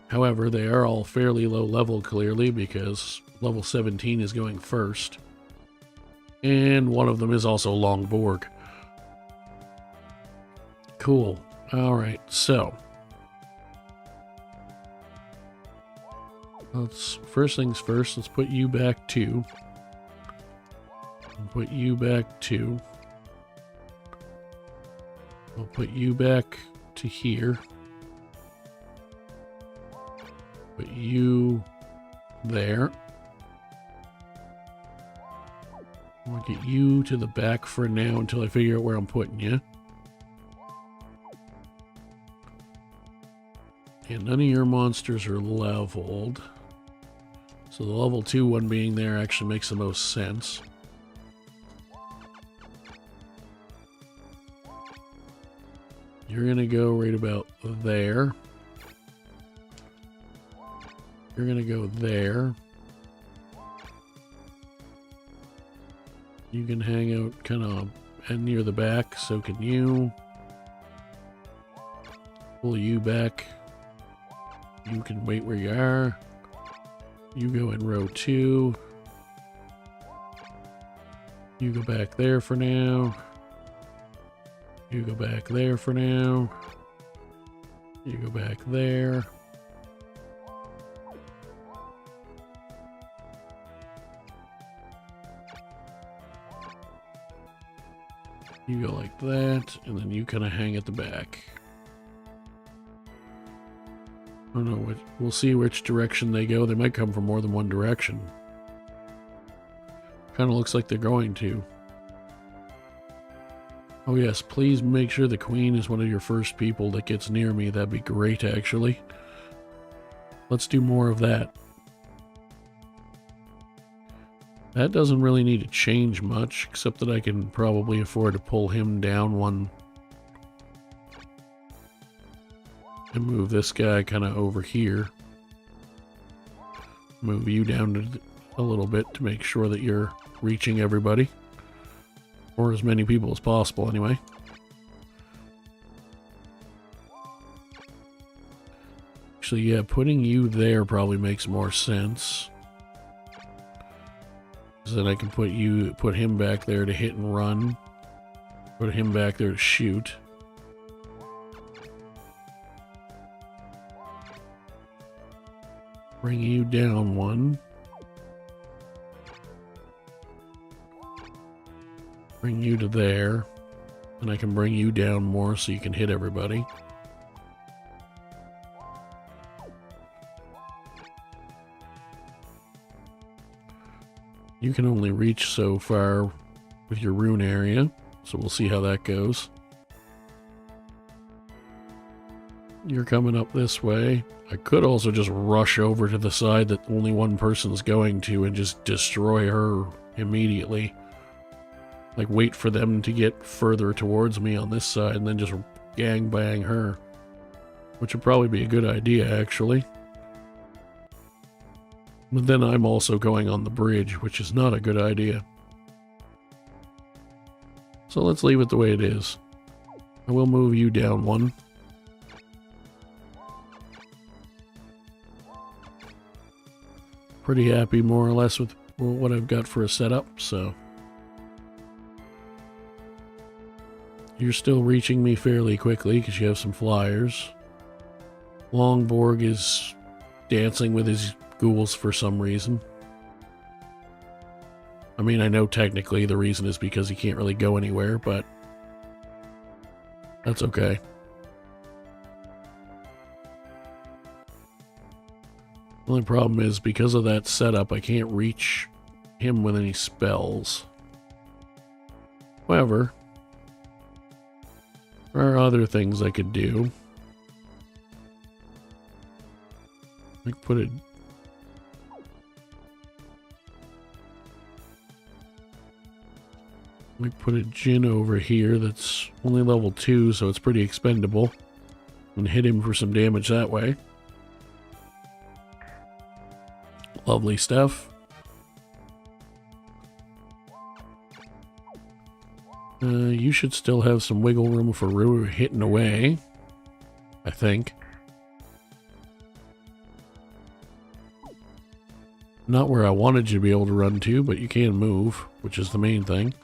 However, they are all fairly low level, clearly, because level 17 is going first. And one of them is also Longborg. Cool. Alright, so. First things first, let's put you back 2. Put you back 2. I'll put you back to here. Put you there. I'll get you to the back for now until I figure out where I'm putting you. And none of your monsters are leveled. So the level 2 one being there actually makes the most sense. You're going to go right about there. You're going to go there. You can hang out kind of near the back, so can you. Pull you back. You can wait where you are. You go in row 2. You go back there for now. You go back there for now. You go back there. You go like that, and then you kind of hang at the back. I don't know, we'll see which direction they go. They might come from more than one direction. Kind of looks like they're going to. Oh yes, please make sure the queen is one of your first people that gets near me. That'd be great, actually. Let's do more of that. That doesn't really need to change much, except that I can probably afford to pull him down one. And move this guy kind of over here. Move you down a little bit to make sure that you're reaching everybody. Or as many people as possible, anyway. Actually, yeah, putting you there probably makes more sense. So then I can put him back there to hit and run. Put him back there to shoot. Bring you down one. Bring you to there. And I can bring you down more so you can hit everybody. You can only reach so far with your rune area, so we'll see how that goes. You're coming up this way. I could also just rush over to the side that only one person's going to and just destroy her immediately. Like, wait for them to get further towards me on this side and then just gangbang her. Which would probably be a good idea, actually. But then I'm also going on the bridge, which is not a good idea. So let's leave it the way it is. I will move you down one. Pretty happy, more or less, with what I've got for a setup, so... You're still reaching me fairly quickly because you have some flyers. Longborg is dancing with his ghouls for some reason. I mean, I know technically the reason is because he can't really go anywhere, but that's okay. The only problem is because of that setup, I can't reach him with any spells. However, there are other things I could do. Like put a... Like put a Djinn over here that's only level 2, so it's pretty expendable. And hit him for some damage that way. Lovely stuff. You should still have some wiggle room for Rune hitting away, I think. Not where I wanted you to be able to run to, but you can move, which is the main thing.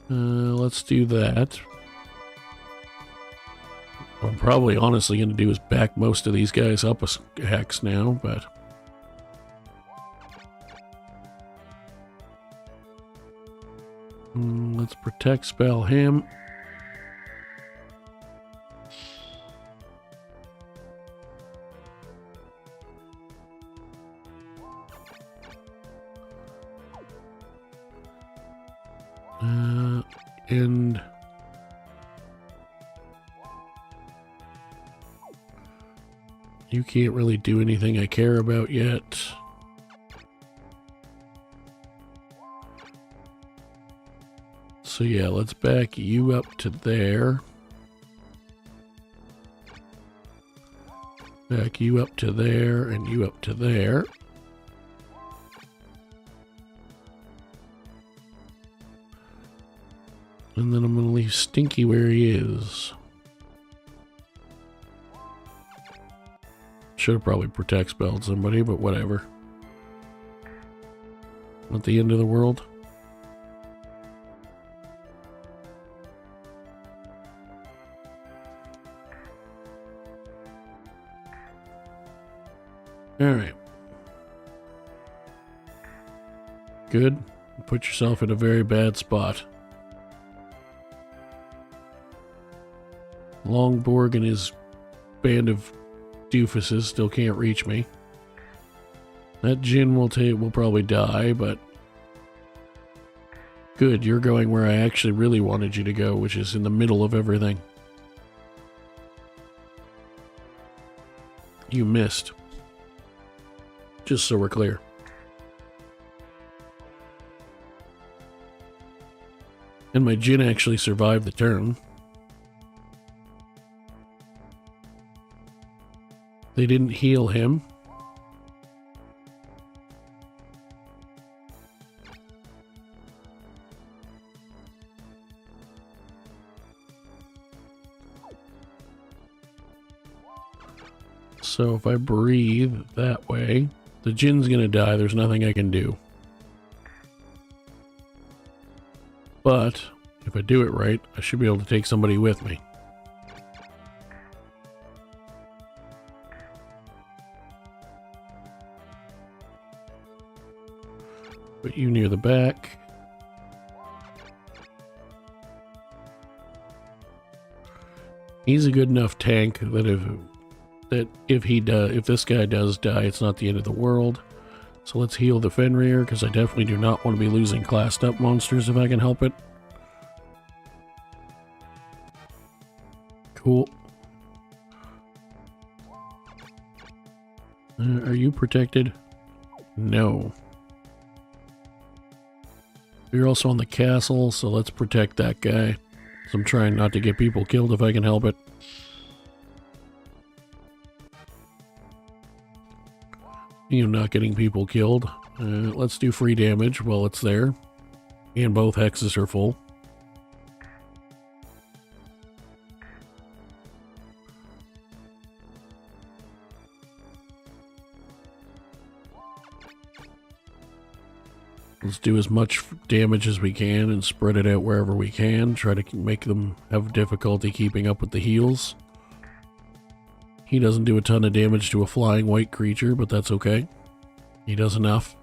Let's do that. What I'm probably honestly going to do is back most of these guys up a hex now, but... let's protect spell him. And you can't really do anything I care about yet. So yeah, let's back you up to there. Back you up to there and you up to there. And then I'm going to leave Stinky where he is. Should have probably protect spelled somebody, but whatever. Not the end of the world. Alright. Good. Put yourself in a very bad spot. Longborg and his band of doofuses still can't reach me. That Jin will probably die, but good, you're going where I actually really wanted you to go, which is in the middle of everything. You missed. Just so we're clear. And my Jin actually survived the turn. They didn't heal him. So if I breathe that way, the Jin's gonna die. There's nothing I can do. But if I do it right, I should be able to take somebody with me. Put you near the back. He's a good enough tank that if this guy does die, it's not the end of the world. So let's heal the Fenrir, because I definitely do not want to be losing classed up monsters if I can help it. Cool. Are you protected? No. You're also on the castle, so let's protect that guy. So I'm trying not to get people killed if I can help it. You know, not getting people killed. Let's do free damage while it's there. And both hexes are full. Let's do as much damage as we can and spread it out wherever we can. Try to make them have difficulty keeping up with the heals. He doesn't do a ton of damage to a flying white creature, but that's okay. He does enough.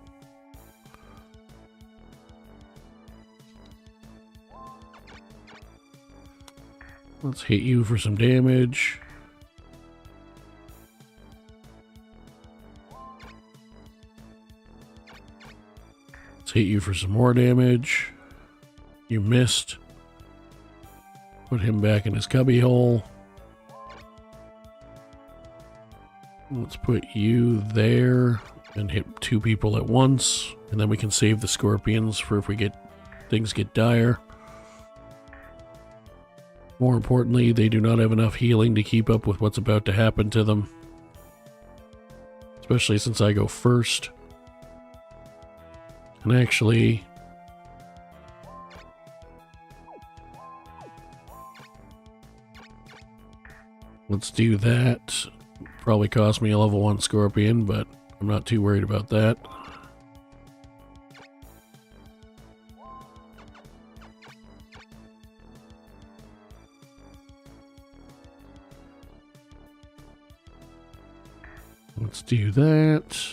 Let's hit you for some damage. Let's hit you for some more damage. You missed. Put him back in his cubby hole. Let's put you there and hit two people at once, and then we can save the scorpions for if things get dire. More importantly, they do not have enough healing to keep up with what's about to happen to them. Especially since I go first. And actually, let's do that. Probably cost me a level 1 scorpion, but I'm not too worried about that. Let's do that.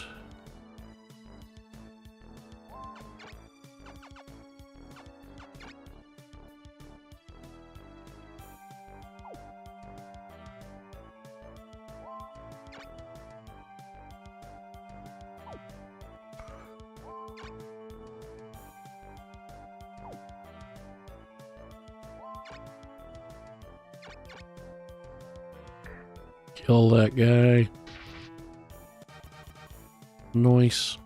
Kill that guy. Nice.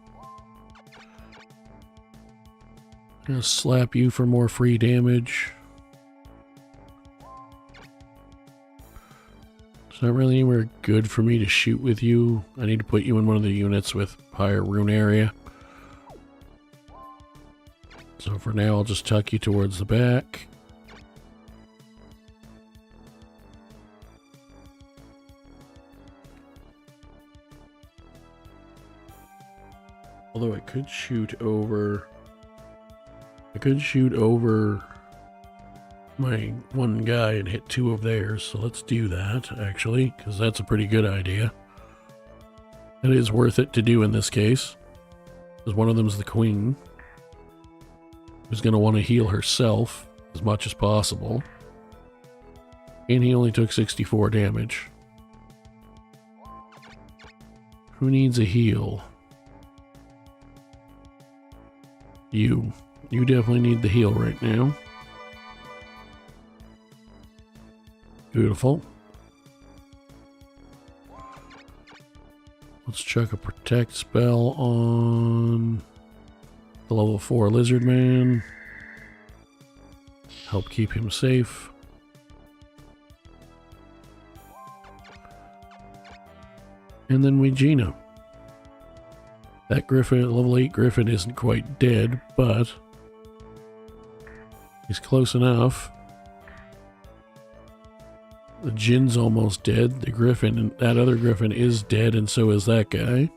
Gonna slap you for more free damage. It's not really anywhere good for me to shoot with you. I need to put you in one of the units with higher rune area. So for now, I'll just tuck you towards the back. Although I could shoot over... I could shoot over my one guy and hit 2 of theirs. So let's do that, actually, because that's a pretty good idea. It is worth it to do in this case, because one of them's the queen, who's going to want to heal herself as much as possible. And he only took 64 damage. Who needs a heal? You. You definitely need the heal right now. Beautiful. Let's chuck a protect spell on the level 4 lizard man. Help keep him safe. And then we Gina. That griffin, level 8 griffin, isn't quite dead, but he's close enough. The Jin's almost dead. The griffin, and that other griffin is dead, and so is that guy.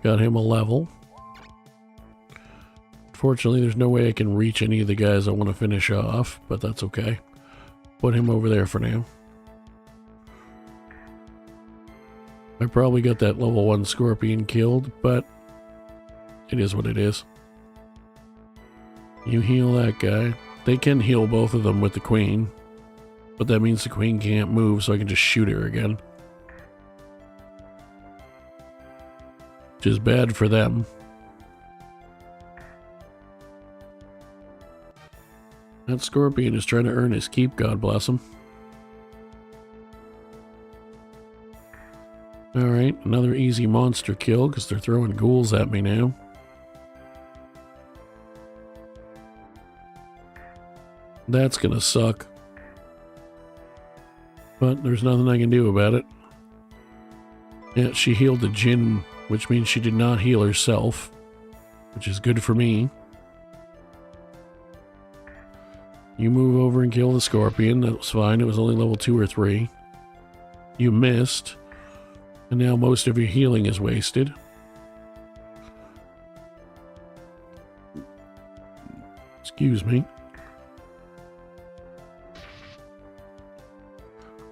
Got him a level. Fortunately, there's no way I can reach any of the guys I want to finish off, but that's okay. Put him over there for now. I probably got that level 1 scorpion killed, but it is what it is. You heal that guy. They can heal both of them with the queen, but that means the queen can't move, so I can just shoot her again. Which is bad for them. That scorpion is trying to earn his keep, God bless him. Alright, another easy monster kill, because they're throwing ghouls at me now. That's gonna suck. But there's nothing I can do about it. Yeah, she healed the Jinn, which means she did not heal herself, which is good for me. You move over and kill the scorpion. That was fine. It was only level 2 or 3. You missed. And now most of your healing is wasted. Excuse me.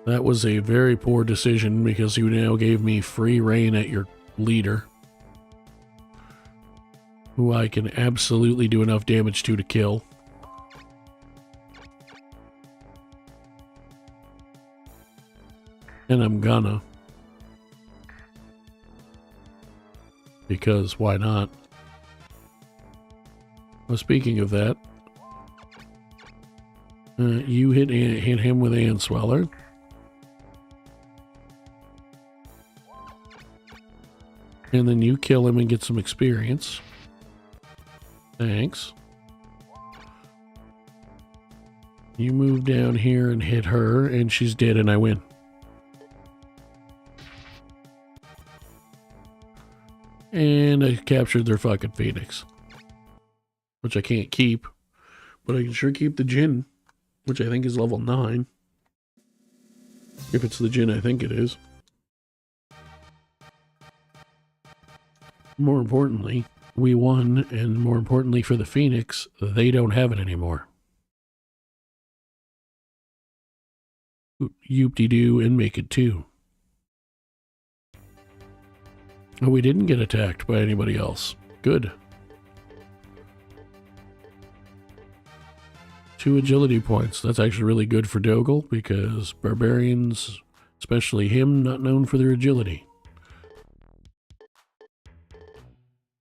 That was a very poor decision because you now gave me free reign at your leader, who I can absolutely do enough damage to kill. And I'm gonna. Because why not? Well, speaking of that, you hit him with Answeller. And then you kill him and get some experience. Thanks. You move down here and hit her, and she's dead, and I win. And I captured their fucking Phoenix. Which I can't keep. But I can sure keep the Jinn, which I think is level 9. If it's the Jinn I think it is. More importantly, we won, and more importantly for the Phoenix, they don't have it anymore. Yoop-de-doo, and make it 2. Oh, we didn't get attacked by anybody else. Good. 2 agility points. That's actually really good for Dogel, because barbarians, especially him, not known for their agility.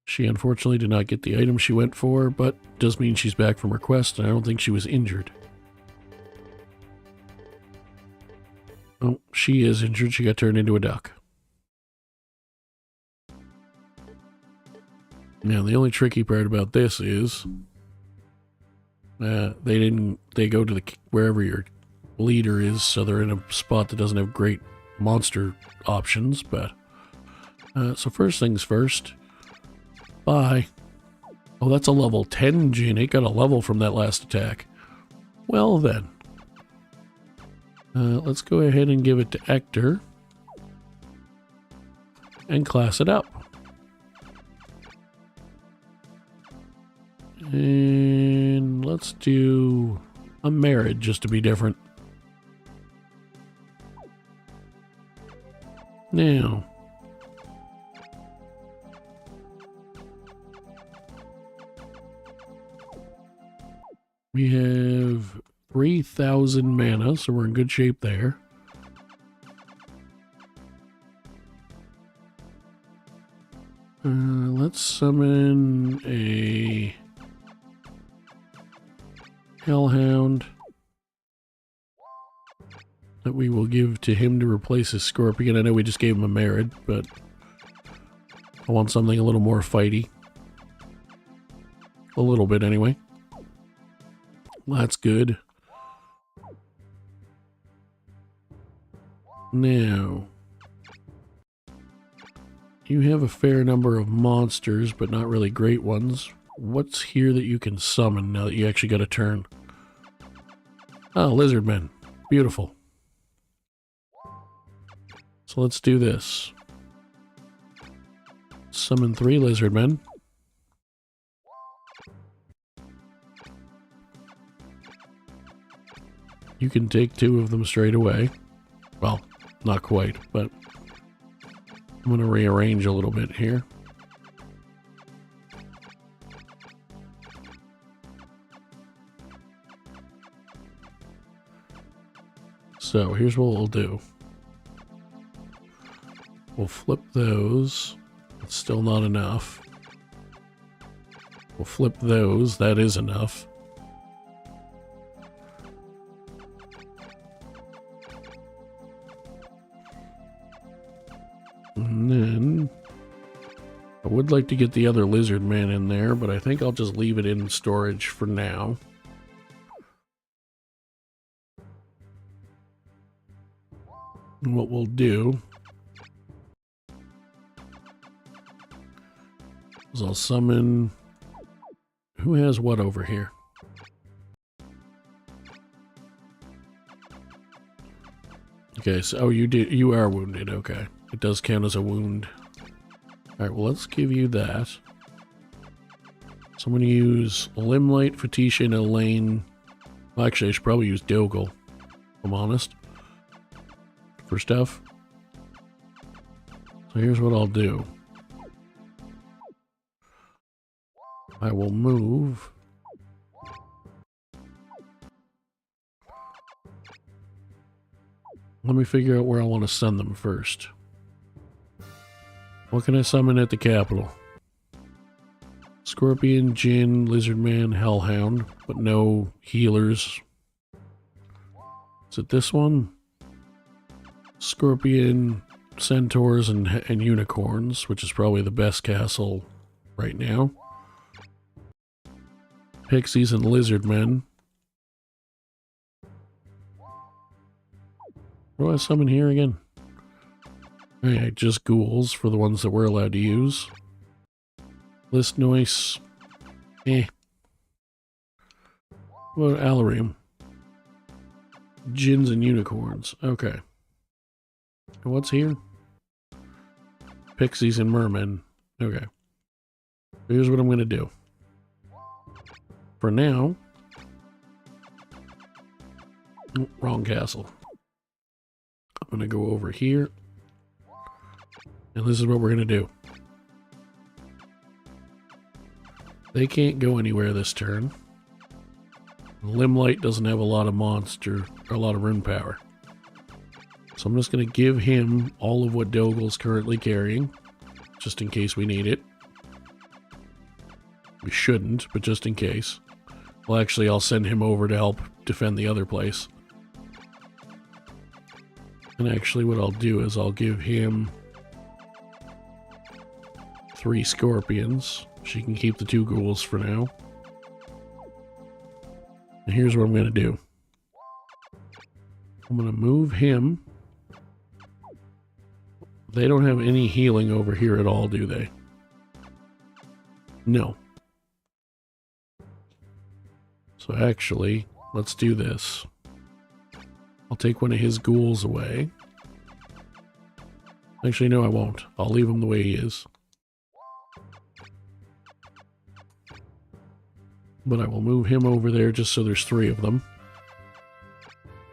She unfortunately did not get the item she went for, but does mean she's back from her quest, and I don't think she was injured. Oh, she is injured. She got turned into a duck. Now, the only tricky part about this is they go to wherever your leader is, so they're in a spot that doesn't have great monster options, but so first things first. Bye. Oh, that's a level 10 Jinn. It got a level from that last attack. Well then. Let's go ahead and give it to Ector. And class it up. And let's do a merit just to be different. Now, we have 3,000 mana, so we're in good shape there. Let's summon a Hellhound that we will give to him to replace his Scorpion. I know we just gave him a merit, but I want something a little more fighty. A little bit, anyway. That's good. Now, you have a fair number of monsters, but not really great ones. What's here that you can summon now that you actually got a turn? Oh, lizardmen. Beautiful. So let's do this. Summon 3 lizardmen. You can take 2 of them straight away. Well, not quite, but I'm going to rearrange a little bit here. So here's what we'll do. We'll flip those. It's still not enough. We'll flip those. That is enough. And then I would like to get the other lizard man in there, but I think I'll just leave it in storage for now. And what we'll do is I'll summon... Who has what over here? Okay, so oh, you are wounded. Okay, it does count as a wound. All right, well, let's give you that. So I'm going to use Limelight, Fatisha, and Elaine. Well, actually, I should probably use Dogel, if I'm honest, for stuff. So here's what I'll do. I will move. Let me figure out where I want to send them first. What can I summon at the capital? Scorpion, Djinn, Lizardman, Hellhound, but no healers. Is it this one? Scorpion, Centaurs, and Unicorns, which is probably the best castle right now. Pixies and Lizardmen. What do I summon here again? Alright, just ghouls for the ones that we're allowed to use. List noise. What about Alarium? Djinns and Unicorns. Okay. And what's here? Pixies and Mermen. Okay. Here's what I'm going to do. For now... Wrong castle. I'm going to go over here. And this is what we're going to do. They can't go anywhere this turn. Limelight doesn't have a lot of monster, or a lot of rune power. So I'm just going to give him all of what Dogel's currently carrying, just in case we need it. We shouldn't, but just in case. Well, actually, I'll send him over to help defend the other place. And actually, what I'll do is I'll give him 3 scorpions. She can keep the 2 ghouls for now. And here's what I'm going to do. I'm going to move him. They don't have any healing over here at all, do they? No. So actually, let's do this. I'll take one of his ghouls away. Actually, no, I won't. I'll leave him the way he is. But I will move him over there just so there's 3 of them.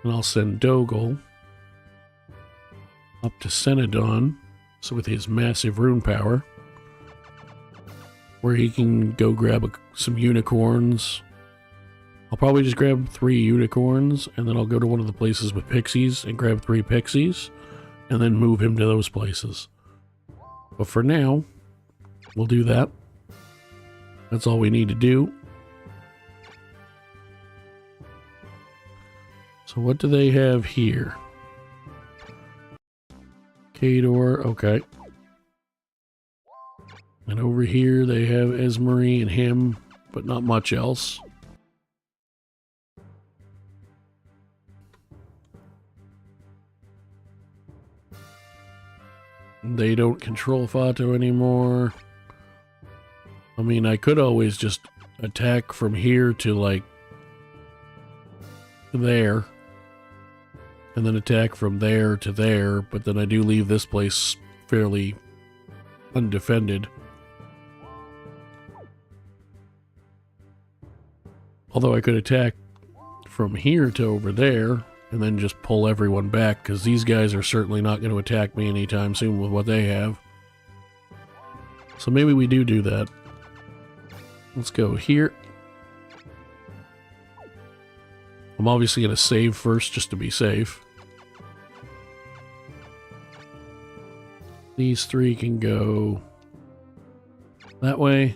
And I'll send Dogel up to Cenodon, so with his massive rune power, where he can go grab some unicorns. I'll probably just grab 3 unicorns, and then I'll go to one of the places with pixies and grab 3 pixies, and then move him to those places. But for now, we'll do that. That's all we need to do. So what do they have here? Kador, okay. And over here they have Esmery and him, but not much else. They don't control Fato anymore. I mean, I could always just attack from here to, like, there. And then attack from there to there, but then I do leave this place fairly undefended. Although I could attack from here to over there, and then just pull everyone back, because these guys are certainly not going to attack me anytime soon with what they have. So maybe we do that. Let's go here. I'm obviously going to save first just to be safe. These 3 can go that way.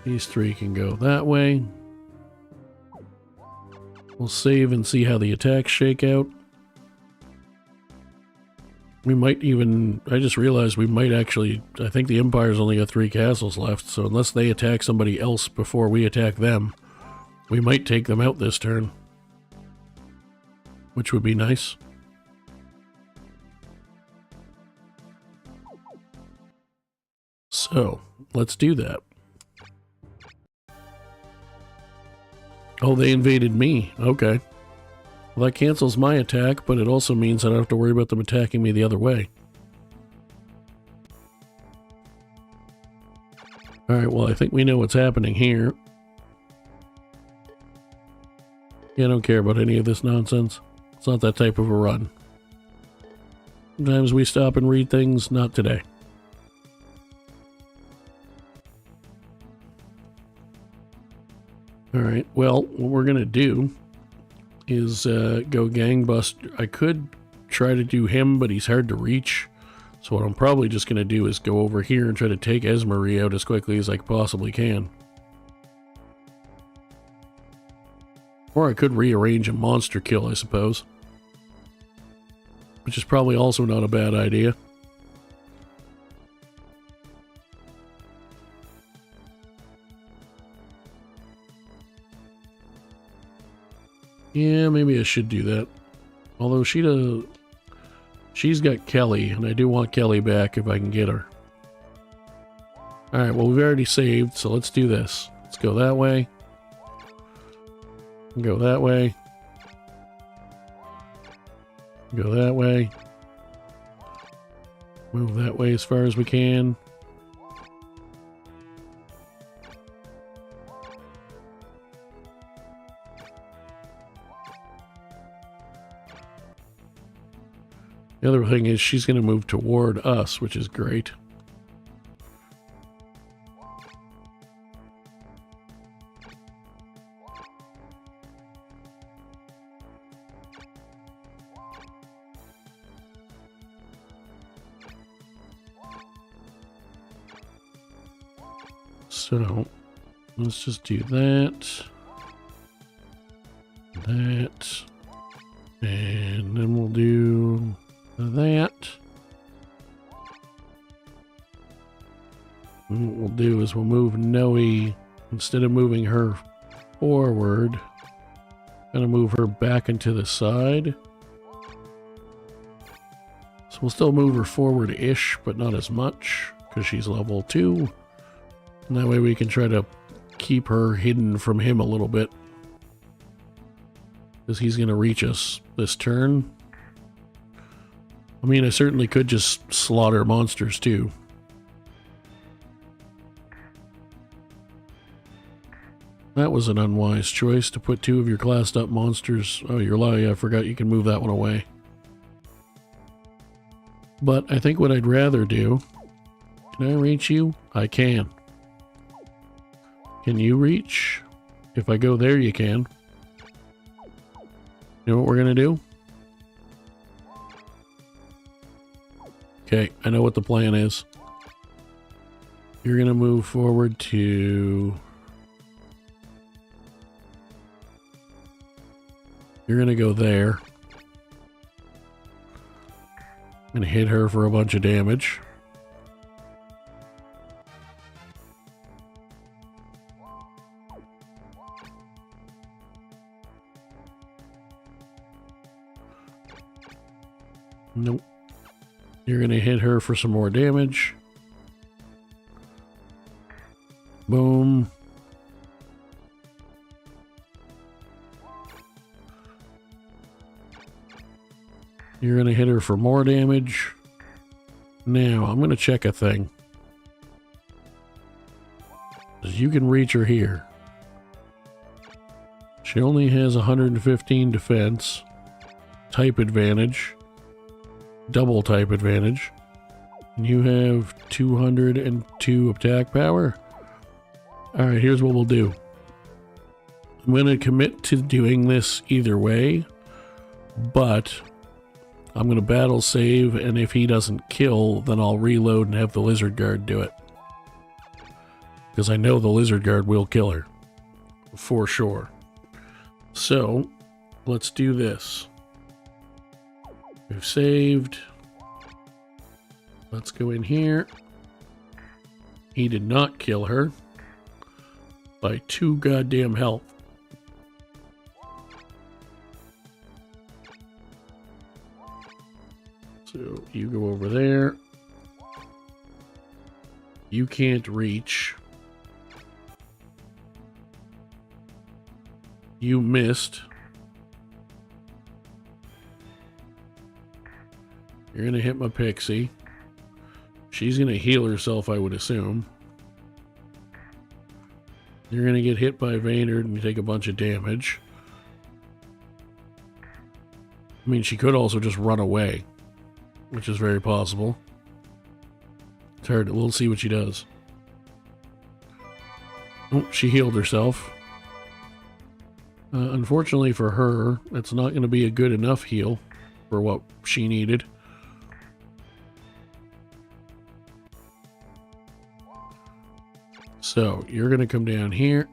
These 3 can go that way. We'll save and see how the attacks shake out. We might even... I just realized we might actually... I think the Empire's only got 3 castles left, so unless they attack somebody else before we attack them, we might take them out this turn. Which would be nice. So, let's do that. Oh, they invaded me. Okay. Well, that cancels my attack, but it also means I don't have to worry about them attacking me the other way. Alright, well, I think we know what's happening here. Yeah, I don't care about any of this nonsense. It's not that type of a run. Sometimes we stop and read things, not today. Alright, well, what we're going to do is go Gangbuster. I could try to do him, but he's hard to reach. So what I'm probably just going to do is go over here and try to take Esmery out as quickly as I possibly can. Or I could rearrange a monster kill, I suppose. Which is probably also not a bad idea. Yeah, maybe I should do that. Although she's got Kelly, and I do want Kelly back if I can get her. Alright, well, we've already saved, so let's do this. Let's go that way. Go that way. Go that way. Move that way as far as we can. The other thing is she's going to move toward us, which is great. So, let's just do that. That. And then we'll do that. And what we'll do is we'll move Noe, instead of moving her forward, gonna move her back into the side. So we'll still move her forward-ish, but not as much, because she's level 2. And that way we can try to keep her hidden from him a little bit. Because he's gonna reach us this turn. I mean, I certainly could just slaughter monsters too. That was an unwise choice to put 2 of your classed up monsters. Oh, you're lying. I forgot you can move that one away. But I think what I'd rather do... Can I reach you? I can. Can you reach? If I go there, you can. You know what we're going to do? Okay, I know what the plan is. You're going to move forward to... You're going to go there. I'm going to hit her for a bunch of damage. Nope. You're going to hit her for some more damage. Boom. You're going to hit her for more damage. Now, I'm going to check a thing. 'Cause you can reach her here. She only has 115 defense. Type advantage. Double type advantage. And you have 202 attack power. Alright, here's what we'll do. I'm going to commit to doing this either way. But... I'm going to battle save, and if he doesn't kill, then I'll reload and have the lizard guard do it. Because I know the lizard guard will kill her. For sure. So, let's do this. We've saved. Let's go in here. He did not kill her. By 2 goddamn health. So you go over there. You can't reach. You missed. You're gonna hit my pixie. She's gonna heal herself, I would assume. You're gonna get hit by Vaynard and take a bunch of damage. I mean, she could also just run away, which is very possible. It's hard. We'll see what she does. Oh, she healed herself. Unfortunately for her, it's not going to be a good enough heal for what she needed. So, you're going to come down here.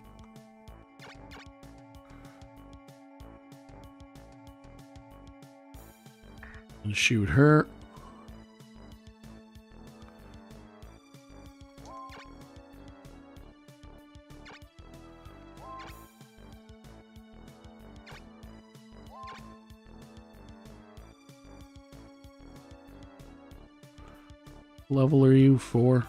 And shoot her. Level are you? 4?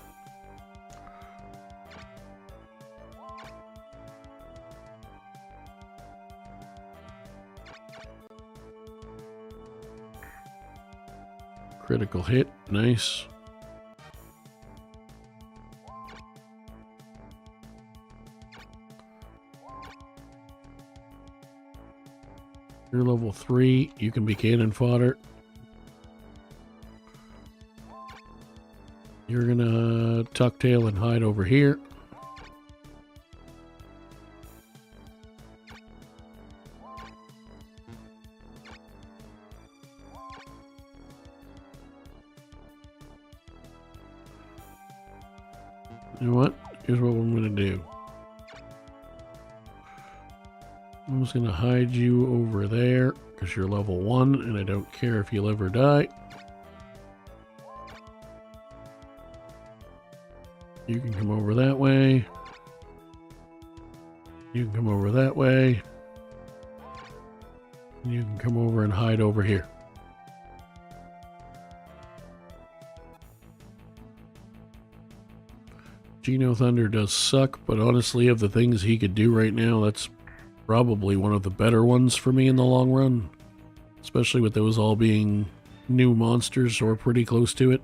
Critical hit. Nice. You're level 3. You can be cannon fodder. You're gonna tuck tail and hide over here. You know what? Here's what I'm gonna do. I'm just gonna hide you over there because you're level 1 and I don't care if you live or die. You can come over that way. You can come over that way. And you can come over and hide over here. Geno Thunder does suck, but honestly, of the things he could do right now, that's probably one of the better ones for me in the long run. Especially with those all being new monsters or pretty close to it.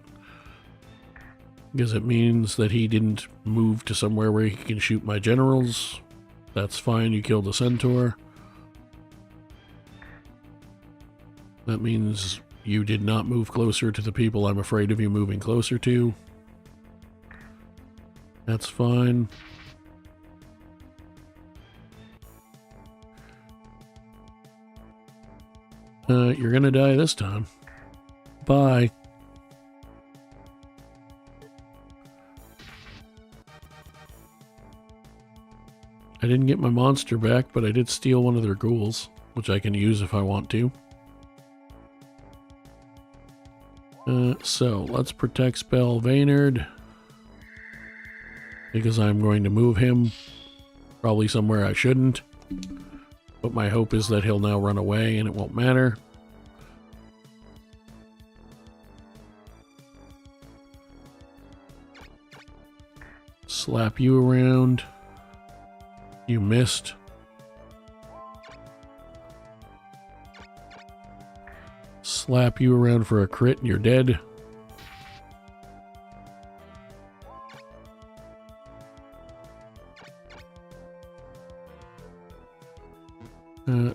Because it means that he didn't move to somewhere where he can shoot my generals. That's fine, you killed a centaur. That means you did not move closer to the people I'm afraid of you moving closer to. That's fine. You're gonna die this time. Bye. I didn't get my monster back, but I did steal one of their ghouls, which I can use if I want to. So let's protect spell Vaynard, because I'm going to move him probably somewhere I shouldn't. But my hope is that he'll now run away and it won't matter. Slap you around. You missed. Slap you around for a crit and you're dead.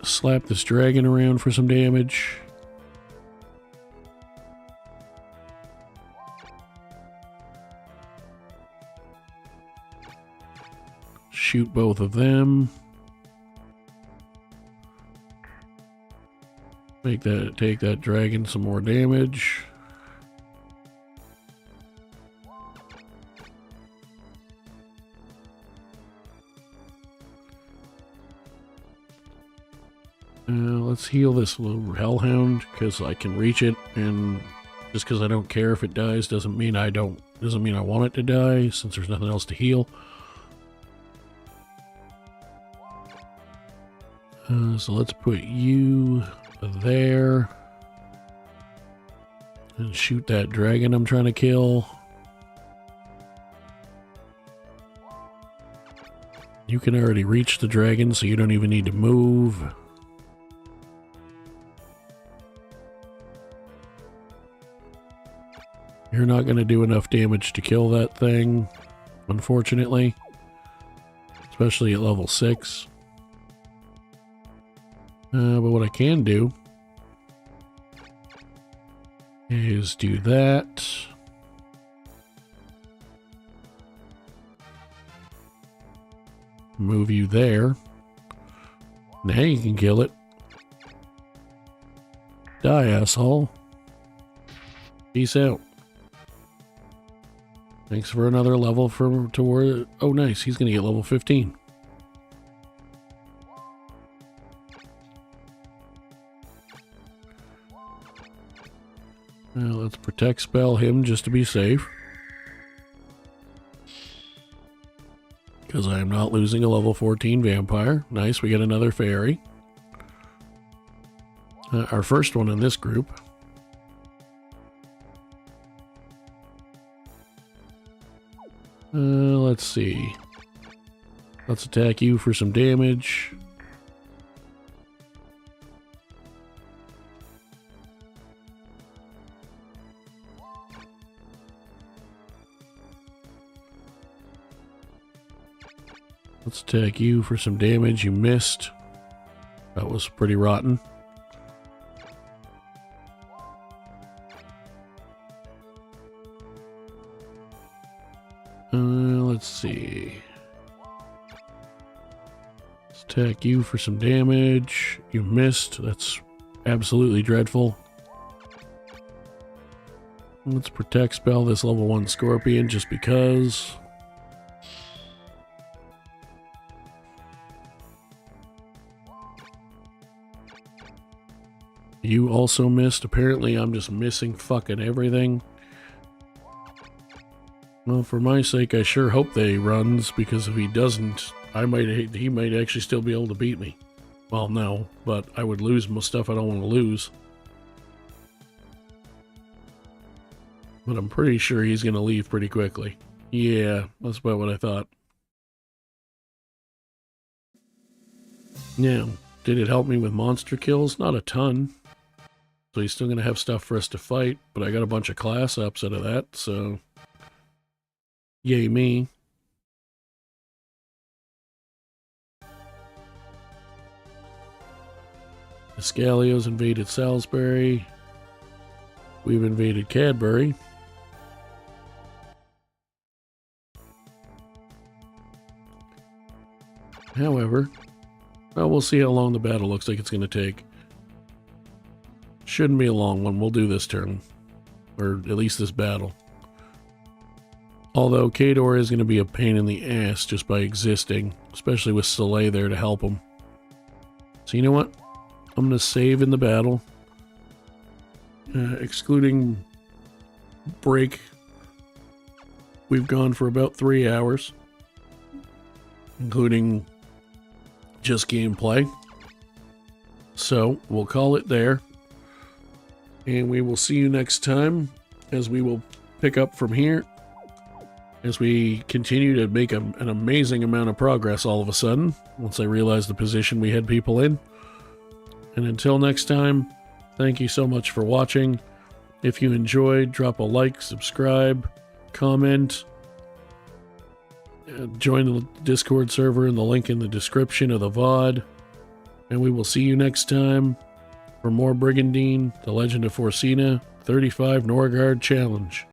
Slap this dragon around for some damage. Shoot both of them. Take that dragon some more damage. Let's heal this little hellhound because I can reach it, and just because I don't care if it dies doesn't mean I want it to die, since there's nothing else to heal. So let's put you there and shoot that dragon I'm trying to kill. You can already reach the dragon, so you don't even need to move. You're not going to do enough damage to kill that thing, unfortunately, especially at level 6. But what I can do is do that. Move you there. Now you can kill it. Die, asshole. Peace out. Thanks for another level toward. Oh, nice. He's going to get level 15. Now let's protect spell him just to be safe. Because I am not losing a level 14 vampire. Nice, we get another fairy. Our first one in this group. Let's see. Let's attack you for some damage. Let's attack you for some damage. You missed. That was pretty rotten. Let's see. Let's attack you for some damage. You missed. That's absolutely dreadful. Let's protect spell this level 1 scorpion just because. You also missed. Apparently I'm just missing fucking everything. Well, for my sake, I sure hope that he runs, because if he doesn't, he might actually still be able to beat me. Well, no, but I would lose most stuff I don't want to lose. But I'm pretty sure he's going to leave pretty quickly. Yeah, that's about what I thought. Now, did it help me with monster kills? Not a ton. So he's still going to have stuff for us to fight, but I got a bunch of class ups out of that, so yay me. Scalio's invaded Salisbury. We've invaded Cadbury. However, well, we'll see how long the battle looks like it's going to take. Shouldn't be a long one. We'll do this turn. Or at least this battle. Although Kador is going to be a pain in the ass just by existing. Especially with Soleil there to help him. So you know what? I'm going to save in the battle. Excluding break, we've gone for about 3 hours. Including just gameplay. So we'll call it there. And we will see you next time as we will pick up from here. As we continue to make an amazing amount of progress all of a sudden. Once I realized the position we had people in. And until next time, thank you so much for watching. If you enjoyed, drop a like, subscribe, comment. Join the Discord server in the link in the description of the VOD. And we will see you next time for more Brigandine, The Legend of Forsena 35 Norgard Challenge.